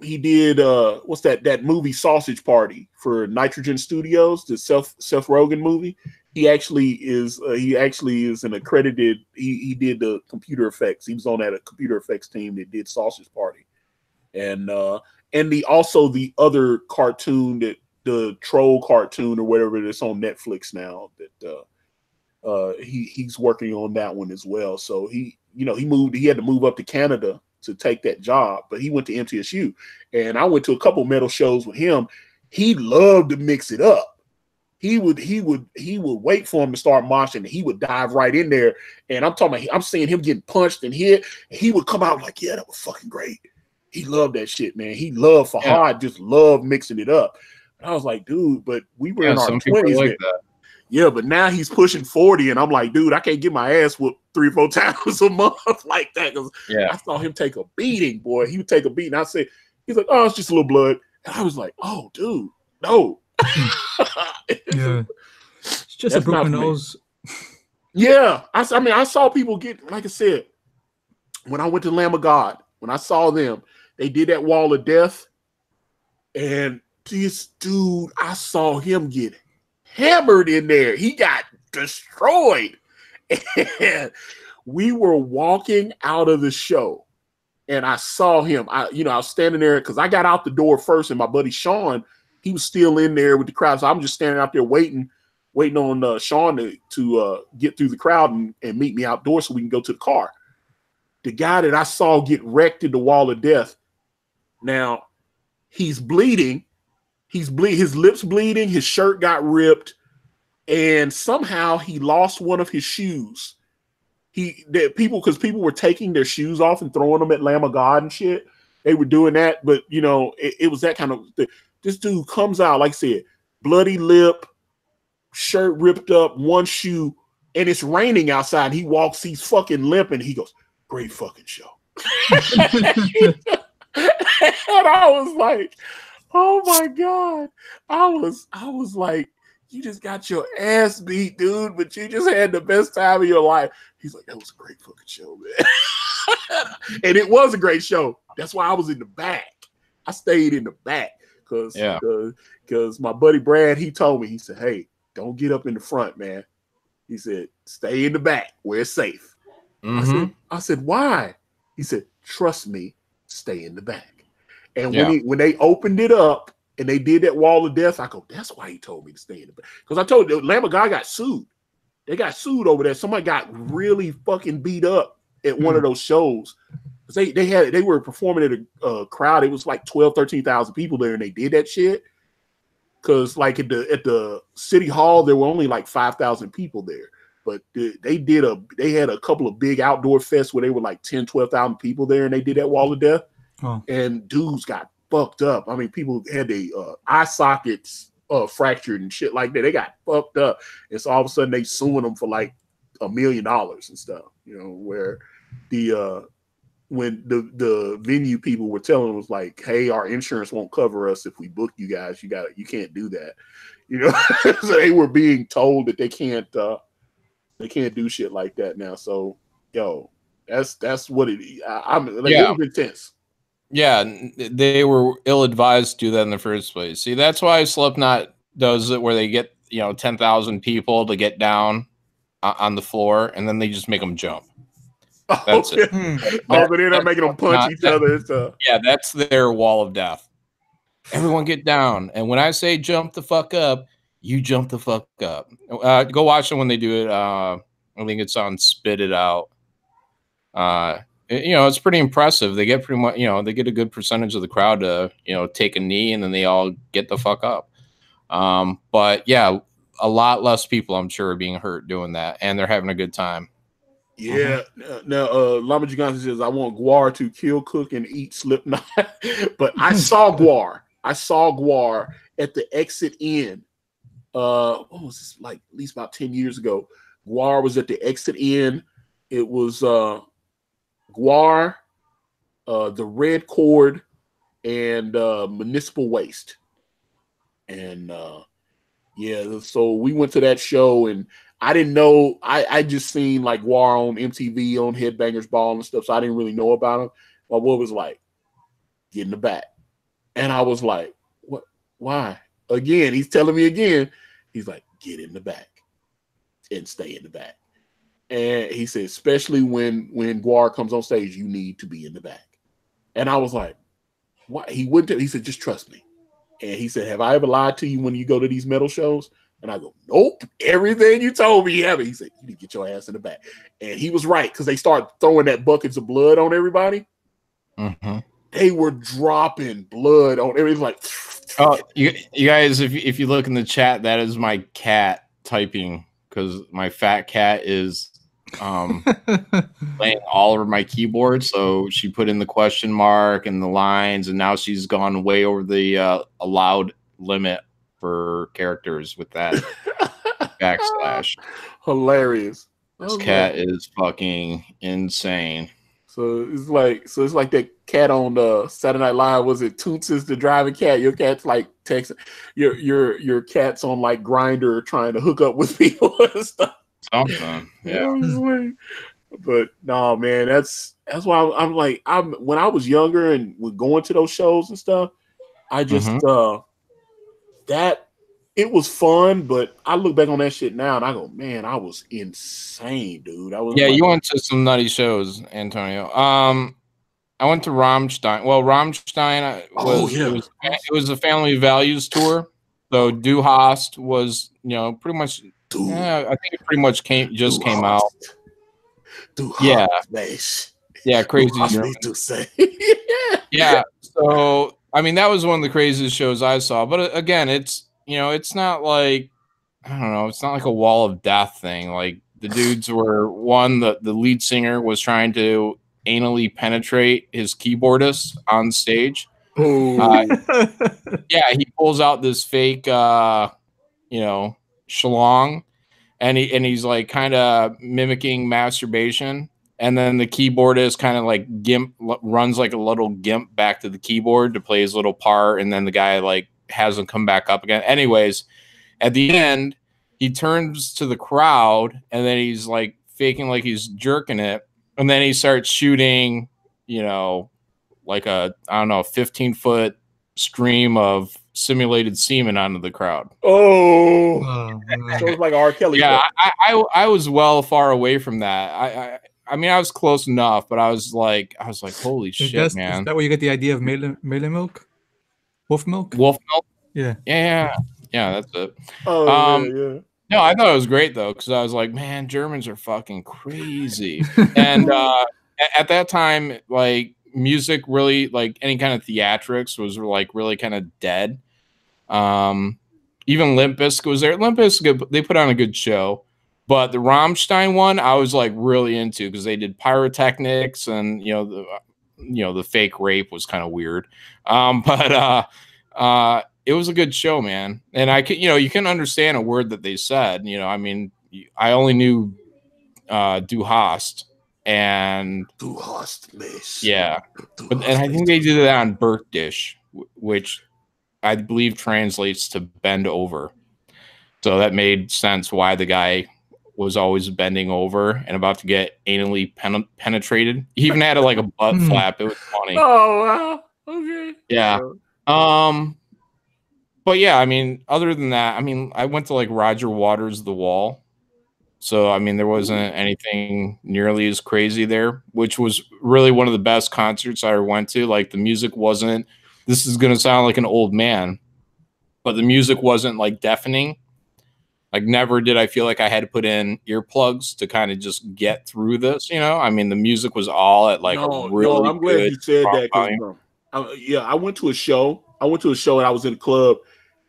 he did what's that movie Sausage Party for Nitrogen Studios, the Seth Rogen movie. He actually is an accredited. He did the computer effects. He was on that computer effects team that did Sausage Party, and the other cartoon, that the troll cartoon or whatever that's on Netflix now, that he's working on that one as well. So he had to move up to Canada to take that job, but he went to MTSU, and I went to a couple metal shows with him. He loved to mix it up. He would wait for him to start moshing, and he would dive right in there. And I'm seeing him getting punched and hit. And he would come out like, yeah, that was fucking great. He loved that shit, man. He loved Fahad, just loved mixing it up. And I was like, dude, but we were in our 20s. Like that. Yeah, but now he's pushing 40, and I'm like, dude, I can't get my ass whooped 3 or 4 times a month like that. Because I saw him take a beating, boy. He would take a beating. I said, he's like, oh, it's just a little blood. And I was like, oh, dude, no. It's just a broken nose. Yeah, I saw people get, like I said, when I went to Lamb of God, when I saw them, they did that wall of death, and this dude, I saw him get hammered in there. He got destroyed. And we were walking out of the show, and I saw him. I was standing there because I got out the door first, and my buddy Sean, he was still in there with the crowd. So I'm just standing out there waiting on Sean to get through the crowd and meet me outdoors so we can go to the car. The guy that I saw get wrecked in the wall of death, now he's bleeding. His lips bleeding, his shirt got ripped, and somehow he lost one of his shoes. Because people were taking their shoes off and throwing them at Lamb of God and shit. They were doing that, but it was that kind of thing. This dude comes out, like I said, bloody lip, shirt ripped up, one shoe, and it's raining outside. He walks, he's fucking limping. He goes, great fucking show. And I was like, oh my God. I was like, you just got your ass beat, dude, but you just had the best time of your life. He's like, that was a great fucking show, man. And it was a great show. That's why I was in the back. I stayed in the back because my buddy Brad, he told me, he said, hey, don't get up in the front, man. He said, stay in the back where it's safe. Mm-hmm. I said, why? He said, trust me, stay in the back. And when they opened it up and they did that wall of death, I go, that's why he told me to stay in the back. Because I told you, Lamb of God got sued. They got sued over there. Somebody got really fucking beat up at one of those shows. They were performing at a crowd. It was like 13,000 people there, and they did that shit. Because like at the city hall, there were only like 5,000 people there. but they had a couple of big outdoor fests where they were like 10, 12,000 people there, and they did that Wall of Death. Oh. And dudes got fucked up. I mean, people had their eye sockets fractured and shit like that. They got fucked up, and so all of a sudden they suing them for like $1 million and stuff. You know, where when the venue people were telling them was like, hey, our insurance won't cover us if we book you guys. You can't do that. You know, so they were being told that they can't do shit like that now. So, yo, that's what it is. I'm like, it was intense. Yeah, they were ill-advised to do that in the first place. See, that's why Slipknot does it, where they get 10,000 people to get down on the floor, and then they just make them jump. That's it. But they're not making them punch each other and stuff. Yeah, that's their wall of death. Everyone get down, and when I say jump the fuck up, you jump the fuck up. Go watch them when they do it. I think it's on Spit It Out. It's pretty impressive. They get pretty much, they get a good percentage of the crowd to, take a knee, and then they all get the fuck up. But yeah, a lot less people, I'm sure, are being hurt doing that, and they're having a good time. Yeah. Now, Lama Gigante says, I want Guar to kill, cook, and eat Slipknot. But I saw Guar. At the exit in. What was this, like at least about 10 years ago? Guar was at the exit in. It was Guar, the Red Chord, and Municipal Waste. And so we went to that show, and I didn't know. I just seen like Guar on MTV on Headbangers Ball and stuff, so I didn't really know about him. My boy was like, get in the back. And I was like, what? Why? Again, he's telling me again. He's like, get in the back and stay in the back. And he said, especially when Guar comes on stage, you need to be in the back. And I was like, what? He wouldn't. He said, just trust me. And he said, have I ever lied to you when you go to these metal shows? And I go, nope. Everything you told me, you haven't. He said, you need to get your ass in the back. And he was right, because they started throwing that buckets of blood on everybody. Mm-hmm. They were dropping blood on everything. Like, oh, you guys, if you look in the chat, that is my cat typing, because my fat cat is playing all over my keyboard. So she put in the question mark and the lines, and now she's gone way over the allowed limit for characters with that backslash. Hilarious. This cat is fucking insane. So it's like that cat on Saturday Night Live. Was it Toots is the driving cat? Your cat's like texting. Your cat's on like Grindr trying to hook up with people and stuff. Something, yeah. But no, man, that's why I'm like, when I was younger and was going to those shows and stuff, I just that it was fun, but I look back on that shit now and I go, man, I was insane, dude. You went to some nutty shows, Antonio. I went to Rammstein. Well, Rammstein it was a family values tour. So Du Hast was, pretty much. I think it pretty much came out. Yeah, crazy. Yeah. So I mean, that was one of the craziest shows I saw. But again, it's it's not like, I don't know, it's not like a wall of death thing. Like, the dudes were the lead singer was trying to anally penetrate his keyboardist on stage. Yeah, he pulls out this fake schlong, and he's like kind of mimicking masturbation, and then the keyboardist kind of like runs like a little gimp back to the keyboard to play his little part, and then the guy like has him come back up again. Anyways, at the end, he turns to the crowd, and then he's like faking like he's jerking it, and then he starts shooting, like a 15-foot stream of simulated semen onto the crowd. So it's like R. Kelly. Yeah, I was far away from that. I mean, I was close enough, but I was like, holy shit, man! Is that where you get the idea of Malin milk? Wolf milk? Wolf milk? Yeah. Yeah, that's it. Yeah. No, I thought it was great, though, because I was like, man, Germans are fucking crazy. And at that time, like, music really, like, any kind of theatrics was, like, really kind of dead. Even Limp Bizkit was there. Limp Bizkit, they put on a good show. But the Rammstein one, I was like really into because they did pyrotechnics and the fake rape was kind of weird. But it was a good show, man. And I could, you can understand a word that they said. I mean, I only knew Du Hast and Du Hast mich. Yeah, and I think they did that on Berkdish, which I believe translates to bend over. So that made sense why the guy was always bending over and about to get anally penetrated. He even had like a butt flap. It was funny. Oh wow. Okay. Yeah. But yeah, I mean, other than that, I mean, I went to like Roger Waters' The Wall. So, I mean, there wasn't anything nearly as crazy there, which was really one of the best concerts I ever went to. Like the music wasn't, this is going to sound like an old man, but the music wasn't like deafening. Like never did I feel like I had to put in earplugs to kind of just get through this. I mean, the music was all at like a really I'm glad you said that. I went to a show. And I was in a club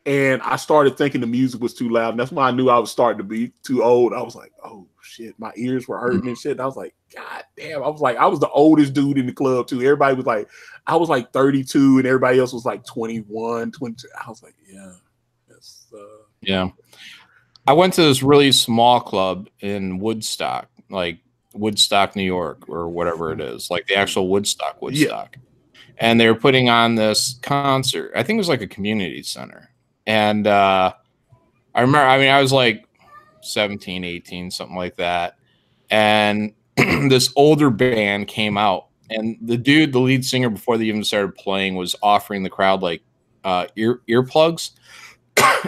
and I started thinking the music was too loud. And that's when I knew I was starting to be too old. I was like, oh shit, my ears were hurting and shit. And I was like, God damn. I was the oldest dude in the club too. Everybody was like, I was like 32 and everybody else was like 21, 22. I was like, yeah. Yeah. I went to this really small club in Woodstock, like Woodstock, New York, or whatever it is, like the actual Woodstock. Yeah. And they were putting on this concert. I think it was like a community center. And I remember, I mean, I was like 17, 18, something like that. And this older band came out. And the lead singer, before they even started playing, was offering the crowd like earplugs.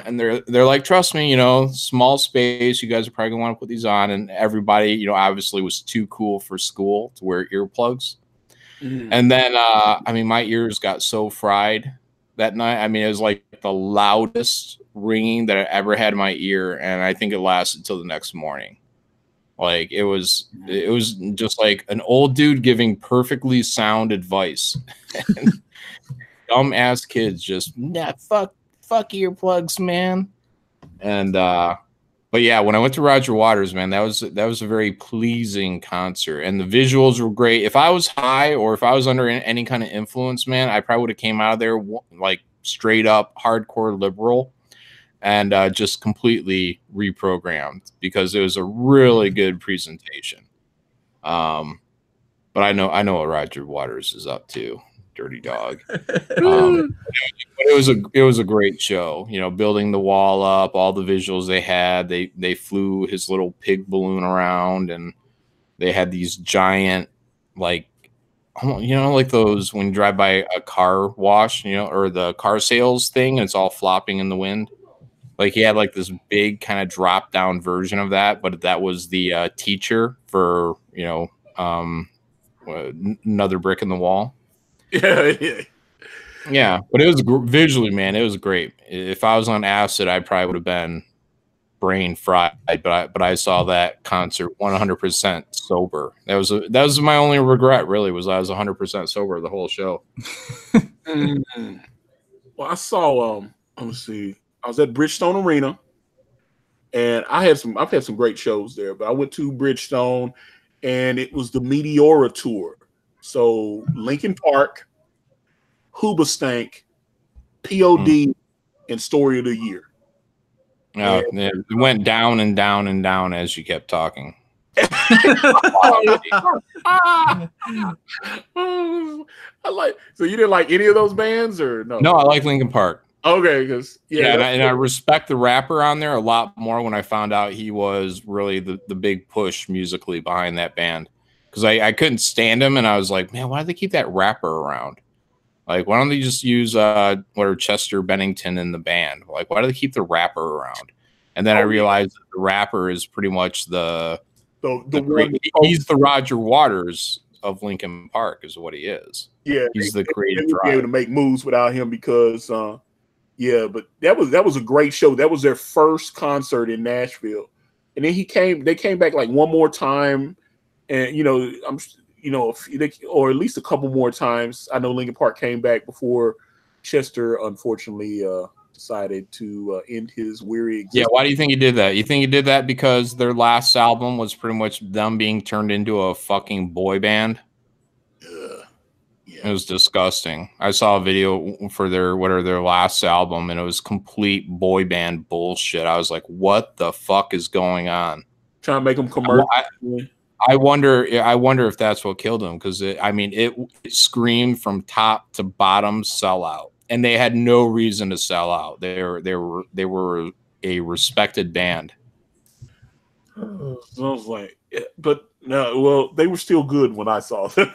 And they're like, trust me, small space. You guys are probably gonna want to put these on. And everybody, obviously was too cool for school to wear earplugs. And then, I mean, my ears got so fried that night. I mean, it was like the loudest ringing that I ever had in my ear. And I think it lasted till the next morning. Like it was just like an old dude giving perfectly sound advice. Dumb ass kids just, fuck earplugs, man. And but yeah, when I went to Roger Waters, man, that was a very pleasing concert, and the visuals were great. If I was high or if I was under any kind of influence, man, I probably would have came out of there like straight up hardcore liberal and just completely reprogrammed because it was a really good presentation. But I know what Roger Waters is up to. Dirty dog. It was a great show, building the wall up, all the visuals they had. They flew his little pig balloon around, and they had these giant, like, like those when you drive by a car wash, or the car sales thing, and it's all flopping in the wind. Like he had like this big kind of drop down version of that, but that was the teacher for another brick in the wall. Yeah, but it was visually, man, it was great. If I was on acid, I probably would have been brain fried. But I saw that concert 100% sober. That was my only regret, really, was I was 100% sober the whole show. Well, I saw let me see. I was at Bridgestone Arena, and I've had some great shows there. But I went to Bridgestone, and it was the Meteora tour. So Linkin Park, Hoobastank, POD, and Story of the Year. It went down and down and down as you kept talking. So you didn't like any of those bands, or no? No, I like Linkin Park. Okay, because and I respect the rapper on there a lot more when I found out he was really the big push musically behind that band. Because I couldn't stand him, and I was like, man, why do they keep that rapper around? Like, why don't they just use Chester Bennington in the band? Like, why do they keep the rapper around? And then I realized that the rapper is pretty much he's the Roger Waters of Linkin Park, is what he is. Yeah, he's the creative driver. Be able to make moves without him because, but that was a great show. That was their first concert in Nashville, and then they came back like one more time, and or at least a couple more times. I know Linkin Park came back before Chester unfortunately decided to end his weary existence. Yeah, why do you think he did that? You think he did that because their last album was pretty much them being turned into a fucking boy band? Yeah. It was disgusting. I saw a video for their last album, and it was complete boy band bullshit. I was like, what the fuck is going on? Trying to make them commercial. I wonder if that's what killed him, because it screamed from top to bottom sellout, and they had no reason to sell out. They were a respected band. So I was like, but no, well, they were still good when I saw them.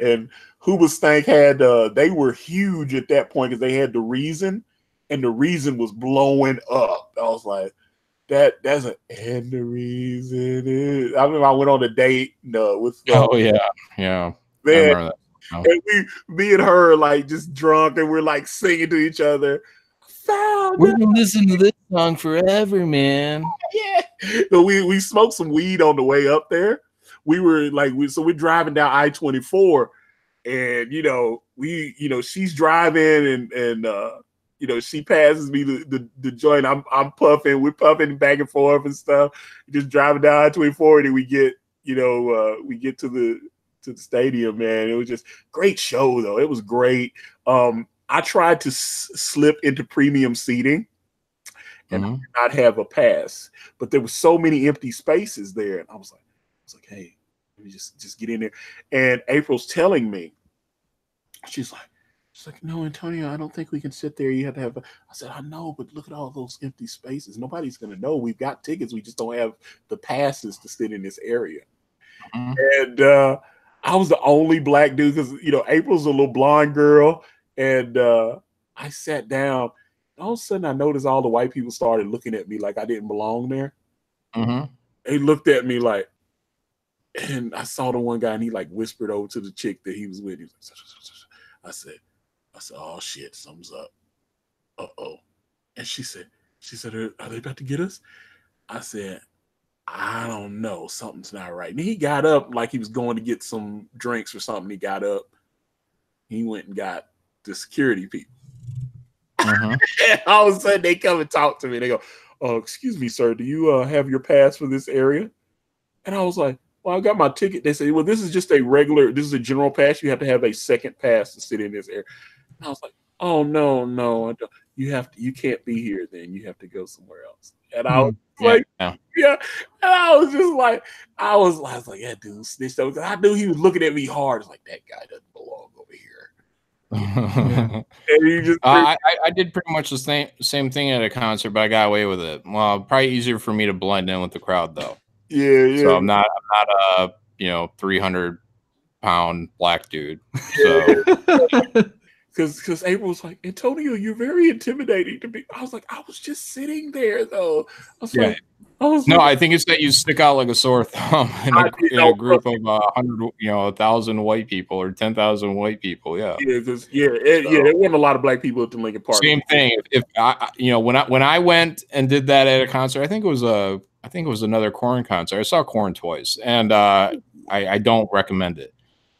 And Hoobastank had they were huge at that point because they had The Reason, and The Reason was blowing up. I was like, that's an and The Reason is. I remember I went on a date with yeah. Man, I remember that. Oh. And me and her like just drunk, and we're like singing to each other. We're gonna listen to this song forever, man. Yeah. So we smoked some weed on the way up there. We were like, we're driving down I-24, and she's driving, and she passes me the joint. I'm puffing. We're puffing back and forth and stuff. Just driving down I-24, and we get to the stadium, man. It was just great show though. It was great. I tried to slip into premium seating and not have a pass, but there were so many empty spaces there, and I was like, hey, let me just get in there. And April's telling me, she's like, no, Antonio, I don't think we can sit there. You have to have I said, I know, but look at all those empty spaces. Nobody's going to know. We've got tickets. We just don't have the passes to sit in this area. And I was the only black dude because, April's a little blonde girl. And I sat down. All of a sudden, I noticed all the white people started looking at me like I didn't belong there. They looked at me like, and I saw the one guy, and he like whispered over to the chick that he was with. He was like, I said, oh shit, something's up. Uh-oh. And she said, are they about to get us? I said, I don't know. Something's not right. And he got up like he was going to get some drinks or something. He got up. He went and got the security people. And all of a sudden, they come and talk to me. They go, excuse me, sir, do you have your pass for this area? And I was like, well, I got my ticket. They said, well, this is just this is a general pass. You have to have a second pass to sit in this area. And I was like, oh, no, I don't. You can't be here then. You have to go somewhere else. And I was like, yeah. And I was just like, I was like, yeah, dude, snitched out. I knew he was looking at me hard. It's like, that guy doesn't belong over here. And he just I did pretty much the same thing at a concert, but I got away with it. Well, probably easier for me to blend in with the crowd though. Yeah. So I'm not a 300-pound black dude. So because April was like, Antonio, you're very intimidating to me. I was like, I was just sitting there though. I think it's that you stick out like a sore thumb in a group of 1,000 white people or 10,000 white people. Yeah. There weren't a lot of black people at the Lincoln Park. Same thing. If when I went and did that at a concert, I think it was another Korn concert. I saw Korn twice, and I don't recommend it.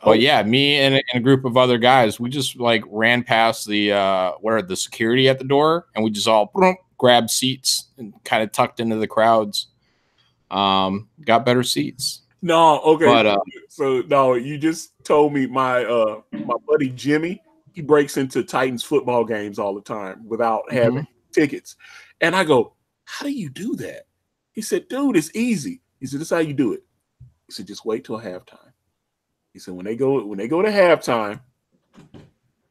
But yeah, me and a group of other guys, we just like ran past the security at the door, and we just all grabbed seats and kind of tucked into the crowds. Got better seats. No, okay. But you just told me my buddy Jimmy, he breaks into Titans football games all the time without having tickets. And I go, how do you do that? He said, dude, it's easy. He said, this is how you do it. He said, just wait till halftime. He said, when they go to halftime,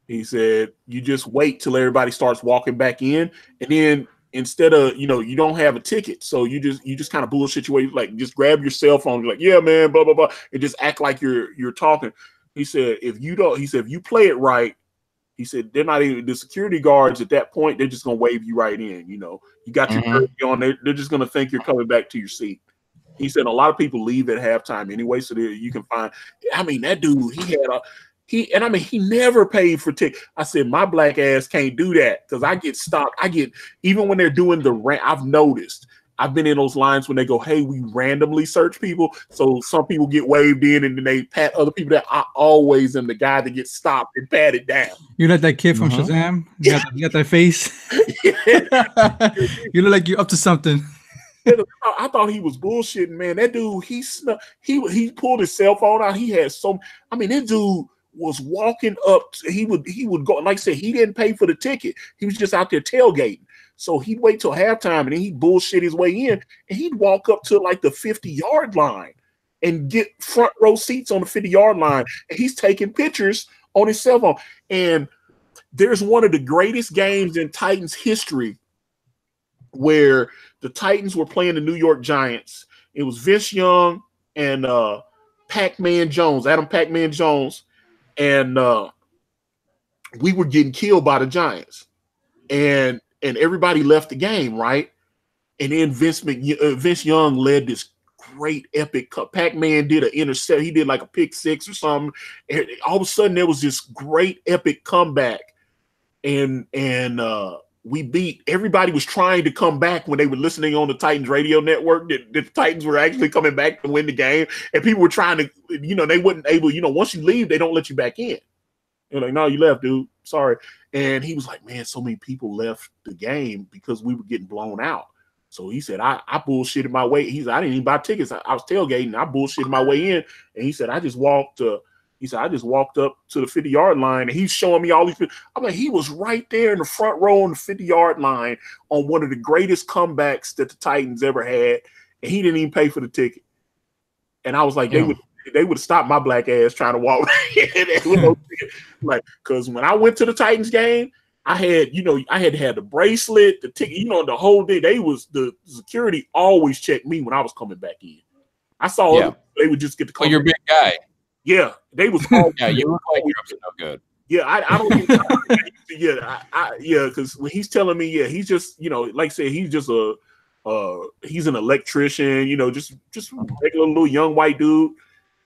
he said, you just wait till everybody starts walking back in, and then instead of you don't have a ticket, so you just kind of bullshit your way, like just grab your cell phone, you're like, yeah, man, blah blah blah, and just act like you're talking. He said, if you play it right, he said they're not even the security guards at that point. They're just gonna wave you right in. You got your jersey on. They're just gonna think you're coming back to your seat. He said a lot of people leave at halftime anyway, so that you can find. I mean, that dude, he never paid for tickets. I said my black ass can't do that because I get stopped. Even when they're doing the rant, I've noticed I've been in those lines when they go, hey, we randomly search people. So some people get waved in and then they pat other people that I always am the guy that gets stopped and patted down. You like that kid from Shazam? You got that face? You look like you're up to something. I thought he was bullshitting, man. That dude, he pulled his cell phone out. He had this dude was walking up. He would go, like I said, he didn't pay for the ticket. He was just out there tailgating. So he'd wait till halftime and then he'd bullshit his way in and he'd walk up to like the 50-yard line and get front row seats on the 50-yard line. And he's taking pictures on his cell phone. And there's one of the greatest games in Titans history where the Titans were playing the New York Giants. It was Vince Young and Pac-Man Jones, Adam Pac-Man Jones. And we were getting killed by the Giants. And everybody left the game, right? And then Vince Young led this great epic cut. Pac-Man did an intercept. He did like a pick six or something. And all of a sudden there was this great epic comeback. And we beat, everybody was trying to come back when they were listening on the Titans radio network that the Titans were actually coming back to win the game. And people were trying to, they wasn't able, once you leave, they don't let you back in. They're like, no, you left, dude. Sorry. And he was like, man, so many people left the game because we were getting blown out. So he said, I bullshitted my way. He said, I didn't even buy tickets. I was tailgating. I bullshitted my way in. And he said, I just walked up to the 50-yard line and he's showing me all these. I'm like, he was right there in the front row on the 50-yard line on one of the greatest comebacks that the Titans ever had. And he didn't even pay for the ticket. And I was like, they would have stopped my black ass trying to walk. Like, because when I went to the Titans game, I had to have the bracelet, the ticket, the whole day. The security always checked me when I was coming back in. I saw they would just get the. Oh, you're a big guy. Yeah, they was. All, yeah, you look like you're up to no good. Yeah, I don't. Because when he's telling me, he's just, like I said, he's just he's an electrician, just regular little young white dude.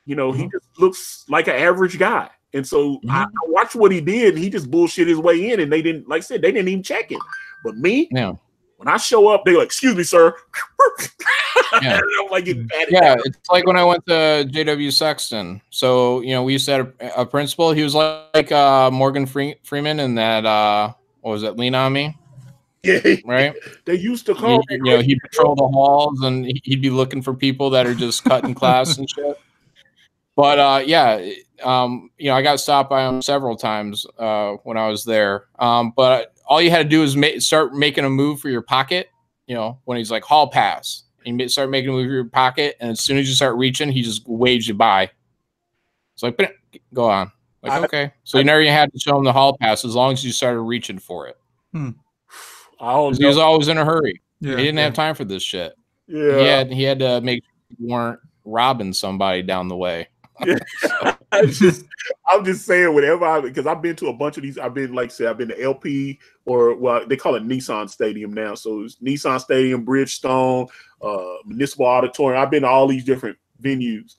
He just looks like an average guy. And so I watched what he did, and he just bullshit his way in, and they didn't, like I said, they didn't even check him. But me, when I show up, they're like, excuse me, sir. Yeah, I'm like, it's like when I went to JW Sexton. So, we used to have a principal. He was like Morgan Freeman in that, what was it, Lean On Me? Yeah, right. They used to call me. He'd patrol the halls, and he'd be looking for people that are just cutting class and shit. But I got stopped by him several times when I was there. But all you had to do is start making a move for your pocket. When he's like hall pass, and you start making a move for your pocket, and as soon as you start reaching, he just waves you by. It's like, go on. Like, okay. So you never had to show him the hall pass as long as you started reaching for it. He was always in a hurry. Yeah, he didn't have time for this shit. Yeah, he had to make sure you weren't robbing somebody down the way. Yeah. I'm just saying whatever because I've been to a bunch of these. I've been, like I said, I've been to LP, or they call it Nissan Stadium now. So it's Nissan Stadium, Bridgestone, Municipal Auditorium. I've been to all these different venues,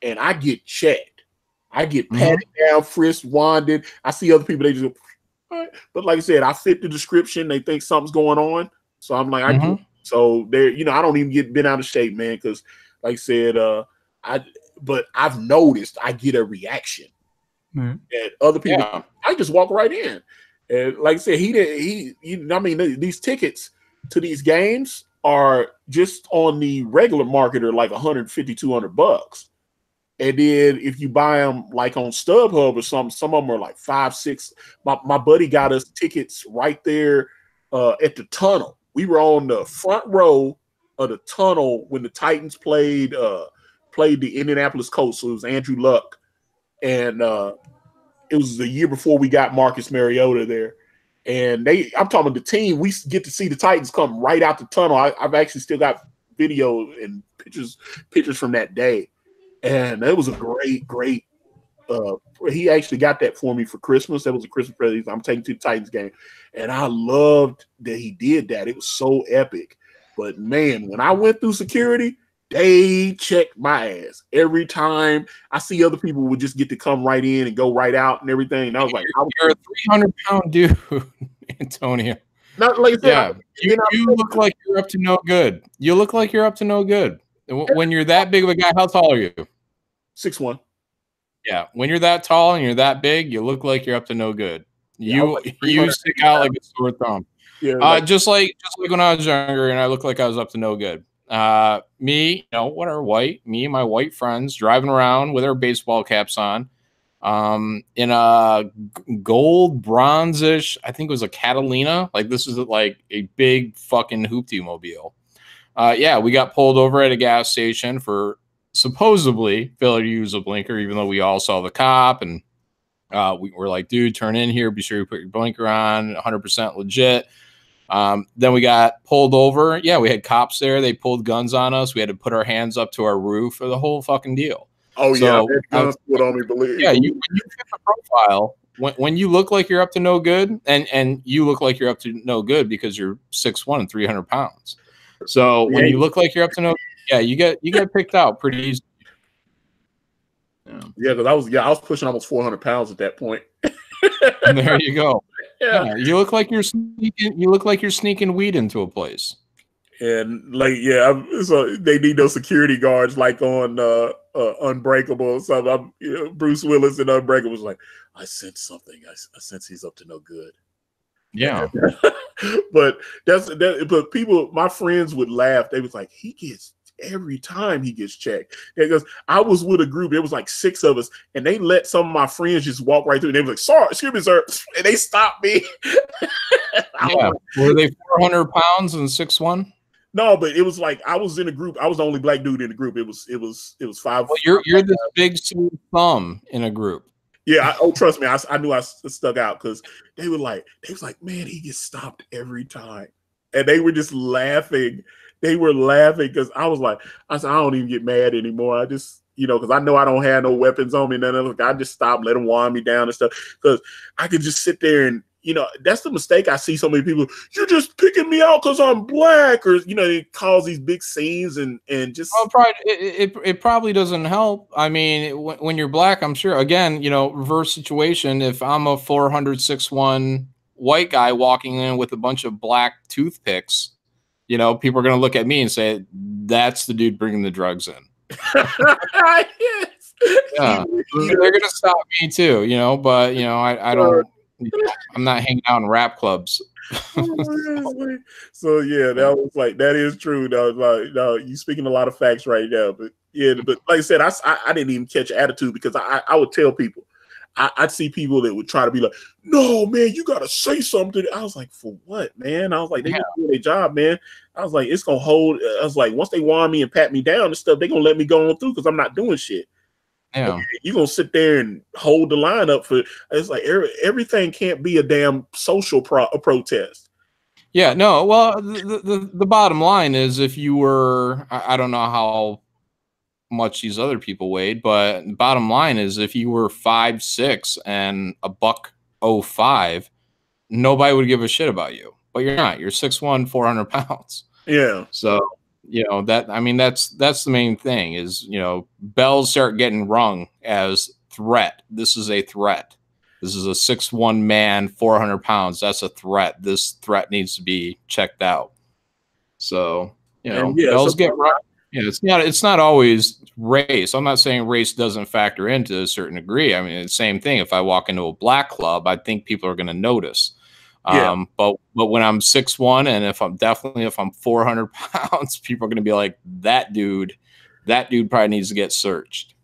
and I get checked. I get patted down, frisked, wanded. I see other people, they just go, all right. But like I said, I fit the description. They think something's going on, so I'm like, I do. So there, I don't even get bent out of shape, man, because like I said, but I've noticed I get a reaction. And other people, I just walk right in. And like I said, these tickets to these games are just on the regular market are like $150, $200. And then if you buy them like on StubHub or something, some of them are like $5, $6. My buddy got us tickets right there at the tunnel. We were on the front row of the tunnel when the Titans played the Indianapolis Colts. So it was Andrew Luck. And it was the year before we got Marcus Mariota there. And I'm talking about the team, we get to see the Titans come right out the tunnel. I've actually still got video and pictures from that day. And it was a great he actually got that for me for Christmas. That was a Christmas present. I'm taking to the Titans game. And I loved that he did that. It was so epic. But man, when I went through security, they checked my ass every time. I see other people would just get to come right in and go right out and everything. And I was like, you're a 300-pound dude, Antonio. Not like I said, Yeah, you look like you're up to no good. You look like you're up to no good. When you're that big of a guy, how tall are you? 6'1". Yeah, when you're that tall and you're that big, you look like you're up to no good. Yeah, You stick out like a sore thumb. Yeah, just like when I was younger and I looked like I was up to no good. Me, what are white? Me and my white friends driving around with our baseball caps on, in a gold bronzish, I think it was a Catalina. Like this is like a big fucking hoopty mobile. Yeah, we got pulled over at a gas station for supposedly failure to use a blinker, even though we all saw the cop and we were like, dude, turn in here. Be sure you put your blinker on. 100% legit. Then we got pulled over. Yeah, we had cops there. They pulled guns on us. We had to put our hands up to our roof for the whole fucking deal. Oh, so, yeah. Guns put on me, believe. Yeah, when you fit the profile, when you look like you're up to no good, and you look like you're up to no good because you're 6'1" and 300 pounds. So when you look like you're up to no, yeah, you get picked out pretty easily. Yeah, because I was pushing almost 400 pounds at that point. There you go. Yeah, you look like you're sneaking. You look like you're sneaking weed into a place. And like, yeah, so they need those security guards like on Unbreakable or something. Bruce Willis in Unbreakable was like, I sense something. I sense he's up to no good. Yeah. But but people, my friends would laugh. They was like, he gets every time he gets checked. Because I was with a group, it was like 6 of us, and they let some of my friends just walk right through. And they was like, sorry, excuse me, sir. And they stopped me. Yeah. Were they 400 pounds and 6'1"? No, but it was like I was in a group. I was the only black dude in the group. It was 5. Well, you're this big smooth thumb in a group. Yeah. Trust me. I knew I stuck out because they was like, man, he gets stopped every time, and they were just laughing. They were laughing because I said, I don't even get mad anymore. I just, because I know I don't have no weapons on me. None of I just stop, let them wind me down and stuff. Because I could just sit there and, that's the mistake I see so many people. You're just picking me out because I'm black, or they cause these big scenes and just. Well, it probably doesn't help. I mean, when you're black, I'm sure. Again, reverse situation. If I'm a 406'1" white guy walking in with a bunch of black toothpicks, people are going to look at me and say, "That's the dude bringing the drugs in." Yes. Yeah, they're going to stop me too. But I don't. I'm not hanging out in rap clubs. So yeah, that is true. No, you speaking a lot of facts right now. But yeah, but like I said, I didn't even catch attitude because I would tell people. I'd see people that would try to be like, no, man, you got to say something. I was like, for what, man? I was like, they just doing their job, man. I was like, it's going to hold. I was like, once they wind me and pat me down and stuff, they're going to let me go on through because I'm not doing shit. Yeah. You're going to sit there and hold the line up for, it's like everything can't be a damn social protest. Yeah, no. Well, the bottom line is if you were, I don't know how much these other people weighed, but the bottom line is if you were 5'6" and $105, nobody would give a shit about you. But you're not. You're 6'1", 400 pounds. Yeah. So that's the main thing is bells start getting rung as threat. This is a threat. This is a 6'1" man, 400 pounds. That's a threat. This threat needs to be checked out. So bells get rung. Yeah, it's not always race. I'm not saying race doesn't factor into a certain degree. I mean, it's the same thing. If I walk into a black club, I think people are going to notice. Yeah. But when I'm 6'1" and if I'm 400 pounds, people are going to be like, that dude probably needs to get searched.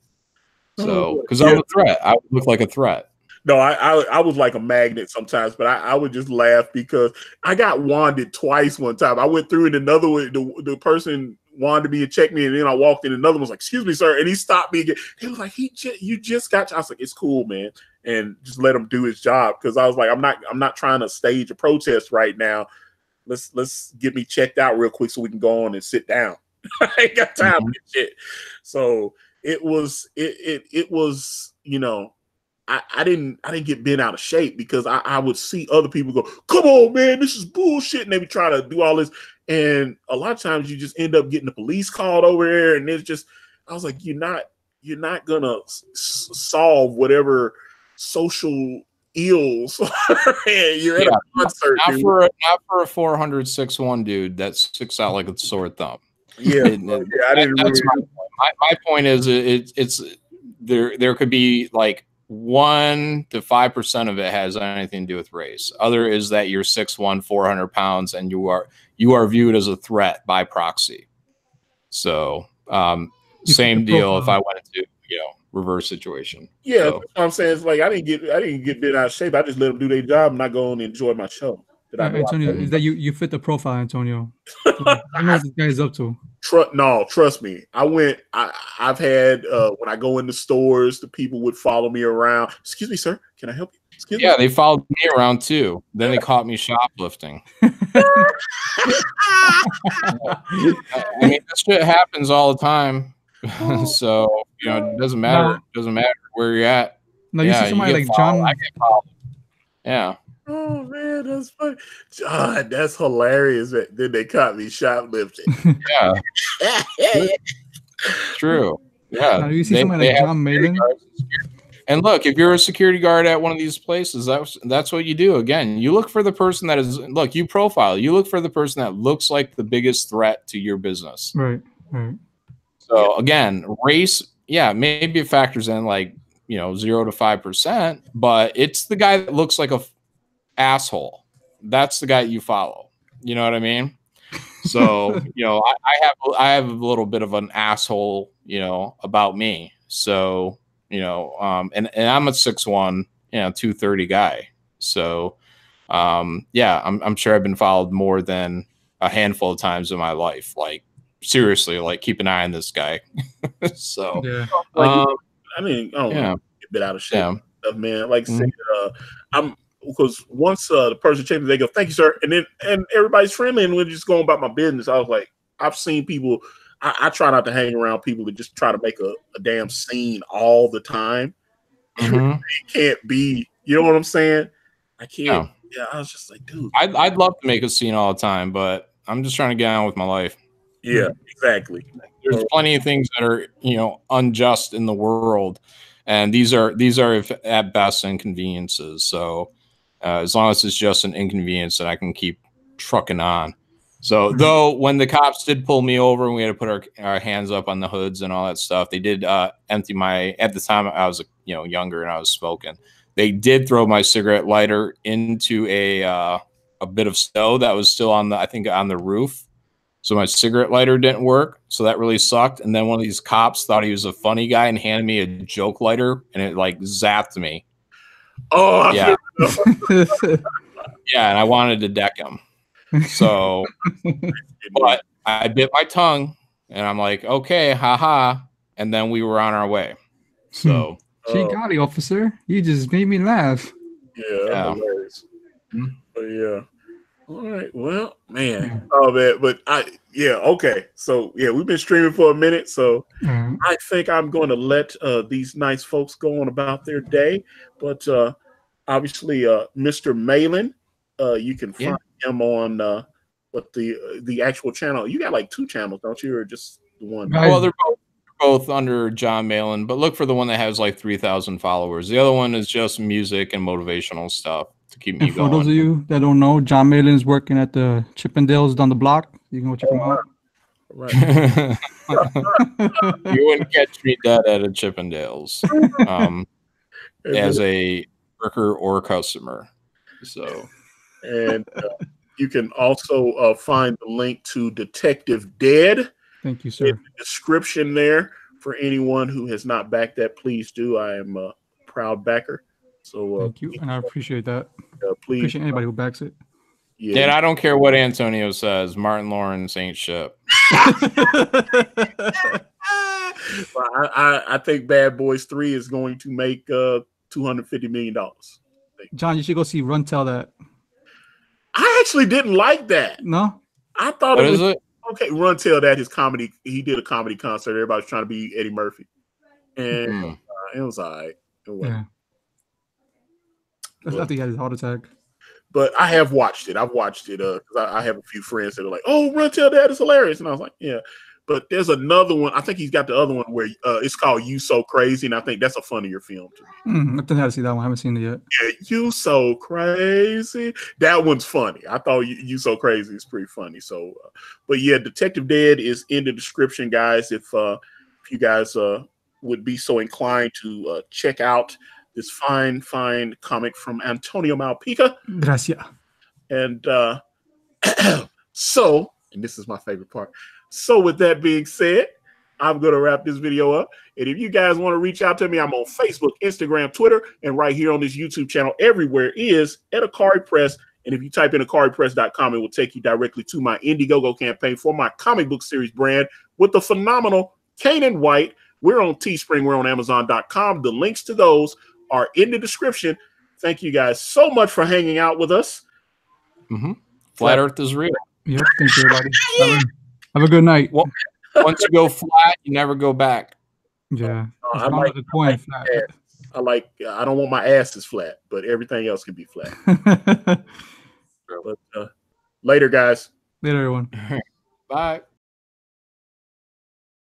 So, because I'm a threat, I would look like a threat. No, I was like a magnet sometimes, but I would just laugh because I got wanded twice one time. I went through it another way. The person wanted me to check me, and then I walked in. Another one was like, "Excuse me, sir," and he stopped me again. He was like, "You just got." I was like, "It's cool, man," and just let him do his job because I was like, I'm not trying to stage a protest right now. Let's get me checked out real quick so we can go on and sit down. I ain't got time for this shit. So it was. I didn't get bent out of shape because I would see other people go, come on, man, this is bullshit. And they would try to do all this. And a lot of times you just end up getting the police called over there. And it's just, I was like, you're not going to solve whatever social eels. And you're at a concert, not for a 400-6'1" dude that sticks out like a sore thumb. Yeah, I didn't. That's my point. Is it's there could be like 1 to 5% of it has anything to do with race. Other is that you're 6'1", 400 pounds, and you are viewed as a threat by proxy. So same deal if I went into reverse situation. Yeah, so. That's what I'm saying. It's like I didn't get bit out of shape. I just let them do their job and I go and enjoy my show. Antonio, is that you fit the profile, Antonio? I know what this guy is up to. Trust me. I've had when I go into stores, the people would follow me around. Excuse me, sir. Can I help you? Excuse me. They followed me around too. Then they caught me shoplifting. I mean, this shit happens all the time. So it doesn't matter. It doesn't matter where you're at. No, you see somebody like Jon. I get followed. Yeah. Oh man, that's funny. John, that's hilarious. Then they caught me shoplifting. Yeah. True. Yeah. Now, you see somebody like Jon Malin. And look, if you're a security guard at one of these places, that's what you do. Again, you look for the person that is. Look, you profile. You look for the person that looks like the biggest threat to your business. Right. Right. So again, race, maybe it factors in like 0 to 5%, but it's the guy that looks like a asshole. That's the guy you follow. You know what I mean? So I have a little bit of an asshole, about me. So and I'm a 6'1", 230 guy. So I'm sure I've been followed more than a handful of times in my life. Like seriously, like keep an eye on this guy. So I don't know, get a bit out of shape, man. Like I said, because once the person changes, they go, "Thank you, sir," and everybody's friendly, and we're just going about my business. I was like, I've seen people. I try not to hang around people that just try to make a damn scene all the time. Mm-hmm. It can't be. You know what I'm saying? I can't. Yeah, I was just like, dude. I'd love to make a scene all the time, but I'm just trying to get on with my life. Yeah, exactly. There's plenty of things that are unjust in the world, and these are at best inconveniences. So as long as it's just an inconvenience, that I can keep trucking on. So though when the cops did pull me over and we had to put our hands up on the hoods and all that stuff, they did empty my. At the time I was younger and I was smoking. They did throw my cigarette lighter into a bit of snow that was still on the roof. So my cigarette lighter didn't work. So that really sucked. And then one of these cops thought he was a funny guy and handed me a joke lighter, and it like zapped me. Oh, yeah. Yeah, and I wanted to deck him. So, but I bit my tongue, and I'm like, okay, haha. And then we were on our way. So, Ikari, officer, you just made me laugh. Yeah. Hilarious. But yeah. All right. Well, man. Oh man. But okay. So we've been streaming for a minute. So I think I'm going to let these nice folks go on about their day. But obviously, Mr. Malin, you can find him on the actual channel. You got like 2 channels, don't you, or just the one? Well, they're both under Jon Malin, but look for the one that has like 3,000 followers. The other one is just music and motivational stuff to keep me going. For those of you that don't know, Jon Malin is working at the Chippendales down the block. You can go check him out. Right. You wouldn't catch me dead at a Chippendales as a worker or customer. So, and you can also find the link to Detective Dead. Thank you, sir. In the description there for anyone who has not backed that. Please do. I am a proud backer. So thank you, and I appreciate that. Please appreciate anybody who backs it. Yeah, and I don't care what Antonio says. Martin Lawrence ain't shit. I think Bad Boys 3 is going to make $250 million. John, you should go see Run Tell That. I actually didn't like that. No, I thought what it was is it? Okay. Run Tell That, his comedy. He did a comedy concert. Everybody was trying to be Eddie Murphy, and it was all right. Yeah. I think he had his heart attack. But I have watched it. I've watched it because I have a few friends that are like, "Oh, Run Tell That is hilarious," and I was like, "Yeah." But there's another one. I think he's got the other one where it's called "You So Crazy," and I think that's a funnier film too. I didn't have to see that one. I haven't seen it yet. Yeah, "You So Crazy." That one's funny. I thought "You So Crazy" is pretty funny. So, but yeah, Detective Dead is in the description, guys. If you guys would be so inclined to check out this fine comic from Antonio Malpica. Gracias. And so, and this is my favorite part. So with that being said, I'm going to wrap this video up. And if you guys want to reach out to me, I'm on Facebook, Instagram, Twitter, and right here on this YouTube channel. Everywhere is at Ikari Press. And if you type in IkariPress.com, it will take you directly to my Indiegogo campaign for my comic book series brand with the phenomenal Kanan White. We're on Teespring. We're on Amazon.com. The links to those are in the description. Thank you guys so much for hanging out with us. Flat Earth is real. Yep. Thank you, everybody. Have a good night. Well, once you go flat, you never go back. Yeah. I don't want my asses flat, but everything else can be flat. But, later, guys. Later, everyone. Bye.